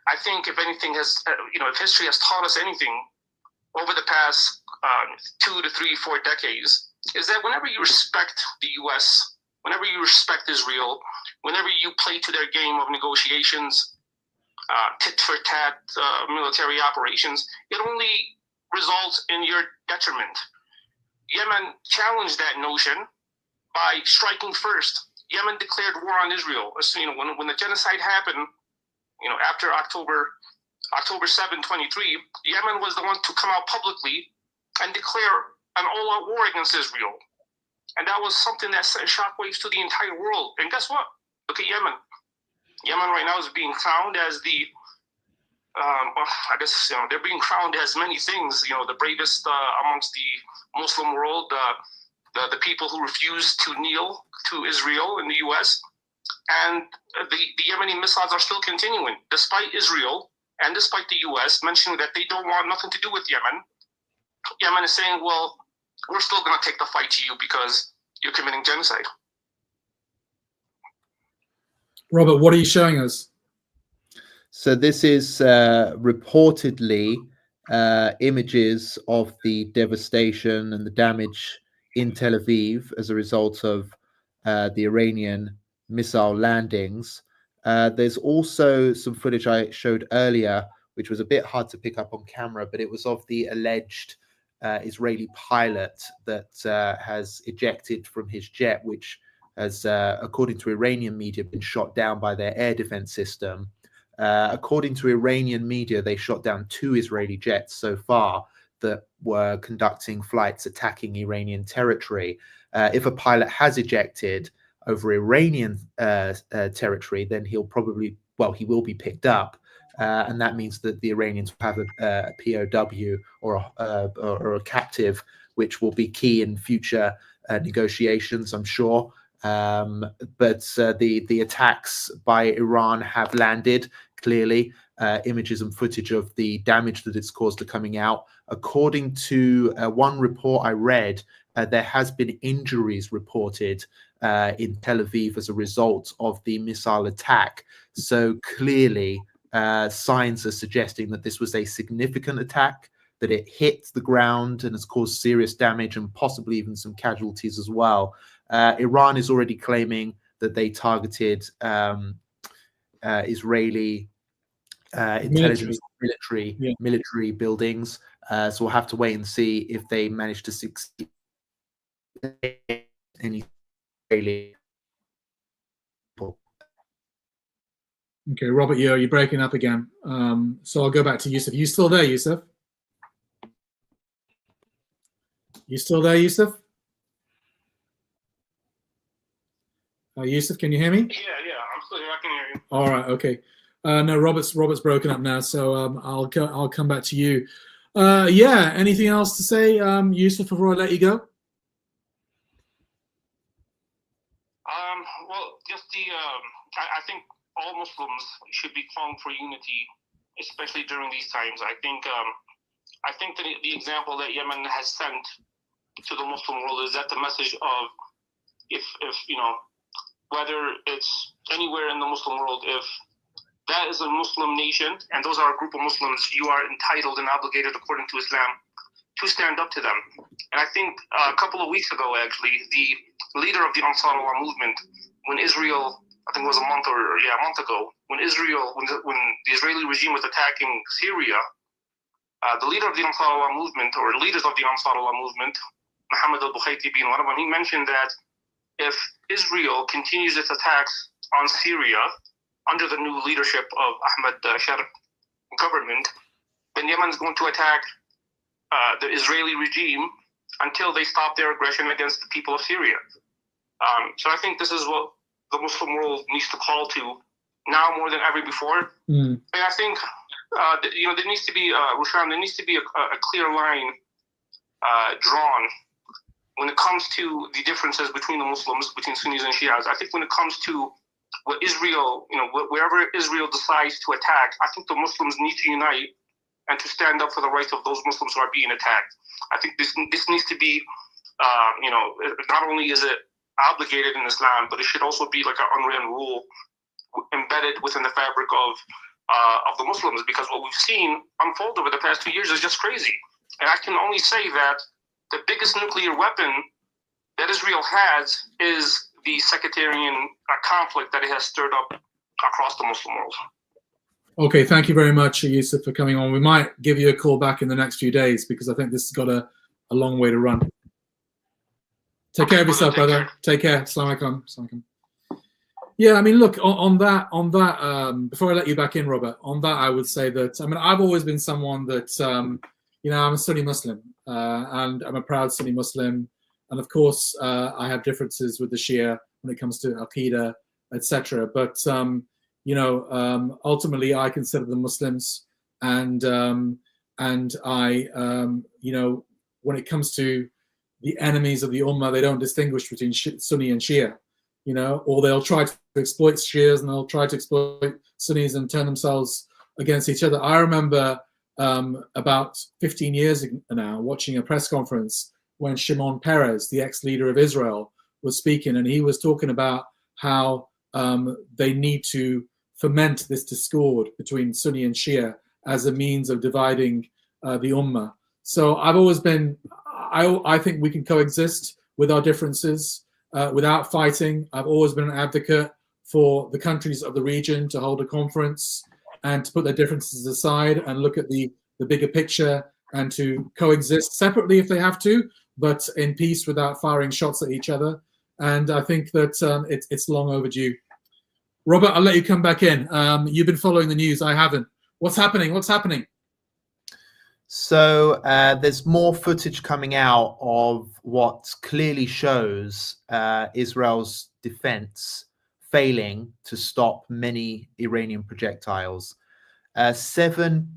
I think if anything if history has taught us anything over the past 2 to 3, 4 decades, is that whenever you respect the US, whenever you respect Israel, whenever you play to their game of negotiations, tit for tat military operations, it only results in your detriment. Yemen challenged that notion by striking first. Yemen declared war on Israel. So, when the genocide happened, after October 7, 23, Yemen was the one to come out publicly and declare an all-out war against Israel. And that was something that sent shockwaves to the entire world. And guess what? Look at Yemen. Yemen right now is being crowned as the, they're being crowned as many things, the bravest amongst the Muslim world, the people who refuse to kneel to Israel in the US. And the Yemeni missiles are still continuing, despite Israel and despite the US mentioning that they don't want nothing to do with Yemen. Yemen is saying, well, we're still going to take the fight to you because you're committing genocide. Robert, what are you showing us? So this is reportedly images of the devastation and the damage in Tel Aviv as a result of the Iranian missile landings. There's also some footage I showed earlier, which was a bit hard to pick up on camera, but it was of the alleged Israeli pilot that has ejected from his jet, which has, according to Iranian media, been shot down by their air defense system. According to Iranian media, they shot down 2 Israeli jets so far that were conducting flights attacking Iranian territory. If a pilot has ejected over Iranian territory, then he will be picked up. And that means that the Iranians have a POW or a captive, which will be key in future negotiations, I'm sure. But the attacks by Iran have landed. Clearly, images and footage of the damage that it's caused are coming out. According to one report I read, there has been injuries reported in Tel Aviv as a result of the missile attack. So clearly, signs are suggesting that this was a significant attack, that it hit the ground and has caused serious damage and possibly even some casualties as well. Iran is already claiming that they targeted Israeli intelligence military buildings. So we'll have to wait and see if they manage to succeed. Any Israeli. Okay, Robert, you're breaking up again. So I'll go back to Yusuf. You still there, Yusuf? You still there, Yusuf? Yusuf, can you hear me? Yeah, I'm still here. I can hear you. All right, okay. No, Robert's broken up now, so I'll come back to you. Yeah, anything else to say, Yusuf, before I let you go? Well, just I think all Muslims should be calling for unity, especially during these times. I think that the example that Yemen has sent to the Muslim world is that the message of if whether it's anywhere in the Muslim world, if that is a Muslim nation and those are a group of Muslims, you are entitled and obligated according to Islam to stand up to them. And I think a couple of weeks ago, actually, the leader of the Ansar Allah movement, when Israel, I think it was a month ago, when the Israeli regime was attacking Syria, the leader of the Ansar Allah movement, or leaders of the Ansar Allah movement, Muhammad al-Bukhayti being one of them, he mentioned that if Israel continues its attacks on Syria under the new leadership of Ahmed Shar government, then Yemen is going to attack the Israeli regime until they stop their aggression against the people of Syria. So I think this is what the Muslim world needs to call to now more than ever before. And I think there needs to be Rushan, there needs to be a clear line drawn when it comes to the differences between the Muslims, between Sunnis and Shias, I think when it comes to what Israel, wherever Israel decides to attack, I think the Muslims need to unite and to stand up for the rights of those Muslims who are being attacked. I think this needs to be, not only is it obligated in Islam, but it should also be like an unwritten rule embedded within the fabric of the Muslims, because what we've seen unfold over the past 2 years is just crazy. And I can only say that the biggest nuclear weapon that Israel has is the sectarian conflict that it has stirred up across the Muslim world. Okay, thank you very much, Yusuf, for coming on. We might give you a call back in the next few days because I think this has got a long way to run. Take care of yourself, brother. Take care. Assalamu alaikum. Assalamu alaikum. Yeah, I mean, look, on that, before I let you back in, Robert, on that, I would say that, I mean, I've always been someone that, I'm a Sunni Muslim, and I'm a proud Sunni Muslim. And of course, I have differences with the Shia when it comes to Aqidah, etc. But, ultimately, I consider them Muslims. And I, when it comes to the enemies of the Ummah, they don't distinguish between Sunni and Shia, or they'll try to exploit Shias and they'll try to exploit Sunnis and turn themselves against each other. I remember about 15 years ago now watching a press conference when Shimon Peres, the ex-leader of Israel, was speaking, and he was talking about how they need to foment this discord between Sunni and Shia as a means of dividing the Ummah. So I've always been, I think we can coexist with our differences without fighting. I've always been an advocate for the countries of the region to hold a conference and to put their differences aside and look at the bigger picture and to coexist separately if they have to, but in peace without firing shots at each other. And I think that it's long overdue. Robert, I'll let you come back in. You've been following the news. I haven't. What's happening? What's happening? So there's more footage coming out of what clearly shows Israel's defense failing to stop many Iranian projectiles. 7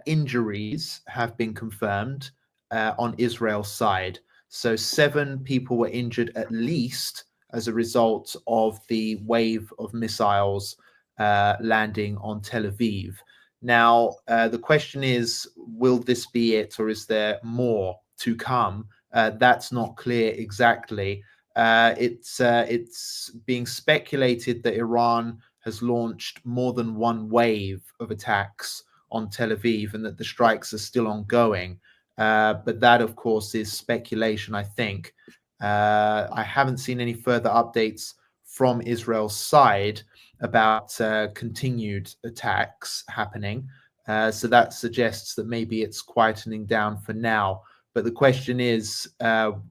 injuries have been confirmed on Israel's side. So 7 people were injured at least as a result of the wave of missiles landing on Tel Aviv. Now, the question is, will this be it, or is there more to come? That's not clear exactly. It's being speculated that Iran has launched more than one wave of attacks on Tel Aviv and that the strikes are still ongoing. But that, of course, is speculation, I think. I haven't seen any further updates from Israel's side about continued attacks happening. So that suggests that maybe it's quietening down for now. But the question is,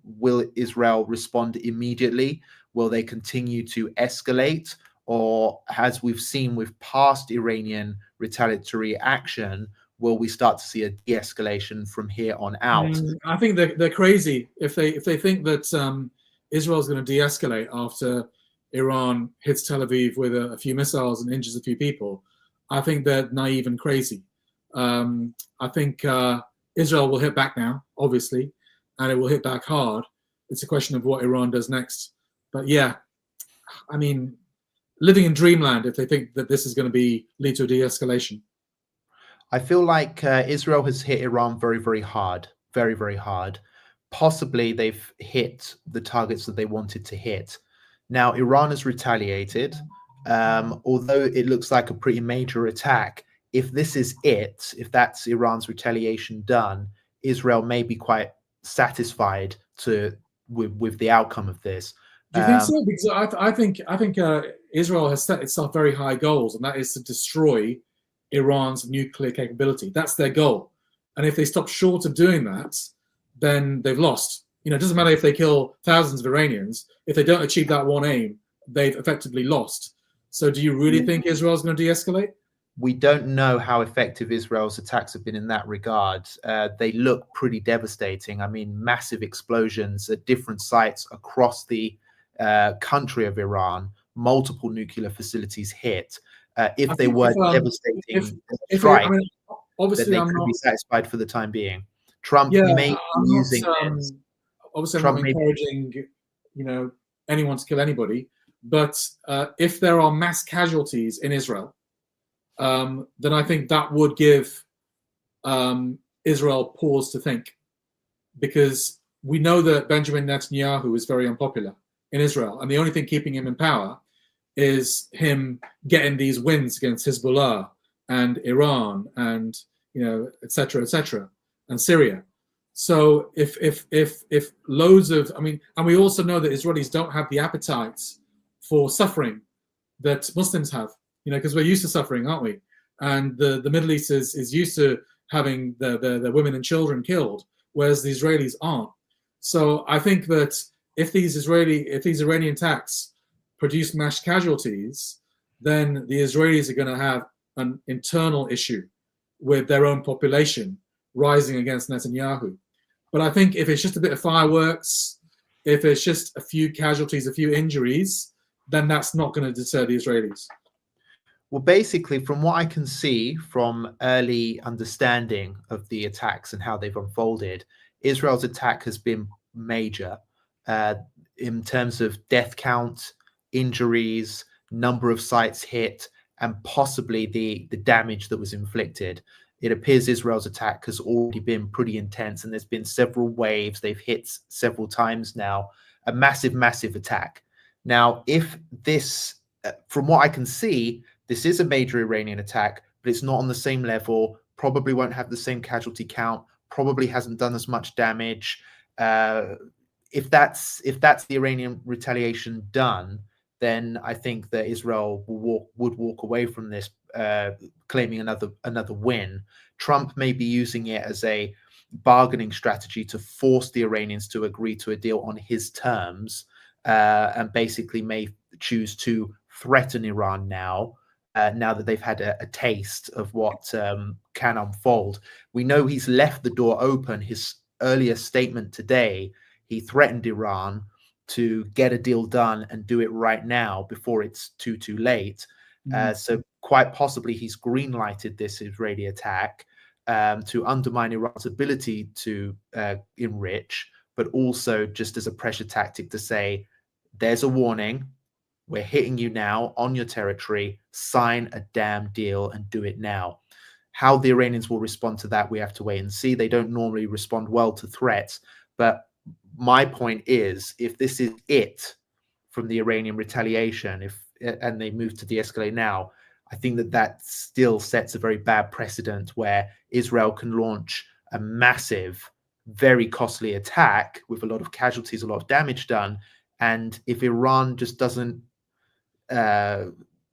will Israel respond immediately? Will they continue to escalate? Or, as we've seen with past Iranian retaliatory action, will we start to see a de-escalation from here on out? I think they're crazy if they think that Israel is going to de-escalate after Iran hits Tel Aviv with a few missiles and injures a few people. I think they're naive and crazy. I think Israel will hit back now, obviously, and it will hit back hard. It's a question of what Iran does next. But yeah, I mean, living in dreamland if they think that this is going to lead to a de-escalation. I feel like Israel has hit Iran very, very hard, very, very hard. Possibly they've hit the targets that they wanted to hit. Now, Iran has retaliated, although it looks like a pretty major attack. If this is it, if that's Iran's retaliation done, Israel may be quite satisfied with the outcome of this. Do you think so? Because I think Israel has set itself very high goals, and that is to destroy Iran's nuclear capability. That's their goal. And if they stop short of doing that, then they've lost. It doesn't matter if they kill thousands of Iranians. If they don't achieve that one aim, they've effectively lost. So do you really think Israel's going to de-escalate? We don't know how effective Israel's attacks have been in that regard. They look pretty devastating. I mean, massive explosions at different sites across the country of Iran, multiple nuclear facilities hit. If they were devastating strike, obviously then they could be satisfied for the time being. Trump may be using this. obviously I'm Trump not may- encouraging, anyone to kill anybody, but if there are mass casualties in Israel, then I think that would give Israel pause to think, because we know that Benjamin Netanyahu is very unpopular in Israel, and the only thing keeping him in power is him getting these wins against Hezbollah and Iran and et cetera, and Syria. So if loads of, and we also know that Israelis don't have the appetite for suffering that Muslims have, because we're used to suffering, aren't we? And the Middle East is used to having the women and children killed, whereas the Israelis aren't. So I think that if these Iranian attacks produce mass casualties, then the Israelis are going to have an internal issue with their own population rising against Netanyahu. But I think if it's just a bit of fireworks, if it's just a few casualties, a few injuries, then that's not going to deter the Israelis. Well, basically, from what I can see from early understanding of the attacks and how they've unfolded, Israel's attack has been major in terms of death count, injuries, number of sites hit, and possibly the damage that was inflicted. It appears Israel's attack has already been pretty intense, and there's been several waves. They've hit several times now, a massive, massive attack. Now, if this, from what I can see, this is a major Iranian attack, but it's not on the same level, probably won't have the same casualty count, probably hasn't done as much damage. If that's the Iranian retaliation done, then I think that Israel would walk away from this, claiming another win. Trump may be using it as a bargaining strategy to force the Iranians to agree to a deal on his terms, and basically may choose to threaten Iran now that they've had a taste of what can unfold. We know he's left the door open. His earlier statement today, he threatened Iran to get a deal done and do it right now before it's too late. So quite possibly he's green-lighted this Israeli attack to undermine Iran's ability to enrich, but also just as a pressure tactic to say, there's a warning, we're hitting you now on your territory, sign a damn deal and do it now. How the Iranians will respond to that, we have to wait and see. They don't normally respond well to threats, but my point is, if this is it from the Iranian retaliation, and they move to de-escalate now, I think that still sets a very bad precedent where Israel can launch a massive, very costly attack with a lot of casualties, a lot of damage done. And if Iran just doesn't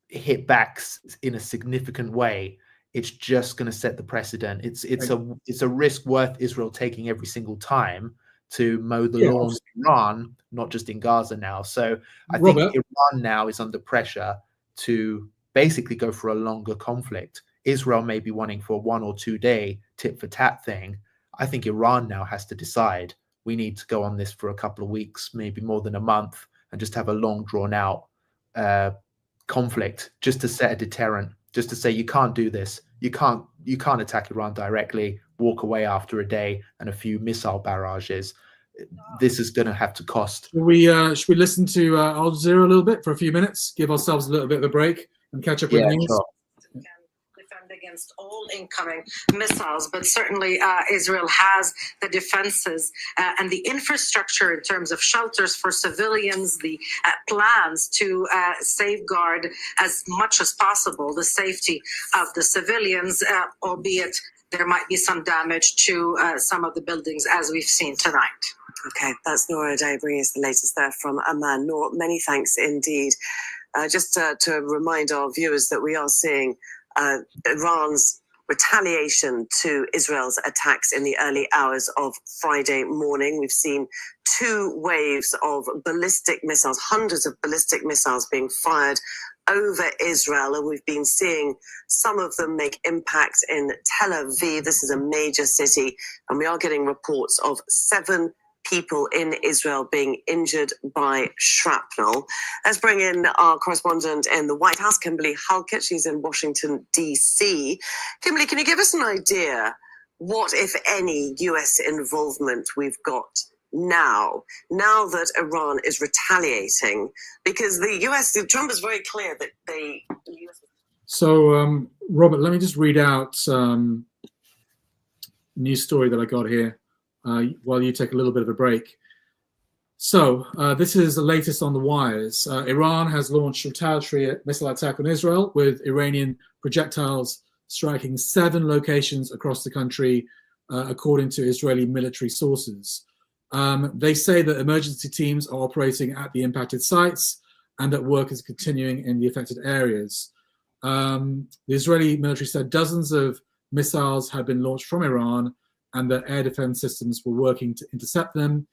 hit back in a significant way, it's just going to set the precedent. It's a risk worth Israel taking every single time to mow the lawns in Iran, not just in Gaza now. So I think Iran now is under pressure to basically go for a longer conflict. Israel may be wanting for a 1 or 2 day tit for tat thing. I think Iran now has to decide, we need to go on this for a couple of weeks, maybe more than a month, and just have a long drawn out conflict, just to set a deterrent, just to say, you can't do this. You can't attack Iran directly, walk away after a day and a few missile barrages. This is going to have to cost. Should we listen to Al Jazeera a little bit for a few minutes, give ourselves a little bit of a break and catch up with news? Sure. Defend against all incoming missiles, but certainly Israel has the defenses and the infrastructure in terms of shelters for civilians, the plans to safeguard as much as possible the safety of the civilians, albeit there might be some damage to some of the buildings, as we've seen tonight. Okay, that's Nora Day bringing us the latest there from Amman. Nora, many thanks indeed. Just to remind our viewers that we are seeing Iran's retaliation to Israel's attacks in the early hours of Friday morning. We've seen 2 waves of ballistic missiles, hundreds of ballistic missiles being fired over Israel, and we've been seeing some of them make impact in Tel Aviv. This is a major city, and we are getting reports of 7 people in Israel being injured by shrapnel. Let's bring in our correspondent in the White House, Kimberly Halkett. She's in Washington, D.C. Kimberly, can you give us an idea what, if any, US involvement we've got now that Iran is retaliating? Because the US, Trump is very clear that the US... So, Robert, let me just read out news story that I got here while you take a little bit of a break. So, this is the latest on the wires. Iran has launched retaliatory missile attack on Israel, with Iranian projectiles striking 7 locations across the country, according to Israeli military sources. They say that emergency teams are operating at the impacted sites and that work is continuing in the affected areas. The Israeli military said dozens of missiles had been launched from Iran and that air defense systems were working to intercept them.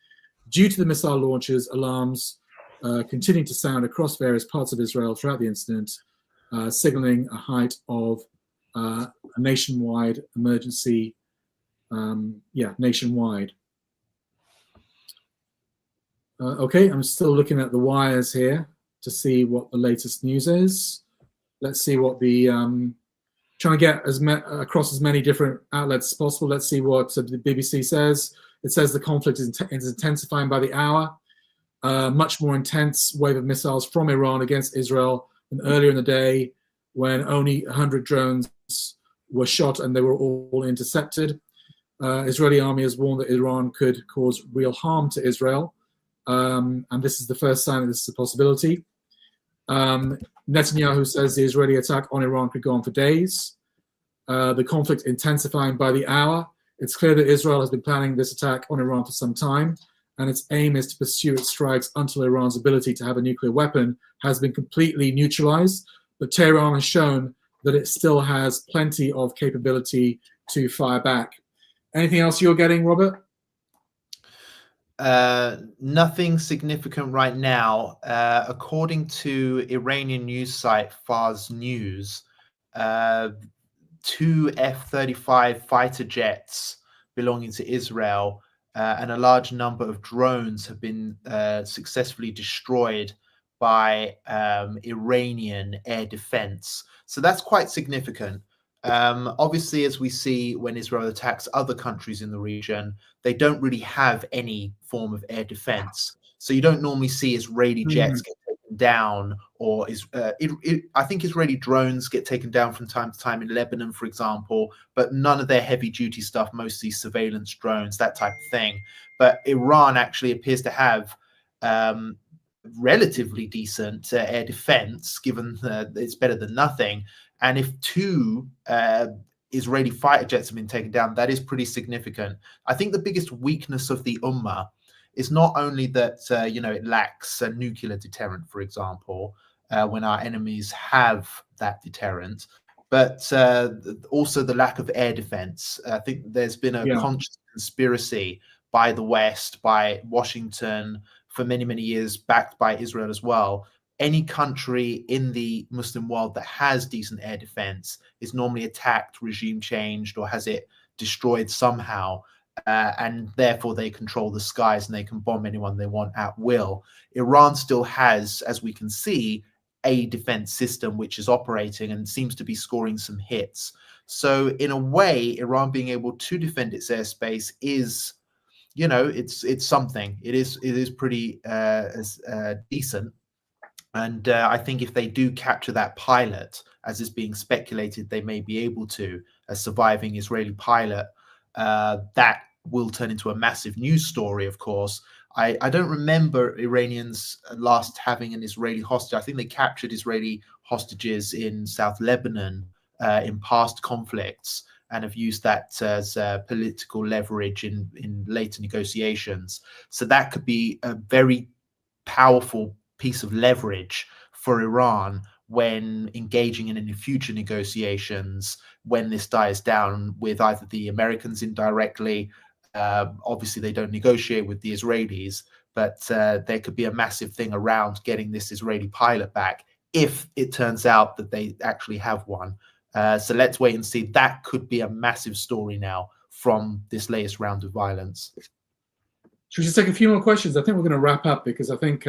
Due to the missile launches, alarms continued to sound across various parts of Israel throughout the incident, signaling a height of a nationwide emergency. Nationwide. Okay, I'm still looking at the wires here to see what the latest news is. Let's see what the trying to get across as many different outlets as possible. Let's see what the BBC says. It says the conflict is intensifying by the hour. Much more intense wave of missiles from Iran against Israel than earlier in the day, when only 100 drones were shot and they were all intercepted. Israeli army has warned that Iran could cause real harm to Israel, and this is the first sign that this is a possibility. Netanyahu says the Israeli attack on Iran could go on for days. The conflict intensifying by the hour. It's clear that Israel has been planning this attack on Iran for some time, and its aim is to pursue its strikes until Iran's ability to have a nuclear weapon has been completely neutralized. But Tehran has shown that it still has plenty of capability to fire back. Anything else you're getting, Robert? Nothing significant right now. According to Iranian news site Fars News, 2 F-35 fighter jets belonging to Israel and a large number of drones have been successfully destroyed by Iranian air defense. So that's quite significant. Obviously, as we see when Israel attacks other countries in the region, they don't really have any form of air defense. So you don't normally see Israeli jets get taken down, or I think Israeli drones get taken down from time to time in Lebanon, for example, but none of their heavy duty stuff, mostly surveillance drones, that type of thing. But Iran actually appears to have relatively decent air defense, given that it's better than nothing. And if 2 Israeli fighter jets have been taken down, that is pretty significant. I think the biggest weakness of the Ummah is not only that it lacks a nuclear deterrent, for example, when our enemies have that deterrent, but also the lack of air defense. I think there's been a conscious conspiracy by the West, by Washington, for many, many years, backed by Israel as well. Any country in the Muslim world that has decent air defense is normally attacked, regime changed, or has it destroyed somehow. And therefore they control the skies and they can bomb anyone they want at will. Iran still has, as we can see, a defense system which is operating and seems to be scoring some hits. So in a way, Iran being able to defend its airspace is, it's something. It is pretty decent. And I think if they do capture that pilot, as is being speculated, they may be able to, a surviving Israeli pilot, that will turn into a massive news story, of course. I don't remember Iranians last having an Israeli hostage. I think they captured Israeli hostages in South Lebanon in past conflicts and have used that as political leverage in later negotiations. So that could be a very powerful piece of leverage for Iran when engaging in any future negotiations, when this dies down with either the Americans indirectly. Obviously, they don't negotiate with the Israelis, but there could be a massive thing around getting this Israeli pilot back if it turns out that they actually have one. So let's wait and see. That could be a massive story now from this latest round of violence. Should we just take a few more questions? I think we're going to wrap up because I think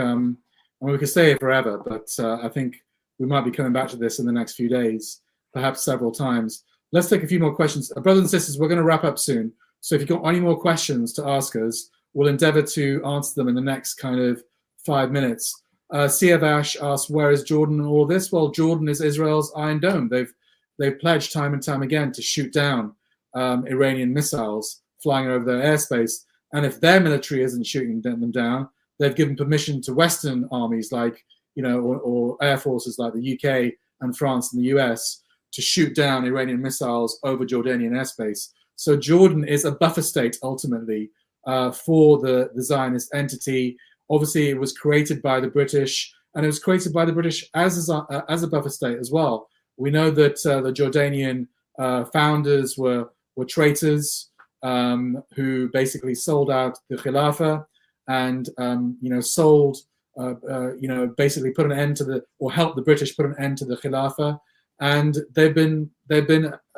we could stay here forever, but I think we might be coming back to this in the next few days, perhaps several times. Let's take a few more questions. Brothers and sisters, we're going to wrap up soon. So if you've got any more questions to ask us, we'll endeavor to answer them in the next kind of 5 minutes. Siavash asks, where is Jordan in all this? Well, Jordan is Israel's Iron Dome. They've pledged time and time again to shoot down Iranian missiles flying over their airspace. And if their military isn't shooting them down, they've given permission to Western armies like, or air forces like the UK and France and the US to shoot down Iranian missiles over Jordanian airspace. So Jordan is a buffer state ultimately for the Zionist entity. Obviously, it was created by the British, and it was created by the British as a buffer state as well. We know that the Jordanian founders were traitors who basically sold out the Khilafah and sold, basically put an end to or helped the British put an end to the Khilafah, and they've been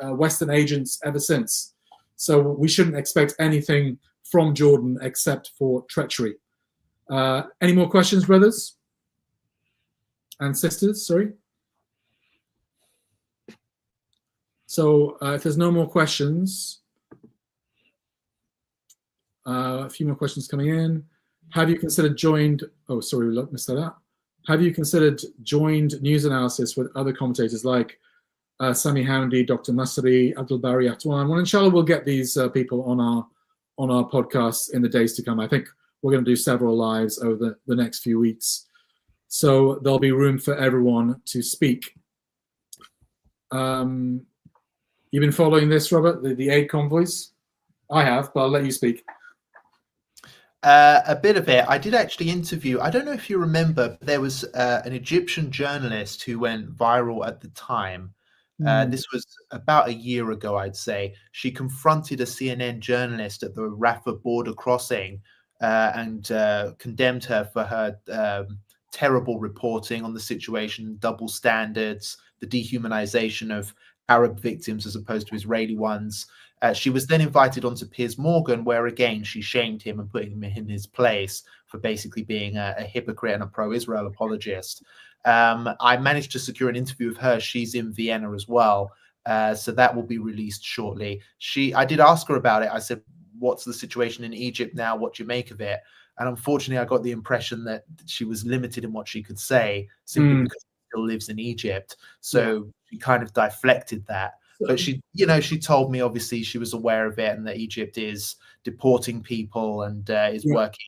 Western agents ever since. So we shouldn't expect anything from Jordan except for treachery. Any more questions, brothers and sisters? Sorry. So if there's no more questions, a few more questions coming in. Have you considered joined? Oh, sorry, we missed that out. Have you considered joined news analysis with other commentators like Sami Hamdi, Dr. Masri, Abdul Bari Atwan? Well, inshallah, we'll get these people on our podcasts in the days to come. I think we're going to do several lives over the next few weeks, so there'll be room for everyone to speak. You've been following this, Robert, the aid convoys? I have, but I'll let you speak. A bit of it. I did actually interview, I don't know if you remember, but there was an Egyptian journalist who went viral at the time. This was about a year ago, I'd say. She confronted a CNN journalist at the Rafah border crossing and condemned her for her terrible reporting on the situation, double standards, the dehumanization of Arab victims as opposed to Israeli ones. She was then invited onto Piers Morgan, where again she shamed him and put him in his place for basically being a hypocrite and a pro-Israel apologist. I managed to secure an interview with her. She's in Vienna as well, so that will be released shortly. I did ask her about it. I said, what's the situation in Egypt now? What do you make of it? And unfortunately, I got the impression that she was limited in what she could say simply because she still lives in Egypt. So she kind of deflected that. But she told me obviously she was aware of it and that Egypt is deporting people and is working,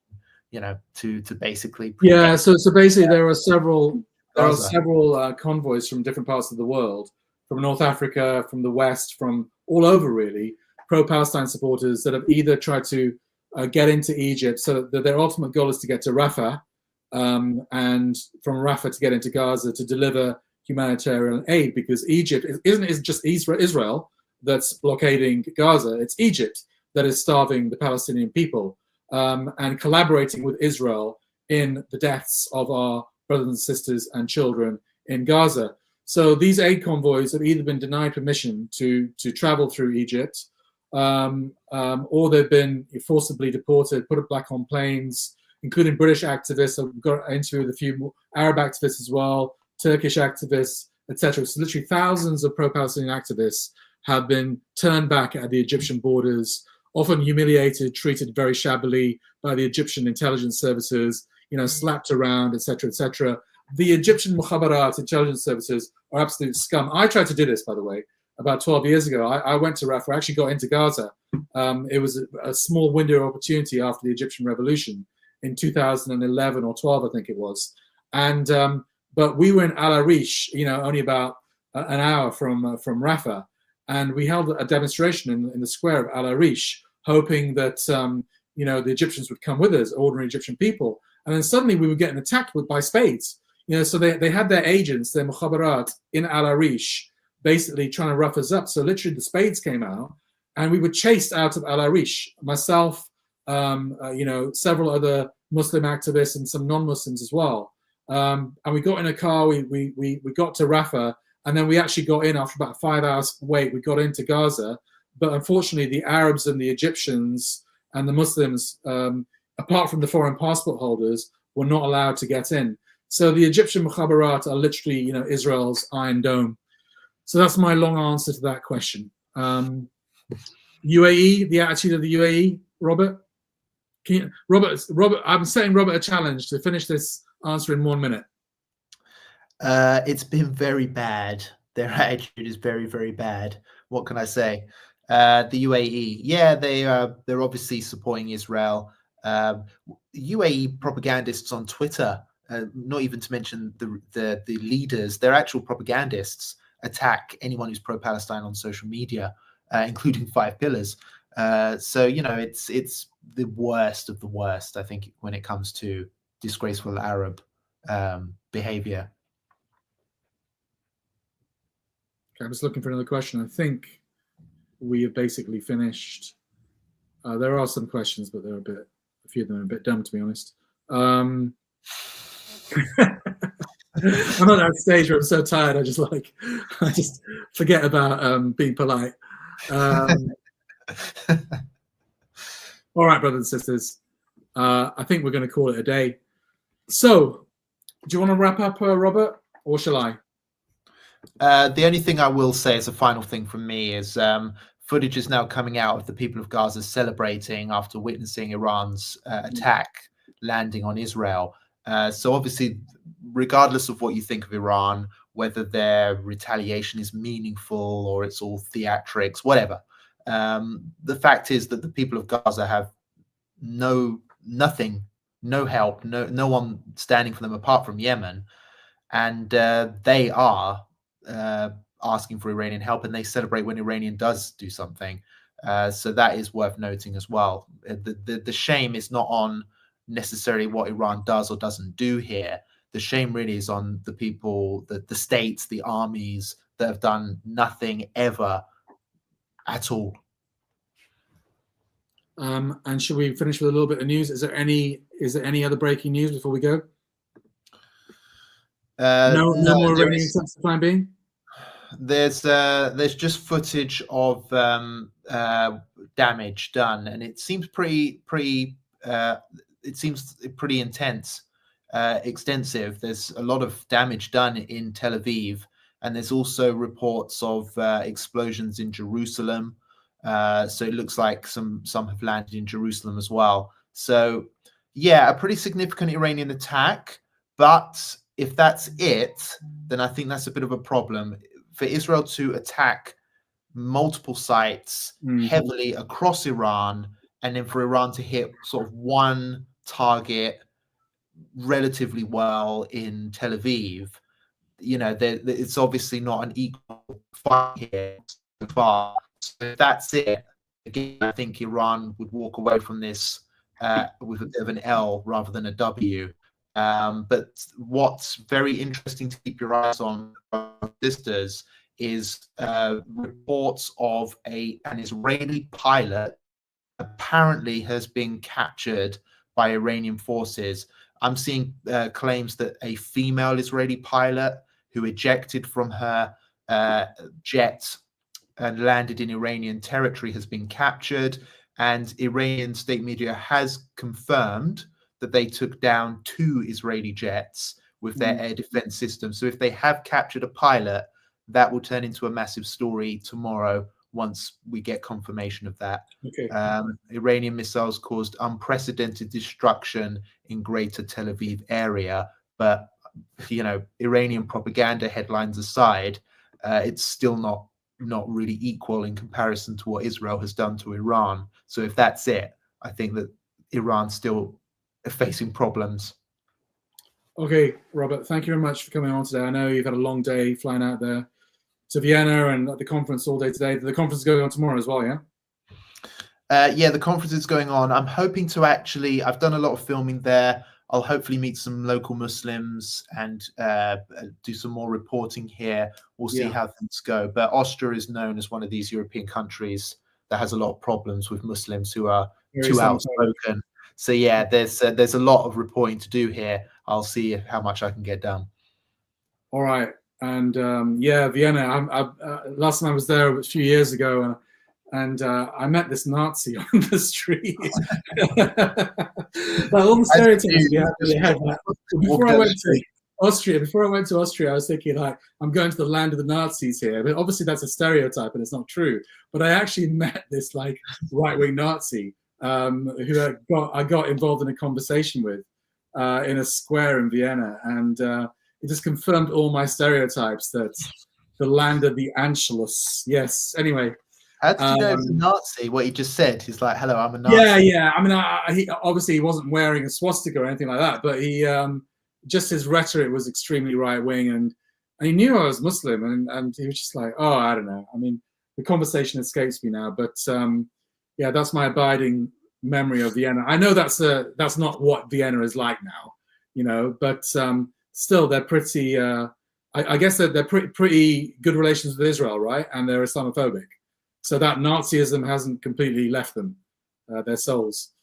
to basically. Yeah. So basically, there are several convoys from different parts of the world, from North Africa, from the West, from all over really, pro-Palestine supporters that have either tried to get into Egypt, so that their ultimate goal is to get to Rafah, and from Rafah to get into Gaza to deliver humanitarian aid, because Egypt isn't just Israel that's blockading Gaza. It's Egypt that is starving the Palestinian people and collaborating with Israel in the deaths of our brothers and sisters and children in Gaza. So these aid convoys have either been denied permission to travel through Egypt, or they've been forcibly deported, put back on planes, including British activists. I've got an interview with a few Arab activists as well, Turkish activists, etc. So literally thousands of pro-Palestinian activists have been turned back at the Egyptian borders, often humiliated, treated very shabbily by the Egyptian intelligence services, slapped around, etc., etc. The Egyptian Mukhabarat intelligence services are absolute scum. I tried to do this, by the way, about 12 years ago. I went to Rafah, actually got into Gaza. It was a small window of opportunity after the Egyptian revolution in 2011 or 12, I think it was. And but we were in Al Arish, only about an hour from Rafah, and we held a demonstration in the square of Al Arish, hoping that the Egyptians would come with us, ordinary Egyptian people. And then suddenly we were getting attacked by spades. So they had their agents, their mukhabarat in Al Arish, basically trying to rough us up. So literally the spades came out, and we were chased out of Al Arish. Myself, several other Muslim activists and some non-Muslims as well. And we got in a car, we got to Rafah, and then we actually got in after about 5 hours wait, we got into Gaza. But unfortunately, the Arabs and the Egyptians and the Muslims, apart from the foreign passport holders, were not allowed to get in. So the Egyptian Mukhabarat are literally, Israel's Iron Dome. So that's my long answer to that question. UAE, the attitude of the UAE, Robert? Robert, I'm setting Robert a challenge to finish this answer in 1 minute. It's been very bad. Their attitude is very, very bad. What can I say? The UAE, yeah, they're obviously supporting Israel. UAE propagandists on Twitter, not even to mention the leaders, their actual propagandists attack anyone who's pro-Palestine on social media, including Five Pillars. So it's the worst of the worst, I think, when it comes to disgraceful Arab behavior. Okay, I'm just looking for another question. I think we have basically finished. There are some questions, but a few of them are a bit dumb, to be honest. I'm at that stage where I'm so tired. I just forget about being polite. All right, brothers and sisters. I think we're going to call it a day. So, do you want to wrap up, Robert, or shall I? The only thing I will say as a final thing from me is footage is now coming out of the people of Gaza celebrating after witnessing Iran's attack landing on Israel. So obviously, regardless of what you think of Iran, whether their retaliation is meaningful or it's all theatrics, whatever, the fact is that the people of Gaza have nothing, no help, no one standing for them apart from Yemen, and they are asking for Iranian help, and they celebrate when Iranian does do something. So that is worth noting as well. The shame is not on necessarily what Iran does or doesn't do here. The shame really is on the people, the states, the armies that have done nothing ever at all. And should we finish with a little bit of news? Is there any other breaking news before we go? No more Iranian attempts for the time being. There's just footage of damage done, and it seems pretty intense, extensive. There's a lot of damage done in Tel Aviv, and there's also reports of explosions in Jerusalem. So it looks like some have landed in Jerusalem as well. So yeah, a pretty significant Iranian attack. But if that's it, then I think that's a bit of a problem. For Israel to attack multiple sites heavily across Iran, and then for Iran to hit sort of one target relatively well in Tel Aviv, it's obviously not an equal fight here so far. So if that's it, again, I think Iran would walk away from this with a bit of an L rather than a W. But what's very interesting to keep your eyes on, sisters, is reports of an Israeli pilot apparently has been captured by Iranian forces. I'm seeing claims that a female Israeli pilot who ejected from her jet and landed in Iranian territory has been captured, and Iranian state media has confirmed that they took down 2 Israeli jets with their air defense system. So if they have captured a pilot, that will turn into a massive story tomorrow once we get confirmation of that. Okay. Iranian missiles caused unprecedented destruction in greater Tel Aviv area. But, Iranian propaganda headlines aside, it's still not really equal in comparison to what Israel has done to Iran. So if that's it, I think that Iran's still facing problems. Okay, Robert, thank you very much for coming on today. I know you've had a long day flying out there to Vienna and at the conference all day today. The conference is going on tomorrow as well, yeah? Yeah, the conference is going on. I'm hoping to I've done a lot of filming there. I'll hopefully meet some local Muslims and do some more reporting here. We'll see how things go. But Austria is known as one of these European countries that has a lot of problems with Muslims who are too outspoken. So yeah, there's a lot of reporting to do here. I'll see how much I can get done. All right. And Vienna. Last time I was there a few years ago, and I met this Nazi on the street. Like all the stereotypes we had. Before I went to Austria, I was thinking I'm going to the land of the Nazis here. But obviously that's a stereotype and it's not true. But I actually met this right-wing Nazi who I got involved in a conversation with in a square in Vienna, and it just confirmed all my stereotypes that the land of the Anschluss. Yes. Anyway. How did you know it was a Nazi? What he just said? He's like, "Hello, I'm a Nazi." Yeah. I mean, he obviously he wasn't wearing a swastika or anything like that, but he just his rhetoric was extremely right wing, and he knew I was Muslim, and he was just like, "Oh, I don't know." I mean, the conversation escapes me now, but yeah, that's my abiding memory of Vienna. I know that's not what Vienna is like now, you know, but still, they're pretty. I guess they're pretty good relations with Israel, right? And they're Islamophobic. So that Nazism hasn't completely left them, their souls.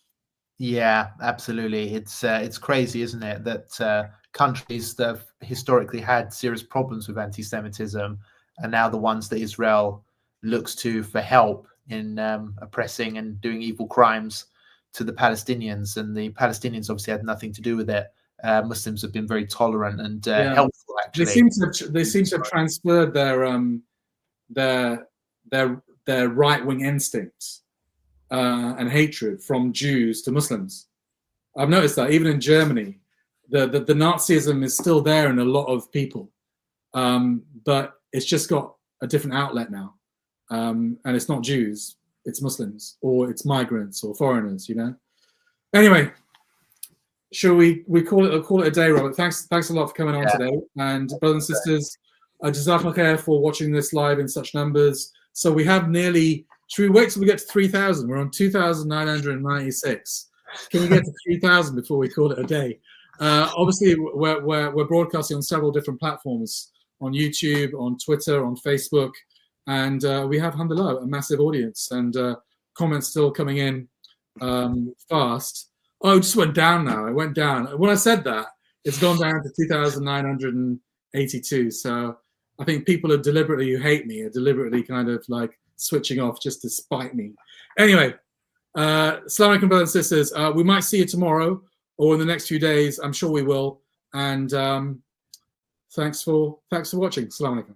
Yeah, absolutely. It's crazy, isn't it, that countries that have historically had serious problems with anti-Semitism are now the ones that Israel looks to for help in oppressing and doing evil crimes to the Palestinians. And the Palestinians obviously had nothing to do with it. Muslims have been very tolerant and helpful. Actually, they seem to have transferred their right-wing instincts and hatred from Jews to Muslims. I've noticed that even in Germany, the Nazism is still there in a lot of people, but it's just got a different outlet now, and it's not Jews, it's Muslims, or it's migrants or foreigners, you know. Anyway, shall we call it a day, Robert? Thanks a lot for coming on today, and brothers and sisters, Jazakallah khair for watching this live in such numbers. So we have nearly. Should we wait till we get to 3,000? We're on 2,996. Can we get to 3,000 before we call it a day? Obviously, we're broadcasting on several different platforms, on YouTube, on Twitter, on Facebook, and we have, alhamdulillah, a massive audience, and comments still coming in fast. Oh, it just went down now. It went down. When I said that, it's gone down to 2,982. So I think people who hate me are deliberately kind of like switching off just to spite me. Anyway, Assalamu alaikum, brothers and sisters. We might see you tomorrow or in the next few days. I'm sure we will. And thanks for watching. Assalamu alaikum.